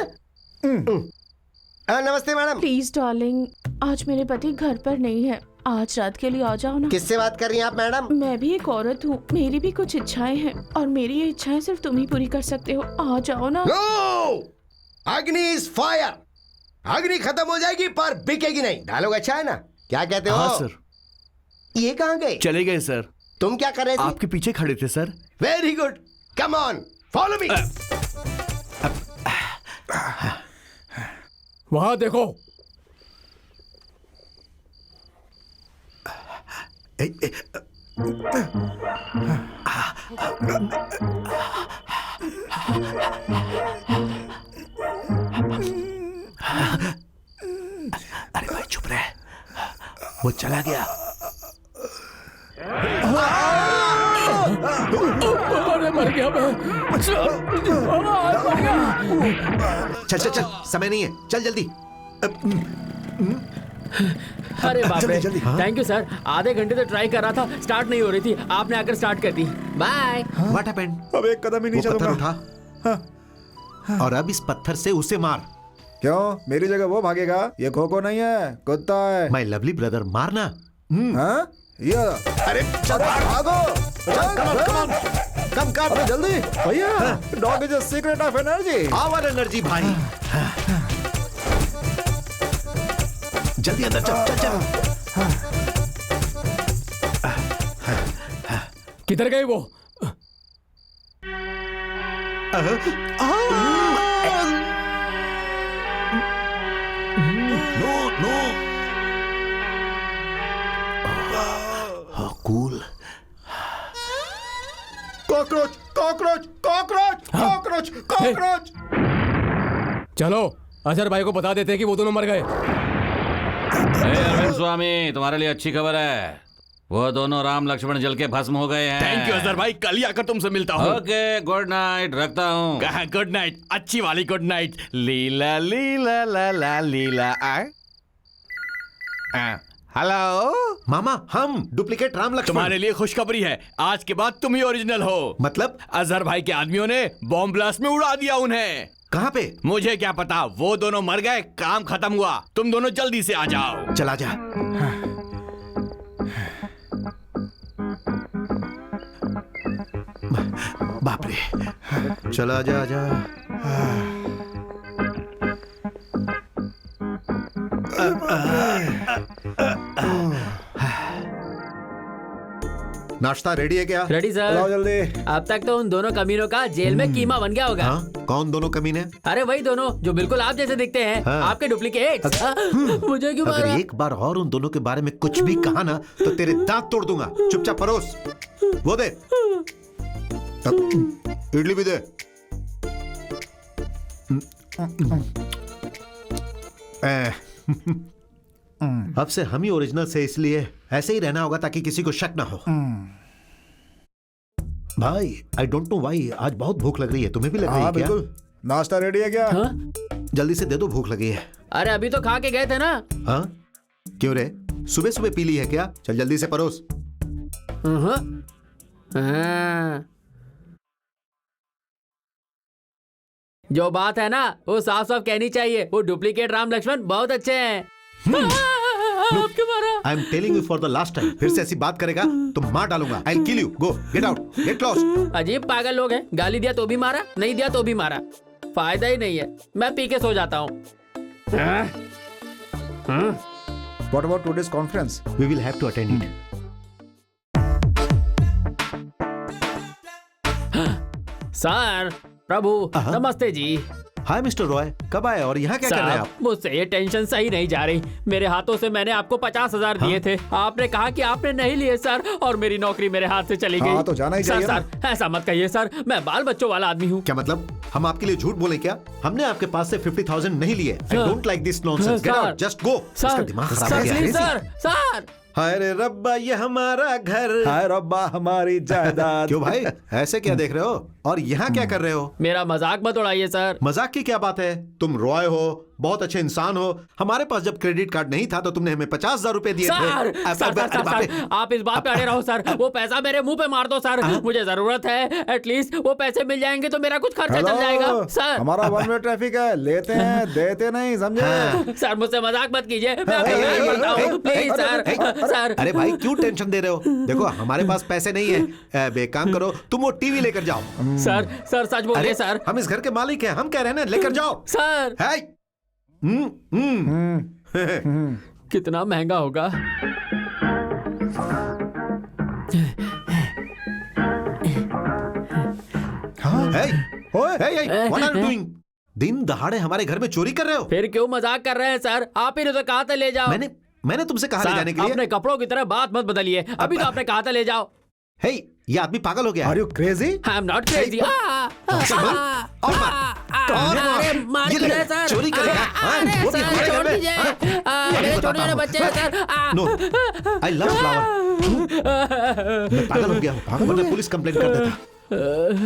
Speaker 10: नमस्ते मैडम।
Speaker 3: प्लीज डार्लिंग, आज मेरे पति घर पर नहीं है, आज रात के लिए आ जाओ ना।
Speaker 10: किससे बात कर रही हैं आप मैडम?
Speaker 3: मैं भी एक औरत हूँ, मेरी भी कुछ इच्छाएं हैं और मेरी ये इच्छाएं सिर्फ तुम ही पूरी कर सकते हो। आ जाओ ना।
Speaker 7: नो, अग्नि इज फायर। अग्नि खत्म हो जाएगी पर बिकेगी नहीं।
Speaker 10: डायलॉग अच्छा है ना? क्या कहते हो?
Speaker 6: हाँ सर।
Speaker 10: ये कहाँ गए?
Speaker 6: चले गए सर।
Speaker 10: तुम क्या कर रहे थे?
Speaker 6: आपके पीछे खड़े थे sir.
Speaker 7: Very good, come on, follow मी।
Speaker 2: वहां देखो।
Speaker 4: अरे भाई चुप रहे, वो चला गया।
Speaker 2: अरे मर गया मैं।
Speaker 4: चल चल चल, समय नहीं है, चल जल्दी।
Speaker 12: अरे बाप रे, थैंक यू सर। आधे घंटे से ट्राई कर रहा था, स्टार्ट नहीं हो रही थी, आपने आकर स्टार्ट कर दी। बाय।
Speaker 4: What happened?
Speaker 11: अब एक कदम ही नहीं
Speaker 4: वो पत्थर
Speaker 11: चलूंगा।
Speaker 4: उठा और अब इस पत्थर से उसे मार।
Speaker 11: क्यों? मेरी जगह वो भागेगा? ये खो नहीं है, कुत्ता है।
Speaker 4: माय लवली ब्रदर, मारना।
Speaker 11: हाँ? ये
Speaker 4: अरे चल
Speaker 11: भागो।
Speaker 4: कम कर।
Speaker 11: अरे जल्दी भैया, dog is a secret of energy.
Speaker 4: Our energy भाई। जल्दी अंदर चल चल चल।
Speaker 2: किधर गए वो?
Speaker 4: No no. Cool.
Speaker 11: Cockroach cockroach cockroach cockroach cockroach.
Speaker 2: चलो अजहर भाई को बता देते हैं कि वो दोनों मर गए।
Speaker 1: अरविंद स्वामी, तुम्हारे लिए अच्छी खबर है। वो दोनों राम लक्ष्मण जल के भस्म हो गए हैं।
Speaker 6: थैंक यू अजहर भाई, कल ही आकर तुमसे मिलता हूँ।
Speaker 1: ओके, गुड नाइट, रखता हूँ।
Speaker 6: कहा गुड नाइट, अच्छी वाली गुड नाइट। लीला लीला ला ला लीला। हेलो
Speaker 4: मामा, हम डुप्लीकेट राम लक्ष्मण।
Speaker 6: तुम्हारे लिए खुशखबरी है, आज के बाद तुम ही ओरिजिनल हो।
Speaker 4: मतलब?
Speaker 6: अजहर भाई के आदमियों ने बॉम्ब ब्लास्ट में उड़ा दिया उन्हें।
Speaker 4: कहाँ पे?
Speaker 6: मुझे क्या पता, वो दोनों मर गए, काम खत्म हुआ। तुम दोनों जल्दी से आ जाओ।
Speaker 4: चला जा। बाप रे, चला जा जा। नाश्ता रेडी है क्या?
Speaker 12: Ready sir.
Speaker 11: लाओ जल्दी।
Speaker 12: अब तक तो उन दोनों कमीनों का जेल में कीमा बन गया होगा।
Speaker 4: हाँ? कौन दोनों कमीने?
Speaker 12: अरे वही दोनों जो बिल्कुल आप जैसे दिखते हैं।
Speaker 4: हाँ।
Speaker 12: आपके डुप्लीकेट। मुझे क्यों
Speaker 4: अगर
Speaker 12: मारा?
Speaker 4: एक बार और उन दोनों के बारे में कुछ भी कहा ना तो तेरे दांत तोड़ दूंगा। चुपचाप परोस। वो दे। इडली भी दे। अब से हम ही ओरिजिनल से, इसलिए ऐसे ही रहना होगा ताकि किसी को शक ना हो। भाई, आई डोंट नो व्हाई, आज बहुत भूख लग रही है। तुम्हें भी लग रही है
Speaker 11: हाँ
Speaker 4: क्या?
Speaker 11: बिल्कुल। नाश्ता रेडी है क्या?
Speaker 12: हाँ?
Speaker 4: जल्दी से दे दो, भूख लगी है।
Speaker 12: अरे अभी तो खा के गए थे ना।
Speaker 4: हाँ? क्यों रे, सुबह सुबह पी ली है क्या? चल जल्दी से परोस।
Speaker 12: हाँ। जो बात है ना वो साफ साफ कहनी चाहिए। वो डुप्लीकेट राम लक्ष्मण बहुत अच्छे हैं। आपके मारा।
Speaker 4: I am telling you for the last time, फिर से ऐसी बात करेगा तो मार डालूंगा। I will kill you. Go, get out, get lost.
Speaker 12: अजीब पागल लोग हैं। गाली दिया तो भी मारा, नहीं दिया तो भी मारा। फायदा ही नहीं है, मैं पी के सो जाता हूँ।
Speaker 11: What about today's conference?
Speaker 4: We will have to attend it.
Speaker 12: Sir, Prabhu, नमस्ते जी।
Speaker 4: हाय मिस्टर रॉय, कब आए और यहाँ क्या कर रहे हैं आप?
Speaker 12: मुझसे ये टेंशन सही नहीं जा रही। मेरे हाथों से मैंने आपको 50,000 दिए थे। आपने कहा कि आपने नहीं लिए सर, और मेरी नौकरी मेरे हाथ से चली गई।
Speaker 11: हाँ, तो जाना ही चाहिए ना।
Speaker 12: सर, ऐसा मत कहिए सर, मैं बाल बच्चों वाला आदमी हूँ।
Speaker 4: क्या मतलब? हम आपके लिए झूठ बोले क्या? हमने आपके पास से 50,000 नहीं लिए। I don't like this nonsense. Get out, just go. इसका दिमाग खराब है क्या?
Speaker 12: Sir, sir.
Speaker 4: हाय रे रब्बा, ये हमारा घर।
Speaker 11: हाय रब्बा, हमारी जायदाद।
Speaker 4: क्यों भाई, ऐसे क्या देख रहे हो? और यहाँ क्या कर रहे हो?
Speaker 12: मेरा मजाक मत उड़ाइए सर।
Speaker 4: मजाक की क्या बात है? तुम रॉय हो, बहुत अच्छे इंसान हो। हमारे पास जब क्रेडिट कार्ड नहीं था तो तुमने हमें 50,000 रुपए दिए थे।
Speaker 12: सर, आप इस बात पे अड़े रहो सर। वो पैसा मेरे मुंह पे मार दो सर। मुझे जरूरत है। एटलीस्ट वो पैसे मिल जाएंगे तो मेरा कुछ खर्चा चल जाएगा सर।
Speaker 11: हमारा 1 वे ट्रैफिक है, लेते हैं देते नहीं, समझे?
Speaker 12: सर मुझसे मजाक मत कीजिए, मैं आपको नहीं बोलता हूँ, प्लीज सर। सर,
Speaker 4: अरे भाई, क्यों टेंशन दे रहे हो? देखो, हमारे पास पैसे नहीं है। एक काम करो, तुम वो टीवी लेकर जाओ।
Speaker 12: सर सच बोलिए सर।
Speaker 4: हम इस घर के मालिक हैं, हम कह रहे हैं ना, लेकर जाओ
Speaker 12: सर।
Speaker 4: है।
Speaker 12: कितना महंगा होगा?
Speaker 4: What are you doing? दिन दहाड़े हमारे घर में चोरी कर रहे हो?
Speaker 12: फिर क्यों मजाक कर रहे हैं सर? आप ही ने तो कहा था ले जाओ।
Speaker 4: मैंने तुमसे कहा ले जाने के लिए।
Speaker 12: अपने कपड़ों की तरह बात मत बदलिए। अभी तो आपने कहा था ले जाओ।
Speaker 4: हे, ये आदमी पागल हो गया है।
Speaker 11: Are you crazy?
Speaker 12: I am not crazy।
Speaker 4: चोरी करेगा? वो भी हमारे घर में?
Speaker 12: मेरे छोटे छोटे बच्चे हैं sir.
Speaker 4: No, I love flower. मैं पागल हो गया हूँ, वरना पुलिस कंप्लेंट कर देता।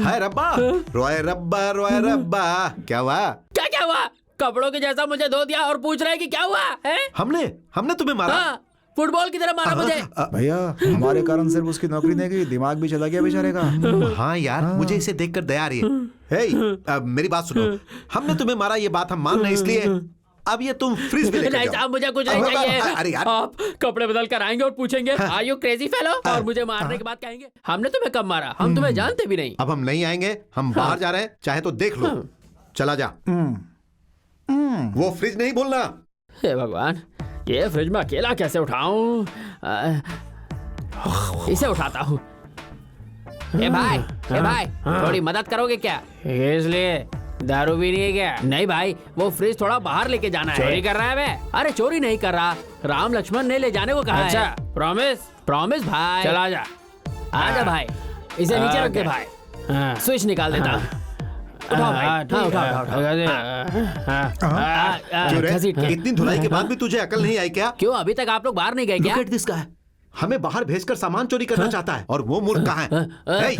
Speaker 4: हाय रब्बा, रॉय रब्बा, रॉय रब्बा। क्या हुआ?
Speaker 12: क्या हुआ? कपड़ों के जैसा मुझे धो दिया और पूछ रहे हैं कि क्या हुआ है?
Speaker 4: हमने तुम्हें मारा?
Speaker 12: हाँ, फुटबॉल की तरह मारा मुझे।
Speaker 11: भैया, हमारे कारण सिर्फ उसकी नौकरी नहीं गई, दिमाग भी चला गया बेचारे का।
Speaker 4: हाँ यार, मुझे इसे देखकर दया आ रही है। हे, मेरी बात सुनो, हमने तुम्हें मारा ये बात हम मान रहे हैं, इसलिए अब ये तुम फ्रिज में लेकर
Speaker 12: नहीं
Speaker 4: जाओ।
Speaker 12: साहब, मुझे कुछ नहीं चाहिए।
Speaker 4: अरे यार,
Speaker 12: आप कपड़े बदल कर आएंगे और पूछेंगे आर यू क्रेजी फेलो, और मुझे मारने के बाद कहेंगे हमने तुम्हें कब मारा, हम तुम्हें जानते भी नहीं।
Speaker 4: अब हम नहीं आएंगे, हम बाहर जा रहे हैं, चाहे तो देख लो। चला जा। वो फ्रिज नहीं बोलना।
Speaker 12: हे भगवान, ये फ्रिज में अकेला कैसे उठाऊं? इसे उठाता हूँ। ए भाई, थोड़ी मदद करोगे क्या? इसलिए दारू भी नहीं है क्या? नहीं भाई, वो फ्रिज थोड़ा बाहर लेके जाना है। चोरी कर रहा है मैं? अरे चोरी नहीं कर रहा, राम लक्ष्मण ने ले जाने को कहा है। प्रॉमिस भाई। चला जा, आजा भाई, इसे नीचे रख दे भाई। स्विच निकाल देता।
Speaker 2: उठाओ भाई।
Speaker 12: हाँ, ठीक
Speaker 2: उठाओ,
Speaker 12: है।
Speaker 2: उठाओ।
Speaker 4: क्यों रे?
Speaker 12: घसीट के।
Speaker 4: इतनी धुलाई के बाद भी तुझे अकल नहीं आई क्या?
Speaker 12: क्यों अभी तक आप लोग बाहर नहीं गए क्या?
Speaker 4: Look at this guy. हमें बाहर भेजकर सामान चोरी करना चाहता है और वो मूर्ख कहाँ है? Hey,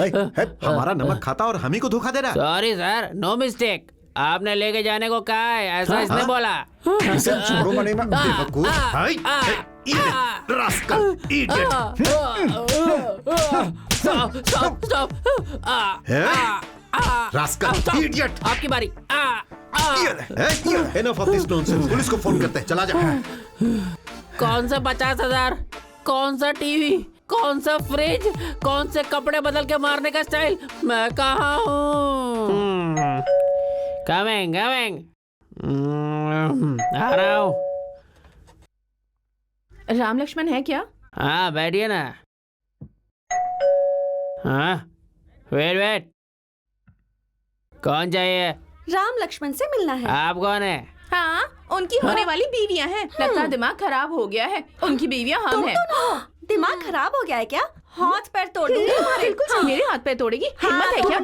Speaker 4: हमारा नमक खाता और हम ही को धोखा दे रहा है।
Speaker 12: Sorry sir, no mistake. आपने लेके जाने को कहा है, ऐसा इसने बोला।
Speaker 11: इसे छोड़ो मनी में
Speaker 4: बेवकूफ। हाय, rascal, idiot.
Speaker 12: Stop.
Speaker 4: Rascal, idiot.
Speaker 12: आपकी बारी।
Speaker 4: Enough of this nonsense. Police को फोन करते हैं, चला जा।
Speaker 12: कौन सा 50,000, कौन सा टीवी, कौन सा फ्रिज, कौन से कपड़े बदल के मारने का स्टाइल, मैं कहाँ हूँ? कमिंग आ रहा हूँ।
Speaker 3: राम लक्ष्मण है क्या?
Speaker 12: हाँ बैठिए ना। हाँ वेट कौन चाहिए?
Speaker 8: राम लक्ष्मण से मिलना है।
Speaker 12: आप कौन है?
Speaker 3: हाँ, उनकी होने वाली बीवियां हैं। लगता है दिमाग खराब हो गया है। उनकी बीवियां हम हैं।
Speaker 8: दिमाग खराब हो गया है क्या? हाथ पैर तोड़ दूंगी तुम्हारे।
Speaker 3: बिल्कुल मेरे हाथ पैर तोड़ेगी। हिम्मत है क्या?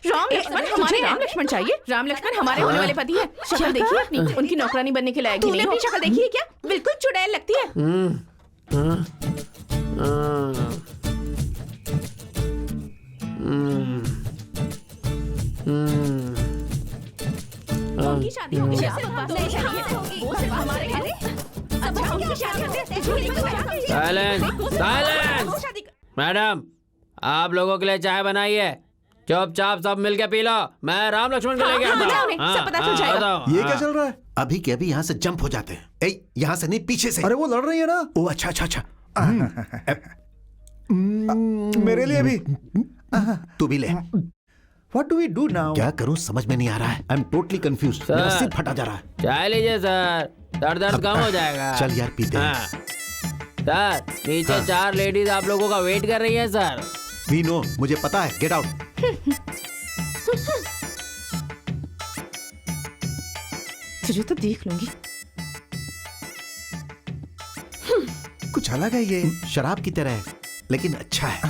Speaker 3: राम लक्ष्मण हमारे राम लक्ष्मण चाहिए। राम लक्ष्मण हमारे होने वाले पति है। शक्ल देखिए अपनी, उनकी नौकरानी बनने के लायक नहीं। अपनी शक्ल देखिए क्या? बिल्कुल चुड़ैल लगती है। उनकी शादी होगी। वो सिर्फ हमारे घर
Speaker 12: साइलेंस। मैडम आप लोगों के लिए चाय बनाई है, चुपचाप सब मिल के पी लो। मैं राम लक्ष्मण को लेके आता हूँ।
Speaker 3: सब पता चल जाएगा।
Speaker 11: ये क्या चल रहा है?
Speaker 4: अभी के अभी यहाँ से जंप हो जाते हैं। ए, यहाँ से नहीं, पीछे से।
Speaker 11: अरे वो लड़ रही है ना।
Speaker 4: ओ अच्छा।
Speaker 11: मेरे लिए भी।
Speaker 4: तू भी ले।
Speaker 11: What do we do now?
Speaker 4: क्या करूं समझ में नहीं आ रहा है। I am totally confuse. मेरा सिर फटा जा रहा है।
Speaker 12: चाय लीजिए सर, दर्द कम हो जाएगा।
Speaker 4: चल यार पीते हैं।
Speaker 12: सर नीचे 4 लेडीज आप लोगों का वेट कर रही है सर।
Speaker 4: वी नो, मुझे पता है। Get out.
Speaker 3: तुझे तो देख लूंगी।
Speaker 11: कुछ अलग है ये।
Speaker 4: शराब की तरह है, लेकिन अच्छा है।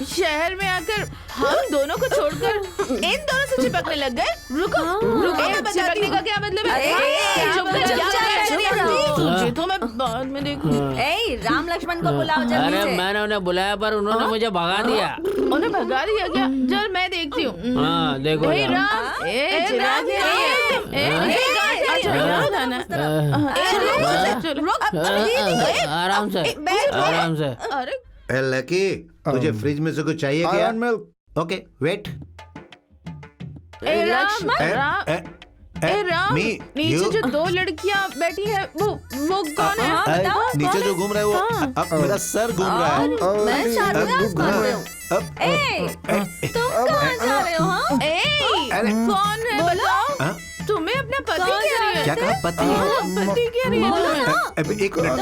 Speaker 3: शहर में आकर हम दोनों को छोड़कर इन दोनों से चिपकने लग गए। रुको चिपकने का क्या मतलब है? तुझे तो मैं बाद में देखूंगी।
Speaker 8: राम लक्ष्मण को बुलाओ जल्दी
Speaker 12: अरे
Speaker 8: से।
Speaker 12: मैंने उन्हें बुलाया पर उन्होंने मुझे भगा दिया।
Speaker 3: उन्हें भगा दिया क्या? चल मैं देखती हूँ।
Speaker 12: हाँ देखो आराम से।
Speaker 4: ए लकी, तुझे फ्रिज में से कुछ चाहिए क्या? Okay wait.
Speaker 3: राम, नीचे जो 2 लड़कियां बैठी है वो कौन है?
Speaker 4: नीचे जो घूम रहा है वो अब मेरा सर घूम रहा है।
Speaker 8: मैं तुम कहाँ जा रहे हो? हाँ?
Speaker 3: कौन है बताओ? तुम्हें अपना पति कह रही है?
Speaker 4: क्या कहा? पति
Speaker 3: कह रही है?
Speaker 4: एक मिनट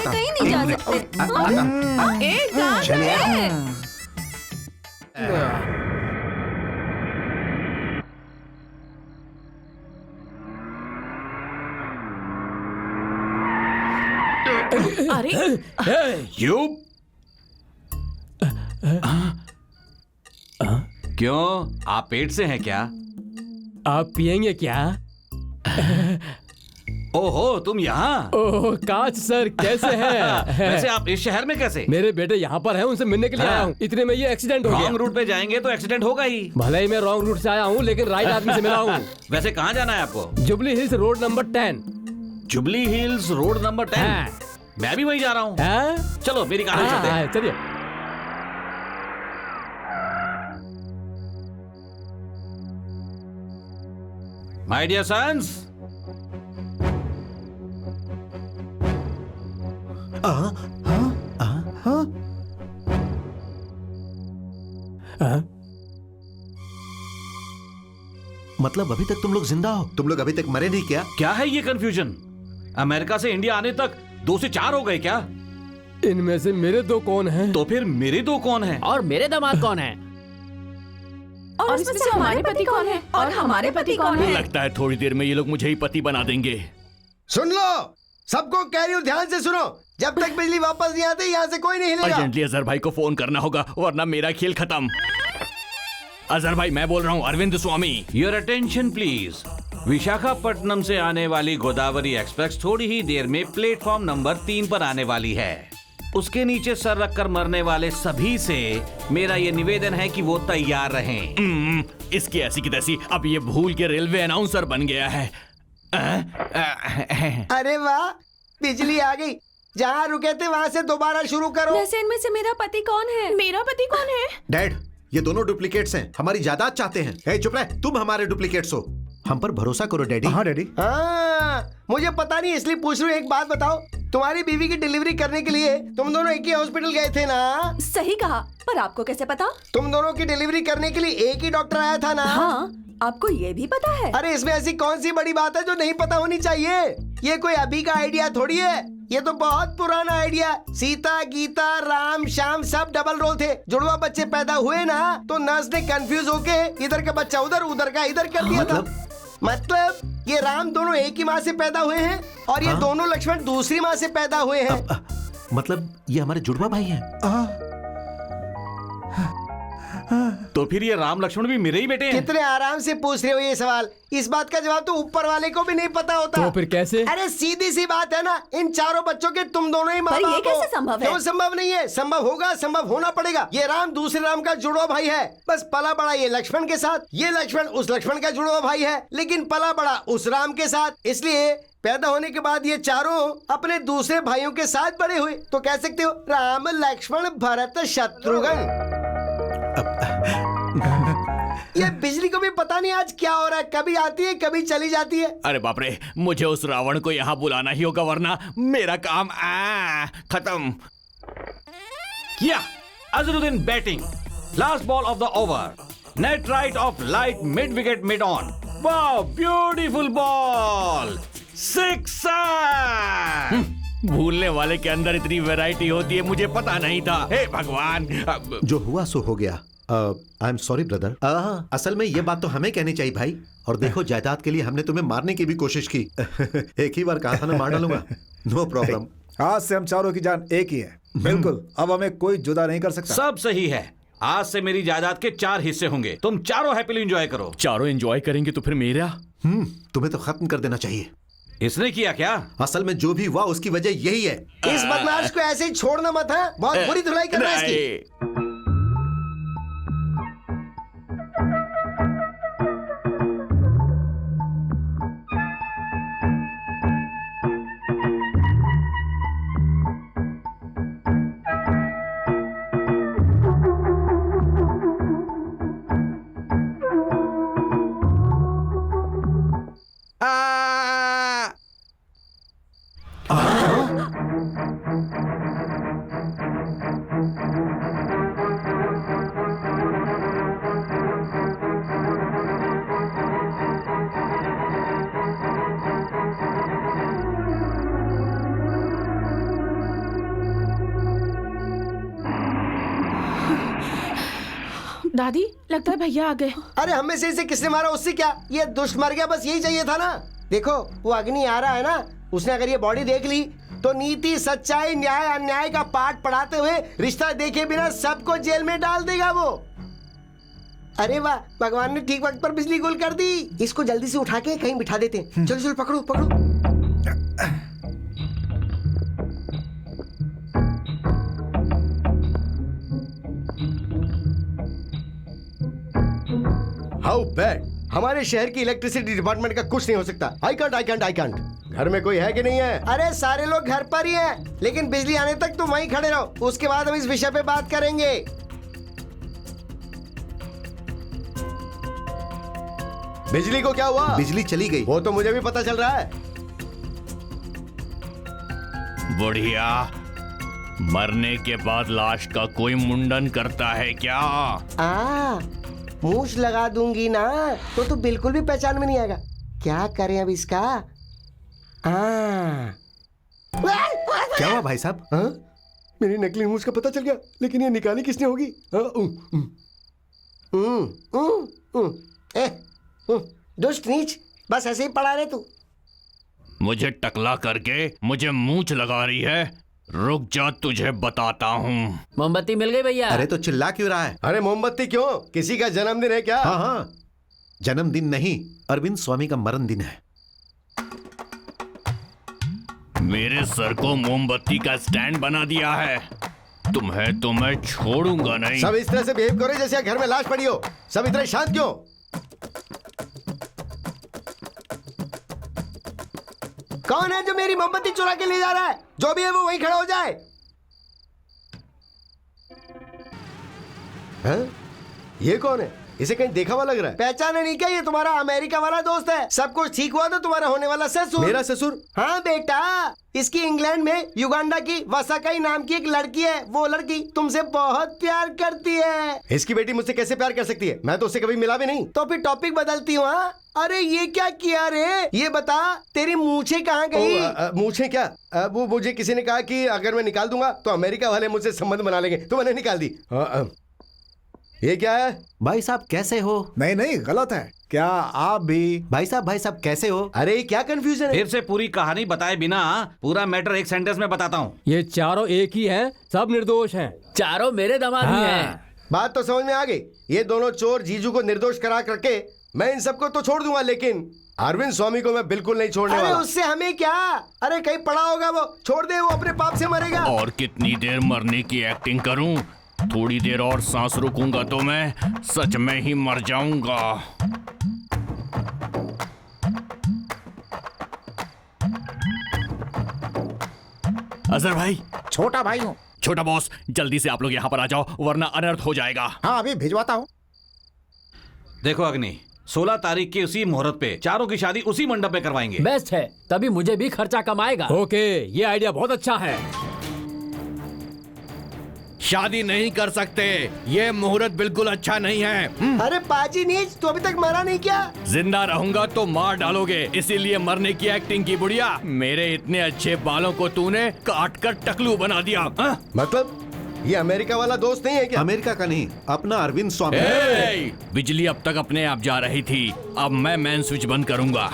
Speaker 8: कहीं नहीं जा सकते।
Speaker 4: चलिए।
Speaker 3: अरे
Speaker 1: यू क्यों, आप पेट से हैं क्या?
Speaker 2: आप पिएंगे क्या?
Speaker 1: ओहो तुम यहाँ।
Speaker 2: ओह कांच सर, कैसे हैं?
Speaker 1: वैसे आप इस शहर में कैसे?
Speaker 2: मेरे बेटे यहाँ पर हैं, उनसे मिलने के लिए आया हूँ। इतने में ये एक्सीडेंट हो गया।
Speaker 1: रॉन्ग रूट पे जाएंगे तो एक्सीडेंट होगा ही।
Speaker 2: भले ही मैं रॉन्ग रूट से आया हूँ, लेकिन राइट आदमी से मिला हूँ।
Speaker 1: वैसे कहाँ जाना है आपको?
Speaker 2: Jubilee hills road number 10।
Speaker 1: Jubilee hills road number 10? मैं भी वही जा रहा हूँ। चलो मेरी कार में चलते हैं।
Speaker 2: चलिए।
Speaker 1: माय डियर सन्स,
Speaker 4: मतलब अभी तक तुम लोग जिंदा हो? तुम लोग अभी तक मरे नहीं क्या?
Speaker 1: क्या है ये कंफ्यूजन? अमेरिका से इंडिया आने तक 2 से 4 हो गए क्या?
Speaker 2: इनमें से मेरे 2 कौन हैं?
Speaker 1: तो फिर मेरे 2 कौन हैं?
Speaker 12: और मेरे दामाद कौन हैं?
Speaker 3: और इसमें से हमारे पति कौन है? और हमारे पति कौन है?
Speaker 6: लगता है थोड़ी देर में ये लोग मुझे ही पति बना देंगे।
Speaker 10: सुन लो, सबको कह रही हूँ ध्यान से सुनो। जब तक बिजली वापस नहीं आती यहाँ से कोई नहीं हिलेगा।
Speaker 6: अर्जेंटली अजहर भाई को फोन करना होगा वरना मेरा खेल खत्म। अजहर भाई मैं बोल रहा हूँ, Arvind Swami.
Speaker 1: Your attention please. Visakhapatnam से आने वाली गोदावरी एक्सप्रेस थोड़ी ही देर में प्लेटफॉर्म नंबर 3 पर आने वाली है। उसके नीचे सर रखकर मरने वाले सभी से मेरा ये निवेदन है कि वो तैयार रहें।
Speaker 6: इसकी ऐसी की तैसी अब ये भूल के रेलवे अनाउंसर बन गया है।
Speaker 10: अरे वाह, बिजली आ गई। जहाँ रुके थे वहाँ से दोबारा शुरू करो।
Speaker 8: वैसे इनमें से मेरा पति कौन है? मेरा पति कौन है?
Speaker 4: डैड, ये दोनों डुप्लीकेट्स हैं, हमारी जायदाद चाहते हैं। ए, चुप रहे, तुम हमारे डुप्लीकेट्स हो। हम पर भरोसा करो डैडी।
Speaker 5: हाँ डैडी।
Speaker 10: हाँ, मुझे पता नहीं इसलिए पूछ रही हूँ। एक बात बताओ, तुम्हारी बीवी की डिलीवरी करने के लिए तुम दोनों एक ही हॉस्पिटल गए थे ना?
Speaker 8: सही कहा, पर आपको कैसे पता?
Speaker 10: तुम दोनों की डिलीवरी करने के लिए एक ही डॉक्टर आया था ना?
Speaker 8: हाँ, आपको ये भी पता है?
Speaker 10: अरे इसमें ऐसी कौन सी बड़ी बात है जो नहीं पता होनी चाहिए? ये कोई अभी का आइडिया थोड़ी है, ये तो बहुत पुराना आइडिया। सीता, गीता, राम, श्याम सब डबल रोल थे। जुड़वा बच्चे पैदा हुए ना तो नर्स ने कंफ्यूज होके इधर का बच्चा उधर, उधर का इधर कर दिया था। मतलब ये राम दोनों एक ही माँ से पैदा हुए हैं और ये दोनों लक्ष्मण दूसरी माँ से पैदा हुए हैं।
Speaker 4: मतलब ये हमारे जुड़वा भाई हैं।
Speaker 1: तो फिर ये राम लक्ष्मण भी मेरे ही बेटे हैं?
Speaker 10: कितने आराम से पूछ रहे हो ये सवाल। इस बात का जवाब तो ऊपर वाले को भी नहीं पता होता।
Speaker 2: तो फिर कैसे?
Speaker 10: अरे सीधी सी बात है ना, इन चारों बच्चों के तुम दोनों ही माँ
Speaker 8: पर
Speaker 10: बाप
Speaker 8: ये
Speaker 10: हो।
Speaker 8: कैसे संभव है?
Speaker 10: क्यों संभव नहीं है? संभव होगा, संभव होना पड़ेगा। ये राम दूसरे राम का जुड़वा भाई है, बस पला बड़ा ये लक्ष्मण के साथ, ये लक्ष्मण उस लक्ष्मण का जुड़वा भाई है, लेकिन पला बड़ा उस राम के साथ। इसलिए पैदा होने के बाद ये चारों अपने दूसरे भाइयों के साथ बड़े हुए। तो कह सकते हो राम, लक्ष्मण, भरत, शत्रुघ्न। ये बिजली को भी पता नहीं आज क्या हो रहा है, कभी आती है कभी चली जाती है।
Speaker 6: अरे बाप रे, मुझे उस रावण को यहाँ बुलाना ही होगा वरना मेरा काम खत्म।
Speaker 1: किया। Azharuddin batting, last ball of the over, net right off light, mid wicket, mid on. वाह, ब्यूटीफुल बॉल, सिक्सर।
Speaker 6: भूलने वाले के अंदर इतनी वैरायटी होती है, मुझे पता नहीं था। हे भगवान।
Speaker 4: जो हुआ सो हो गया। I am sorry brother. असल में ये बात तो हमें कहनी चाहिए भाई। और देखो, जायदाद के लिए हमने तुम्हें मारने की भी कोशिश की। एक ही बार कहा था ना, मार डालूंगा। No problem.
Speaker 5: आज से हम चारों की जान एक ही है। बिल्कुल, अब हमें कोई जुदा नहीं कर सकता।
Speaker 1: सब सही है। आज से मेरी जायदाद के 4 हिस्से होंगे। तुम चारों हैप्पीली एंजॉय करो।
Speaker 6: चारों एंजॉय करेंगे तो फिर मेरा?
Speaker 4: तुम्हें तो खत्म कर देना चाहिए।
Speaker 1: इसने किया क्या?
Speaker 4: असल में जो भी हुआ उसकी वजह यही है।
Speaker 10: इस बदमाश को ऐसे ही छोड़ना मत है, बहुत बुरी धुलाई करना है इसकी।
Speaker 3: दादी, लगता है भैया आ गए।
Speaker 10: अरे हमें से इसे किसने मारा, उससे क्या, ये दुष्ट मर गया, बस यही चाहिए था ना। देखो वो अग्नि आ रहा है ना, उसने अगर ये बॉडी देख ली तो नीति, सच्चाई, न्याय, अन्याय का पाठ पढ़ाते हुए रिश्ता देखे बिना सबको जेल में डाल देगा वो। अरे वाह, भगवान ने ठीक वक्त पर बिजली गुल कर दी। इसको जल्दी से उठा के कहीं बिठा देते हैं। चलो चलो, पकड़ो पकड़ो। How bad. हमारे शहर की इलेक्ट्रिसिटी डिपार्टमेंट का कुछ नहीं हो सकता। I can't. घर में कोई है कि नहीं है? अरे सारे लोग घर पर ही हैं, लेकिन बिजली आने तक तुम वहीं खड़े रहो, उसके बाद हम इस विषय पे बात करेंगे। बिजली को क्या हुआ?
Speaker 4: बिजली चली गई।
Speaker 10: वो तो मुझे भी पता चल रहा है।
Speaker 6: बढ़िया। मरने के बाद लाश का कोई मुंडन करता है क्या?
Speaker 10: मूछ लगा दूंगी ना तो बिल्कुल भी पहचान में नहीं आएगा। क्या करें अब इसका?
Speaker 4: क्या हुआ भाई साहब?
Speaker 10: मेरी नकली मूछ का पता चल गया, लेकिन ये निकाली किसने होगी? दुष्ट नीच, बस ऐसे ही पड़ा रहे तू।
Speaker 6: मुझे टकला करके मुझे मूछ लगा रही है। रुक जा, तुझे बताता हूँ।
Speaker 12: मोमबत्ती मिल गई भैया।
Speaker 4: अरे तो चिल्ला क्यों रहा है?
Speaker 7: अरे मोमबत्ती क्यों? किसी का जन्मदिन है क्या?
Speaker 4: हाँ हाँ, जन्मदिन नहीं, अरविंद स्वामी का मरण दिन है।
Speaker 6: मेरे सर को मोमबत्ती का स्टैंड बना दिया है। तुम्हें तो मैं छोड़ूंगा नहीं।
Speaker 7: सब इस तरह से बिहेव करो जैसे घर में लाश पड़ी हो। सब इतने शांत क्यों?
Speaker 10: कौन है जो मेरी मोमबत्ती चुरा के ले जा रहा है? जो भी है वो वहीं खड़ा हो जाए।
Speaker 7: हैं? ये कौन है? इसे कहीं देखा हुआ लग रहा है।
Speaker 10: पहचाना नहीं क्या? ये तुम्हारा अमेरिका वाला दोस्त है। सब कुछ ठीक हुआ तो तुम्हारा होने वाला ससुर।
Speaker 7: मेरा ससुर?
Speaker 10: हाँ बेटा, इसकी इंग्लैंड में युगांडा की वसाकाई नाम की एक लड़की है। वो लड़की तुमसे बहुत प्यार करती है।
Speaker 7: इसकी बेटी मुझसे कैसे प्यार कर सकती है? मैं तो उससे कभी मिला भी नहीं।
Speaker 10: तो फिर टॉपिक बदलती हूँ। हाँ, अरे ये क्या किया रे? ये बता, तेरी मूछें कहाँ गई?
Speaker 7: मूछें क्या? वो मुझे किसी ने कहा कि अगर मैं निकाल दूंगा तो अमेरिका वाले मुझसे संबंध बना लेंगे, तो मैंने निकाल दी। ये क्या है?
Speaker 4: भाई साहब कैसे हो?
Speaker 11: नहीं नहीं, गलत है। क्या आप भी?
Speaker 4: भाई साहब कैसे हो?
Speaker 7: अरे क्या कंफ्यूजन है?
Speaker 1: फिर से पूरी कहानी बताए बिना पूरा मैटर एक सेंटेंस में बताता हूँ।
Speaker 2: ये चारों एक ही हैं, सब निर्दोष हैं।
Speaker 12: चारों मेरे दामाद ही हैं।
Speaker 7: बात तो समझ में आ गई। ये दोनों चोर जीजू को निर्दोष करा करके मैं इन सबको तो छोड़ दूंगा, लेकिन अरविंद स्वामी को मैं बिल्कुल नहीं छोड़ने
Speaker 10: अरे
Speaker 7: वाला।
Speaker 10: उससे हमें क्या? अरे कहीं पड़ा होगा वो, छोड़ दे, वो अपने पाप से मरेगा।
Speaker 6: और कितनी देर मरने की एक्टिंग करूं? थोड़ी देर और सांस रुकूंगा तो मैं सच में ही मर जाऊंगा। अजहर भाई।
Speaker 11: छोटा भाई हूँ।
Speaker 6: छोटा बॉस, जल्दी से आप लोग यहाँ पर आ जाओ वरना अनर्थ हो जाएगा।
Speaker 11: हाँ अभी भिजवाता हूँ।
Speaker 1: देखो अग्नि, 16 तारीख की उसी मुहूर्त पे चारों की शादी उसी मंडप में करवाएंगे।
Speaker 12: बेस्ट है, तभी मुझे भी खर्चा कम आएगा।
Speaker 2: ओके, ये आइडिया बहुत अच्छा है।
Speaker 6: शादी नहीं कर सकते, ये मुहूर्त बिल्कुल अच्छा नहीं है।
Speaker 10: अरे पाजी नीच, तू अभी तक मरा नहीं क्या?
Speaker 6: जिंदा रहूंगा तो मार डालोगे, इसीलिए मरने की एक्टिंग की। बुढ़िया, मेरे इतने अच्छे बालों को तूने काट कर टकलू बना दिया।
Speaker 7: मतलब ये अमेरिका वाला दोस्त नहीं है क्या?
Speaker 4: अमेरिका का नहीं, अपना अरविंद स्वामी।
Speaker 6: बिजली अब तक अपने आप जा रही थी, अब मैं मेन स्विच बंद करूंगा।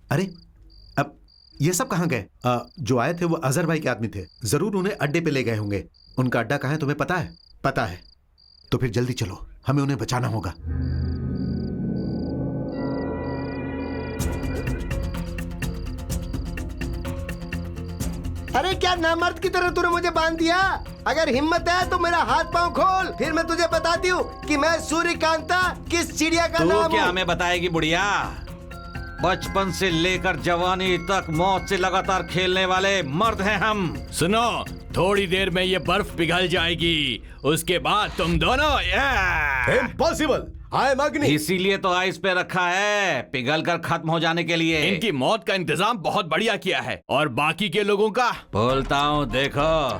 Speaker 4: अरे अब ये सब कहाँ गए? जो आए थे वो अजहर भाई के आदमी थे, जरूर उन्हें अड्डे पे ले गए होंगे। उनका अड्डा कहाँ है तुम्हें पता है? पता है तो फिर जल्दी चलो, हमें उन्हें बचाना होगा।
Speaker 10: अरे क्या नामर्द की तरह तूने मुझे बांध दिया? अगर हिम्मत है तो मेरा हाथ पांव खोल, फिर मैं तुझे बताती हूँ कि मैं सूर्यकांता किस चिड़िया का नाम हूँ।
Speaker 1: क्या हमें बताएगी बुढ़िया? बचपन से लेकर जवानी तक मौत से लगातार खेलने वाले मर्द हैं हम।
Speaker 6: सुनो, थोड़ी देर में ये बर्फ पिघल जाएगी, उसके बाद तुम दोनों
Speaker 7: इम्पॉसिबल। आई एम अग्नि।
Speaker 1: इसीलिए तो आइस पे रखा है, पिघल कर खत्म हो जाने के लिए।
Speaker 6: इनकी मौत का इंतजाम बहुत बढ़िया किया है, और बाकी के लोगों का
Speaker 1: बोलता हूँ। देखो,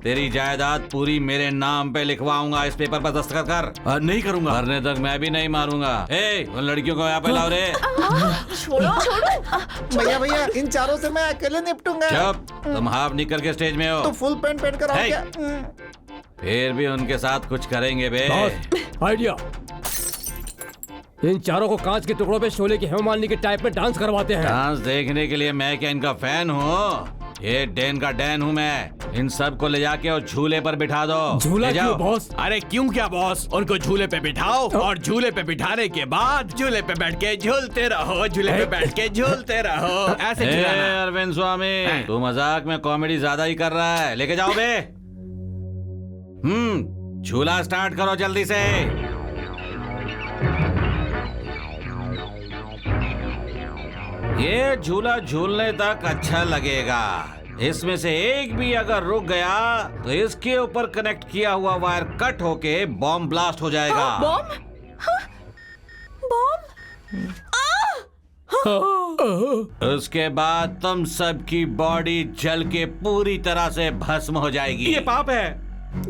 Speaker 1: तेरी जायदाद पूरी मेरे नाम पे लिखवाऊंगा, इस पेपर पर दस्तखत कर। नहीं करूंगा, मरने तक मैं भी नहीं मारूंगा। उन लड़कियों को यहाँ पे लाओ रे।
Speaker 8: छोड़ो छोड़ो।
Speaker 11: भैया भैया, इन चारों से मैं अकेले निपटूंगा।
Speaker 1: चुप, तुम हाफ निकल के स्टेज में हो
Speaker 11: तो फुल पैंट पहन कर आओ क्या?
Speaker 1: फिर भी उनके साथ कुछ करेंगे बे।
Speaker 2: आइडिया, इन चारों को कांच के टुकड़ों पे शोले की हेमा मालिनी के टाइप में डांस करवाते हैं।
Speaker 1: डांस देखने के लिए मैं क्या इनका फैन हूँ? ये डैन का डैन हूँ मैं। इन सबको ले जाके और झूले पर बिठा दो।
Speaker 2: झूला क्यों बॉस?
Speaker 6: अरे क्यों क्या बॉस, उनको झूले पे बिठाओ और झूले पे बिठाने के बाद झूले पे बैठ के झूलते रहो, झूले पे बैठ के झूलते रहो, ऐसे झूलना।
Speaker 1: अरविंद स्वामी, तू मजाक में कॉमेडी ज्यादा ही कर रहा है, लेके जाओ बे। झूला स्टार्ट करो जल्दी से। ये झूला झूलने तक अच्छा लगेगा। इसमें से एक भी अगर रुक गया तो इसके ऊपर कनेक्ट किया हुआ वायर कट होके बॉम्ब ब्लास्ट हो जाएगा।
Speaker 8: बॉम्ब? बॉम्ब?
Speaker 1: उसके बाद तुम सबकी बॉडी जल के पूरी तरह से भस्म हो जाएगी।
Speaker 2: ये पाप है,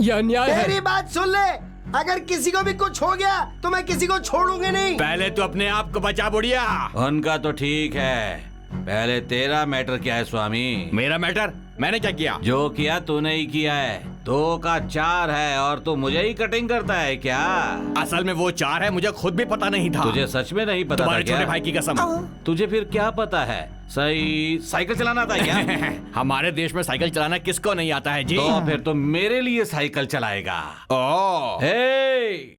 Speaker 2: ये अन्याय है।
Speaker 10: मेरी बात सुन ले, अगर किसी को भी कुछ हो गया तो मैं किसी को छोड़ूंगी नहीं।
Speaker 6: पहले तो अपने आप को बचा बुढ़िया।
Speaker 1: उनका तो ठीक है, पहले तेरा मैटर क्या है स्वामी?
Speaker 6: मेरा मैटर? मैंने क्या किया?
Speaker 1: जो किया तूने ही किया है। 2 का 4 है और तू मुझे ही कटिंग करता है क्या?
Speaker 6: असल में वो 4 है, मुझे खुद भी पता नहीं था।
Speaker 1: तुझे सच में नहीं पता था
Speaker 6: तुम्हारे
Speaker 1: क्या?
Speaker 6: छोटे भाई की कसम।
Speaker 1: तुझे फिर क्या पता है? सही साइकिल चलाना था क्या?
Speaker 6: हमारे देश में साइकिल चलाना किसको नहीं आता है जी?
Speaker 1: तो फिर तो मेरे लिए साइकिल चलाएगा।
Speaker 6: ओह
Speaker 1: हे!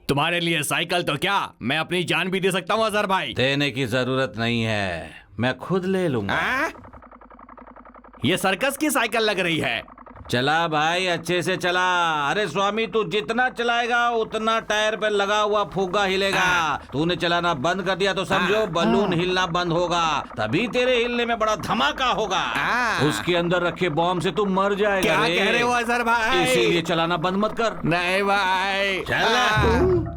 Speaker 6: तुम्हारे लिए साइकिल तो क्या, मैं अपनी जान भी दे सकता हूँ अजहर भाई।
Speaker 1: देने की जरूरत नहीं है, मैं खुद ले लूंगा।
Speaker 6: ये सर्कस की साइकिल लग रही है।
Speaker 1: चला भाई, अच्छे से चला। अरे स्वामी, तू जितना चलाएगा उतना टायर पे लगा हुआ फुग्गा हिलेगा। तूने चलाना बंद कर दिया तो समझो बलून हिलना बंद होगा, तभी तेरे हिलने में बड़ा धमाका होगा। उसके अंदर रखे बॉम्ब से तू मर जाएगा।
Speaker 6: क्या कह रहे हो अजहर भाई?
Speaker 1: इसीलिए चलाना बंद मत कर।
Speaker 6: नहीं भाई,
Speaker 1: चल।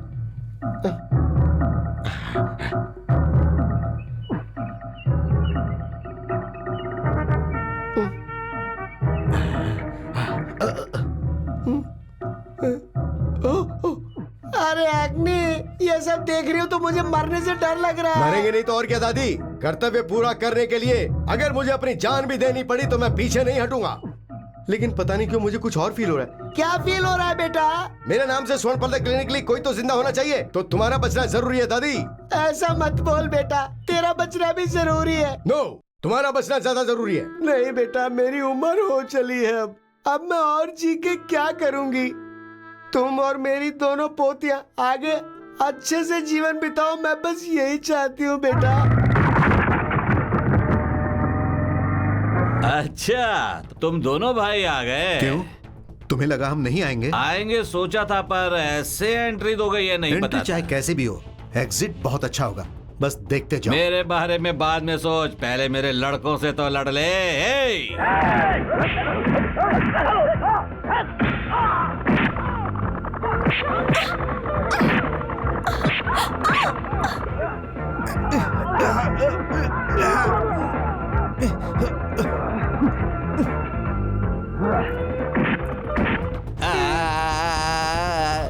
Speaker 10: अरे अग्नि, ये सब देख रही हो तो मुझे मरने से डर लग रहा है।
Speaker 7: मरेंगे नहीं तो और क्या दादी। कर्तव्य पूरा करने के लिए अगर मुझे अपनी जान भी देनी पड़ी तो मैं पीछे नहीं हटूंगा। लेकिन पता नहीं क्यों मुझे कुछ और फील हो रहा है।
Speaker 10: क्या फील हो रहा है बेटा?
Speaker 7: मेरे नाम से स्वर्ण पर्दा क्लिनिक लिए कोई तो जिंदा होना चाहिए, तो तुम्हारा बचना जरूरी है दादी।
Speaker 10: ऐसा मत बोल बेटा, तेरा बचना भी जरूरी है।
Speaker 7: नो, तुम्हारा बचना ज्यादा जरूरी है।
Speaker 10: नहीं बेटा, मेरी उम्र हो चली है। अब मैं और जी के क्या करूंगी? तुम और मेरी दोनों पोतियां आगे अच्छे से जीवन बिताओ, मैं बस यही चाहती हूँ बेटा।
Speaker 1: अच्छा, तुम दोनों भाई आ गए।
Speaker 4: क्यों? तुम्हें लगा हम नहीं आएंगे?
Speaker 1: आएंगे सोचा था, पर ऐसे एंट्री दोगे ये नहीं पता।
Speaker 4: चाहे कैसे भी हो, एग्जिट बहुत अच्छा होगा, बस देखते जाओ।
Speaker 1: मेरे बारे में बाद में सोच, पहले मेरे लड़कों से तो लड़ ले।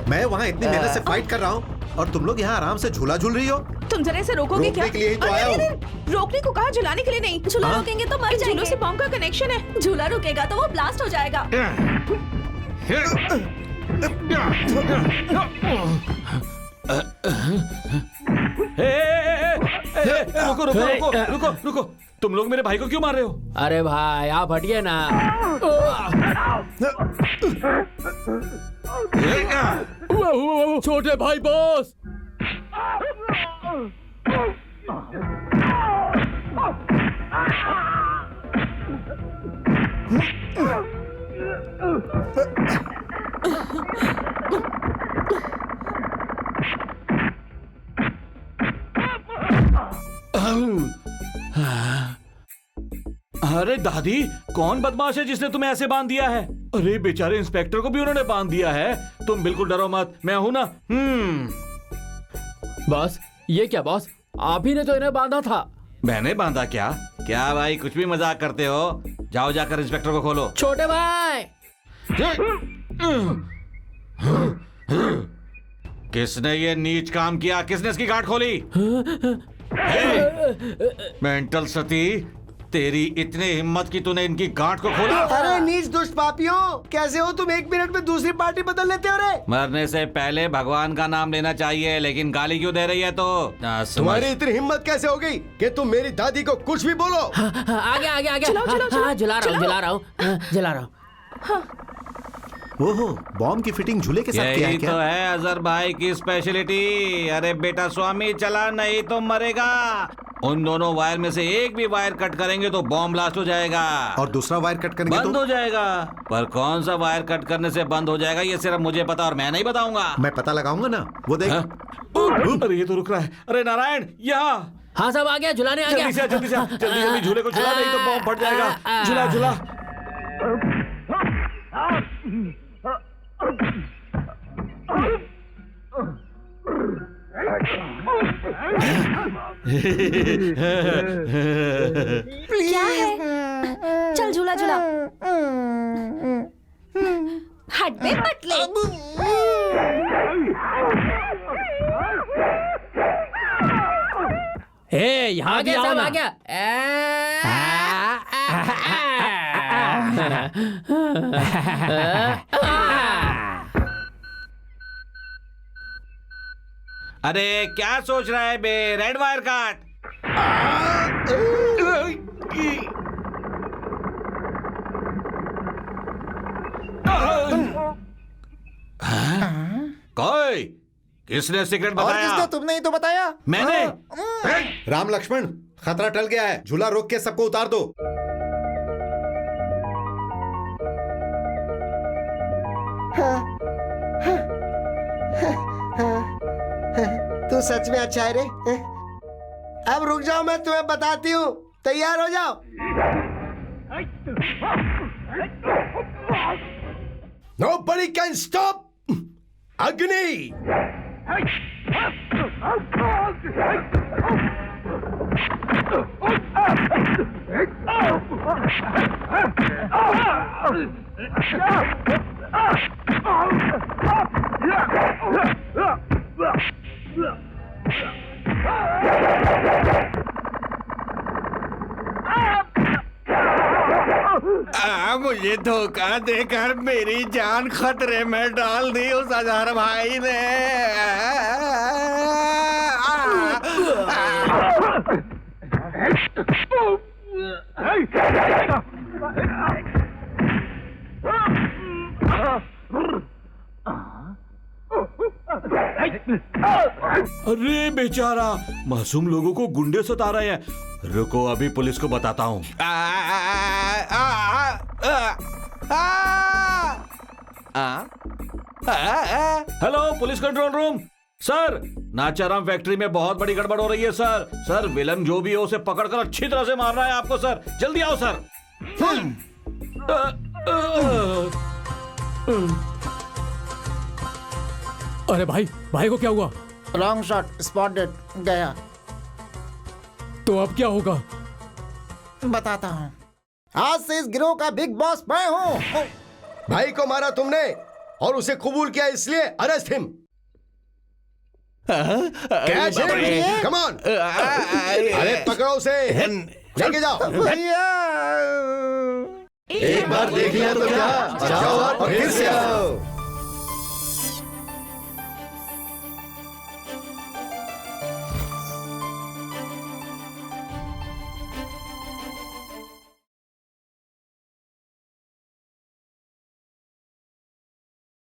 Speaker 4: मैं वहाँ इतनी मेहनत से फाइट कर रहा हूँ और तुम लोग यहाँ आराम से झूला झूल रही हो।
Speaker 3: तुम जरा इसे रोकोगे क्या?
Speaker 4: रोकने के लिए ही तो
Speaker 3: अरे,
Speaker 4: आया
Speaker 3: अरे,
Speaker 4: हूँ।
Speaker 3: अरे, रोकने को कहा, झुलाने के लिए नहीं।
Speaker 8: झूला रोकेंगे तो मर
Speaker 3: झूलों
Speaker 8: जाएंगे।
Speaker 3: से बॉम्ब का कनेक्शन है।
Speaker 8: झूला रुकेगा तो वो ब्लास्ट हो जाएगा।
Speaker 1: रुको रुको रुको रुको रुको, तुम लोग मेरे भाई को क्यों मार रहे हो?
Speaker 12: अरे भाई आप हटिए ना।
Speaker 2: छोटे भाई बॉस।
Speaker 1: अरे दादी, कौन बदमाश है जिसने तुम्हें ऐसे बांध दिया है? अरे बेचारे इंस्पेक्टर को भी उन्होंने बांध दिया है। तुम बिल्कुल डरो मत, मैं हूं ना।
Speaker 9: बॉस, ये क्या बॉस, आप ही ने तो इन्हें बांधा था।
Speaker 1: मैंने बांधा क्या? क्या भाई, कुछ भी मजाक करते हो? जाओ जाकर इंस्पेक्टर को खोलो।
Speaker 12: छोटे भाई,
Speaker 1: किसने ये नीच काम किया? किसने इसकी गांठ खोली? मेंटल सती, तेरी इतनी हिम्मत की तूने इनकी गांठ को खोला?
Speaker 10: अरे नीच दुष्ट पापियों, कैसे हो तुम? 1 मिनट में दूसरी पार्टी बदल लेते हो रे।
Speaker 1: मरने से पहले भगवान का नाम लेना चाहिए, लेकिन गाली क्यों दे रही है? तो
Speaker 7: तुम्हारी इतनी हिम्मत कैसे हो गई कि तुम मेरी दादी को कुछ भी बोलो?
Speaker 12: आगे आगे आगे। जला रहा हूँ।
Speaker 4: ओहो, बॉम्ब की फिटिंग झूले के साथ किया है
Speaker 1: यही
Speaker 4: क्या?
Speaker 1: तो है अजहर भाई की स्पेशलिटी। अरे बेटा स्वामी, चला नहीं तो मरेगा। उन दोनों वायर में से एक भी वायर कट करेंगे तो बॉम्ब ब्लास्ट हो जाएगा
Speaker 4: और दूसरा वायर कट करेंगे
Speaker 1: बंद
Speaker 4: तो
Speaker 1: हो जाएगा। पर कौन सा वायर कट करने से बंद हो जाएगा ये सिर्फ मुझे पता, और मैं नहीं बताऊंगा।
Speaker 4: मैं पता लगाऊंगा ना, वो देख।
Speaker 1: अरे ये तो रुक रहा है। अरे नारायण, यहाँ।
Speaker 12: हाँ सब आ गया, झुलाने आ गया।
Speaker 1: जल्दी से जल्दी से जल्दी जल्दी झूले को झुला, नहीं तो बॉम्ब फट जाएगा। झुला झुला।
Speaker 8: क्या है? चल झूला झूला। हट बे पतले।
Speaker 2: यहाँ भी आओ ना।
Speaker 12: आ गया।
Speaker 1: अरे क्या सोच रहा है बे? रेड वायर काट। कोई किसने सीक्रेट
Speaker 11: और
Speaker 1: बताया?
Speaker 11: किसने? तुमने ही तो बताया।
Speaker 1: मैंने।
Speaker 4: राम लक्ष्मण, खतरा टल गया है, झूला रोक के सबको उतार दो।
Speaker 10: तू सच में अच्छा है रे। अब रुक जाओ, मैं तुम्हें बताती हूँ। तैयार हो जाओ।
Speaker 7: Nobody can stop Agni!
Speaker 1: मुझे धोखा देकर मेरी जान खतरे में डाल दी उस अजहर भाई ने।
Speaker 13: अरे बेचारा, मासूम लोगों को गुंडे सता रहे हैं। रुको, अभी पुलिस को बताता हूँ। Hello, police control room. Sir, Nacharam factory में बहुत बड़ी गड़बड़ हो रही है सर। सर, विलन जो भी हो उसे पकड़कर अच्छी तरह से मारना है आपको सर। जल्दी आओ सर।
Speaker 2: अरे भाई, भाई को क्या हुआ?
Speaker 11: रॉन्ग शॉट, स्पॉटेड, गया।
Speaker 2: तो अब क्या होगा?
Speaker 11: बताता हूँ। आज से इस गिरोह का बिग बॉस मैं हूँ।
Speaker 7: भाई को मारा तुमने और उसे कबूल किया, इसलिए arrest him. Catch him, come on. अरे पकड़ो उसे, लेके जाओ।
Speaker 11: भैया,
Speaker 4: एक बार देख लिया तो क्या, जाओ और फिर से आओ।